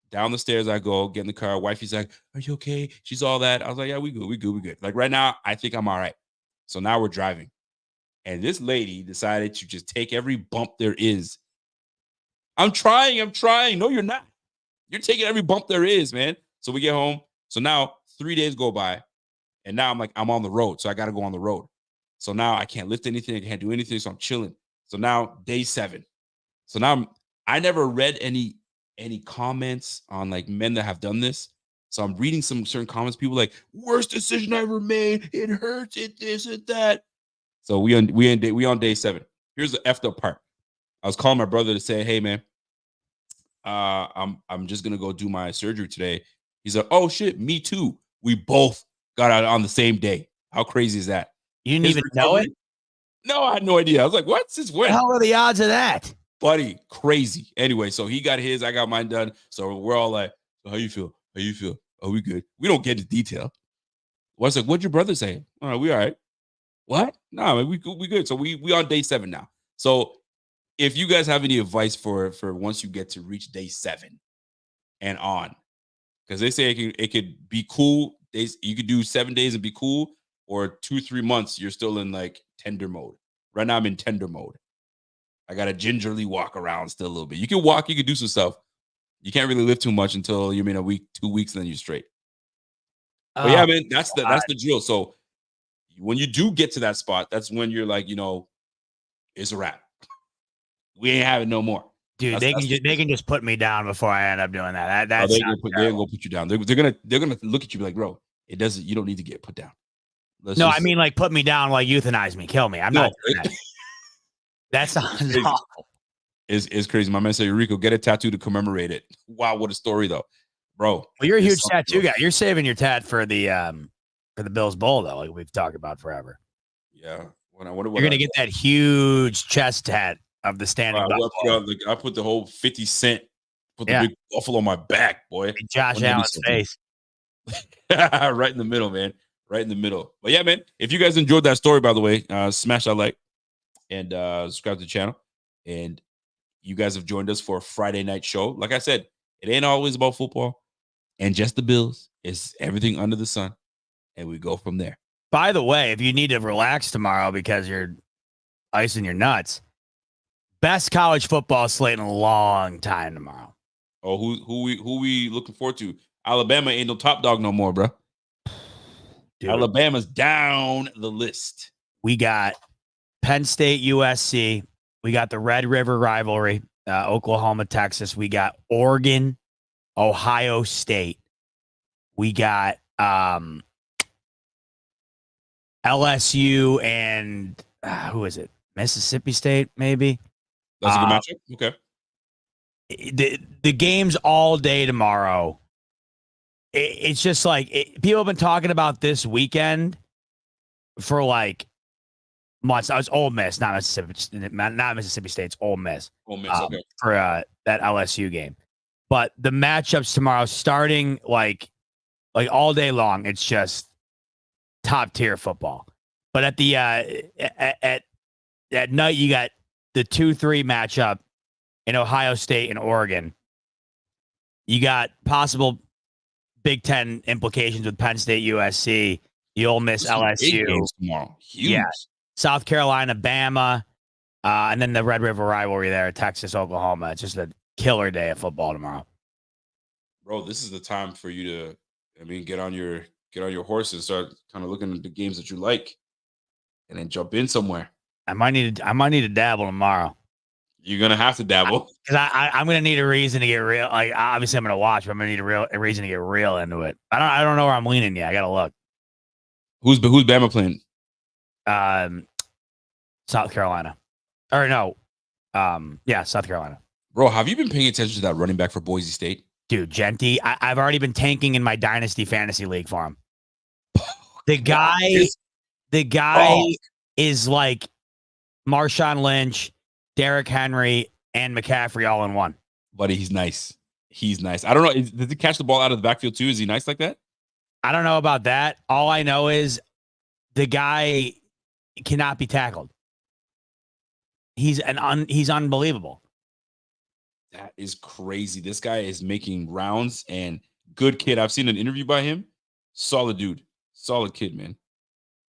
Speaker 2: down the stairs. I go get in the car. Wifey's like, "Are you okay?" She's all that. I was like, "Yeah, we good. Like right now, I think I'm all right." So now we're driving, and this lady decided to just take every bump there is. I'm trying. No, you're not. You're taking every bump there is, man. So we get home. So now 3 days go by, and now I'm on the road. So I got to go on the road. So now I can't lift anything. I can't do anything. So I'm chilling. So now day 7. So now I never read any comments on like men that have done this. So I'm reading some certain comments. People like, worst decision I ever made. It hurts. It this and that. So we on day 7. Here's the effed up part. I was calling my brother to say, hey man, I'm just gonna go do my surgery today. He's like, oh shit, me too. We both got out on the same day. How crazy is that?
Speaker 1: You didn't even know it?
Speaker 2: No, I had no idea. I was like, what? Since when?
Speaker 1: How are the odds of that?
Speaker 2: Buddy, crazy. Anyway, so he got his, I got mine done. So we're all like, so how you feel? How you feel? Are we good? We don't get into detail. What's like, what'd your brother say? We all right. What? No, man, we good. So we on day 7 now. So if you guys have any advice for once you get to reach day 7 and on, because they say it could be cool. You could do 7 days and be cool, or 2-3 months you're still in like tender mode. Right now I'm in tender mode. I gotta gingerly walk around still a little bit. You can walk, you can do some stuff. You can't really lift too much until you're in a week, 2 weeks, and then you're straight. But yeah, man, that's the drill. So when you do get to that spot, that's when you're like, it's a wrap. We ain't having no more.
Speaker 1: Dude, they can just put me down before I end up doing that.
Speaker 2: They're gonna put you down. They're gonna look at you like, bro, you don't need to get put down.
Speaker 1: I mean like put me down, like euthanize me, kill me. I'm not doing that. That sounds awful.
Speaker 2: It's crazy. My man said, Rico, get a tattoo to commemorate it. Wow, what a story though, bro.
Speaker 1: Well, you're a huge tattoo guy. You're saving your tat for the Bills Bowl though, like we've talked about forever.
Speaker 2: Yeah.
Speaker 1: You're gonna get that huge chest tat of the standing buffalo.
Speaker 2: I put the whole 50 Cent, put the big buffalo on my back, boy.
Speaker 1: Josh Allen's face.
Speaker 2: Right in the middle, man. Right in the middle. But yeah, man, if you guys enjoyed that story, by the way, smash that like and subscribe to the channel. And you guys have joined us for a Friday night show. Like I said, it ain't always about football and just the Bills. It's everything under the sun. And we go from there.
Speaker 1: By the way, if you need to relax tomorrow because you're icing your nuts, best college football slate in a long time tomorrow.
Speaker 2: Oh, who we looking forward to? Alabama ain't no top dog no more, bro. Dude. Alabama's down the list.
Speaker 1: We got Penn State, USC. We got the Red River rivalry, Oklahoma, Texas. We got Oregon, Ohio State. We got LSU and who is it? Mississippi State, maybe.
Speaker 2: That's a good matchup. Okay.
Speaker 1: The games all day tomorrow. It's just like people have been talking about this weekend for like months. I was Ole Miss, not Mississippi State. It's Ole Miss.
Speaker 2: Ole Miss, okay.
Speaker 1: For that LSU game. But the matchups tomorrow, starting like all day long, it's just top tier football. But at the at night, you got the 2-3 matchup in Ohio State and Oregon. You got possible Big Ten implications with Penn State, USC, the Ole Miss, LSU
Speaker 2: tomorrow. Huge.
Speaker 1: Yeah, South Carolina, Bama, and then the Red River rivalry there, Texas, Oklahoma. It's just a killer day of football tomorrow.
Speaker 2: Bro, this is the time for you to, get on your horse and start kind of looking at the games that you like, and then jump in somewhere.
Speaker 1: I might need to dabble tomorrow.
Speaker 2: You're gonna have to dabble
Speaker 1: because I'm gonna need a reason to get real. Like obviously I'm gonna watch, but I'm gonna need a reason to get real into it. I don't know where I'm leaning yet. I gotta look.
Speaker 2: Who's Bama playing?
Speaker 1: South Carolina, or no, South Carolina.
Speaker 2: Bro, have you been paying attention to that running back for Boise State?
Speaker 1: Dude, Genty, I've already been tanking in my dynasty fantasy league for him. The guy is like Marshawn Lynch, Derrick Henry, and McCaffrey all in one.
Speaker 2: Buddy, he's nice. He's nice. I don't know. Did he catch the ball out of the backfield too? Is he nice like that?
Speaker 1: I don't know about that. All I know is the guy cannot be tackled. He's unbelievable.
Speaker 2: That is crazy. This guy is making rounds and good kid. I've seen an interview by him. Solid dude. Solid kid, man.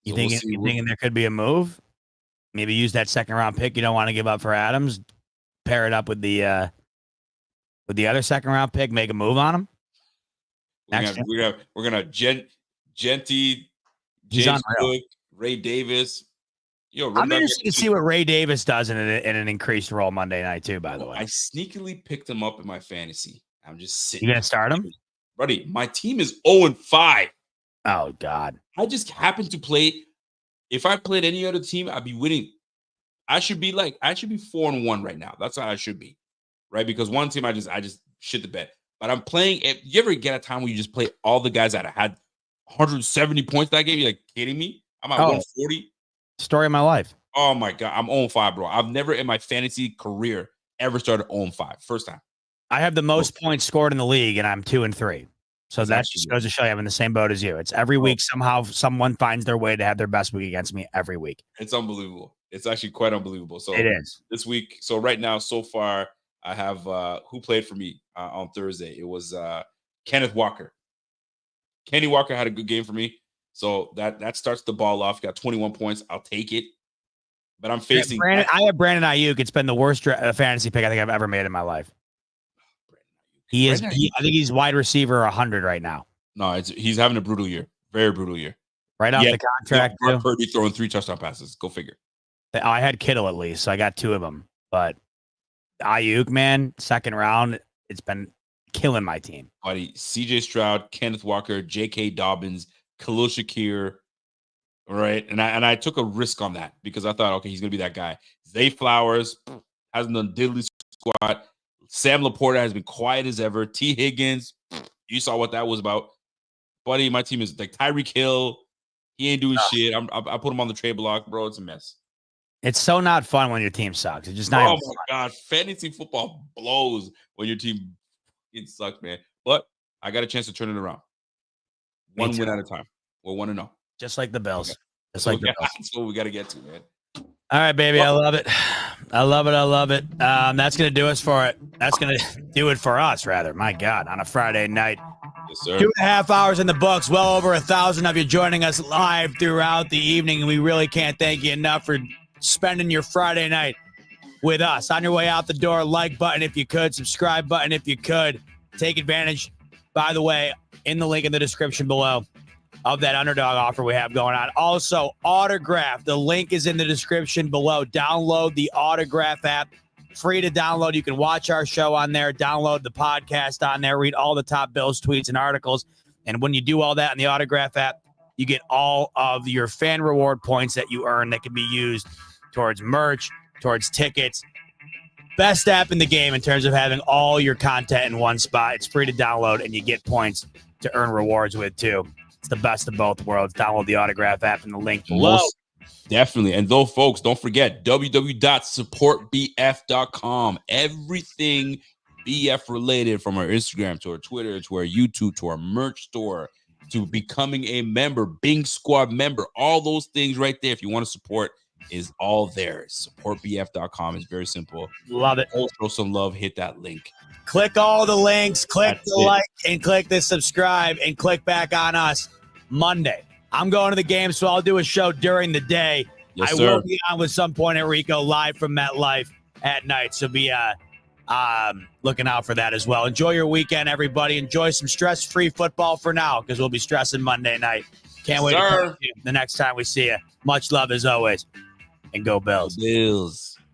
Speaker 1: You thinking there could be a move? Maybe use that second round pick you don't want to give up for Adams. Pair it up with the other second round pick. Make a move on him.
Speaker 2: We're gonna Genty, James Cook, Ray Davis.
Speaker 1: I'm interested to see what Ray Davis does in an increased role Monday night too. By the way,
Speaker 2: I sneakily picked him up in my fantasy. I'm just sitting.
Speaker 1: You gonna start him,
Speaker 2: buddy? My team is 0-5.
Speaker 1: Oh God!
Speaker 2: I just happen to play. If I played any other team, I'd be winning. I should be 4-1 right now. That's how I should be, right? Because one team I just shit the bed. But I'm playing. You ever get a time where you just play all the guys that had 170 points that game? You're like kidding me? I'm at 140.
Speaker 1: Story of my life.
Speaker 2: Oh my God, I'm 0-5, bro. I've never in my fantasy career ever started 0-5. First time.
Speaker 1: I have the most points scored in the league, and I'm 2-3. So that just goes to show you I'm in the same boat as you. It's every week somehow someone finds their way to have their best week against me every week.
Speaker 2: It's unbelievable. It's actually quite unbelievable. So
Speaker 1: it is
Speaker 2: this week. So right now, so far, I have who played for me on Thursday. It was Kenneth Walker. Kenny Walker had a good game for me. So that starts the ball off. Got 21 points. I'll take it. But I'm facing.
Speaker 1: Brandon, I have Brandon Ayuk. It's been the worst fantasy pick I think I've ever made in my life. He is. I think he's wide receiver 100 right now.
Speaker 2: No, he's having a brutal year. Very brutal year.
Speaker 1: Right off the contract.
Speaker 2: Brock Purdy throwing 3 touchdown passes. Go figure.
Speaker 1: I had Kittle at least, so I got 2 of them. But Ayuk, man, second round, it's been killing my team.
Speaker 2: Buddy, C.J. Stroud, Kenneth Walker, J.K. Dobbins, Khalil Shakir. All right, and I took a risk on that because I thought, okay, he's gonna be that guy. Zay Flowers hasn't done diddly squat. Sam Laporta has been quiet as ever. T. Higgins, you saw what that was about. Buddy, my team is like Tyreek Hill. He ain't doing shit. I put him on the trade block, bro. It's a mess.
Speaker 1: It's so not fun when your team sucks. It's just not.
Speaker 2: Oh my God, fantasy football blows when your team sucks, man. But I got a chance to turn it around. One win at a time. We're 1-0.
Speaker 1: Just like the Bills.
Speaker 2: Okay.
Speaker 1: Just like the Bills.
Speaker 2: That's what we got to get to, man.
Speaker 1: All right, baby. I love it. I love it. I love it. That's going to do us for it. That's going to do it for us, rather. My God, on a Friday night.
Speaker 2: Yes, sir.
Speaker 1: 2.5 hours in the books. Well over 1,000 of you joining us live throughout the evening. And we really can't thank you enough for spending your Friday night with us. On your way out the door, like button if you could. Subscribe button if you could. Take advantage, by the way, in the link in the description below of that Underdog offer we have going on. Also, Autograph. The link is in the description below. Download the Autograph app. Free to download. You can watch our show on there. Download the podcast on there. Read all the top Bills tweets and articles. And when you do all that in the Autograph app, you get all of your fan reward points that you earn that can be used towards merch, towards tickets. Best app in the game in terms of having all your content in one spot. It's free to download, and you get points to earn rewards with, too. It's the best of both worlds. Download the Autograph app in the link below.
Speaker 2: Definitely. And though, folks, don't forget www.supportbf.com. Everything BF related, from our Instagram to our Twitter to our YouTube to our merch store to becoming a member, Bing Squad member, all those things right there. If you want to support, is all there. Supportbf.com is very simple.
Speaker 1: Love it.
Speaker 2: Show some love. Hit that link.
Speaker 1: Click all the links. Click the like and click the subscribe and click back on us Monday. I'm going to the game, so I'll do a show during the day.
Speaker 2: Yes,
Speaker 1: I
Speaker 2: sir.
Speaker 1: will be on with some point at Rico live from MetLife at night. So be looking out for that as well. Enjoy your weekend, everybody. Enjoy some stress-free football for now, because we'll be stressing Monday night. Can't wait to talk to you the next time we see you. Much love as always. And go Bills.
Speaker 2: Bills.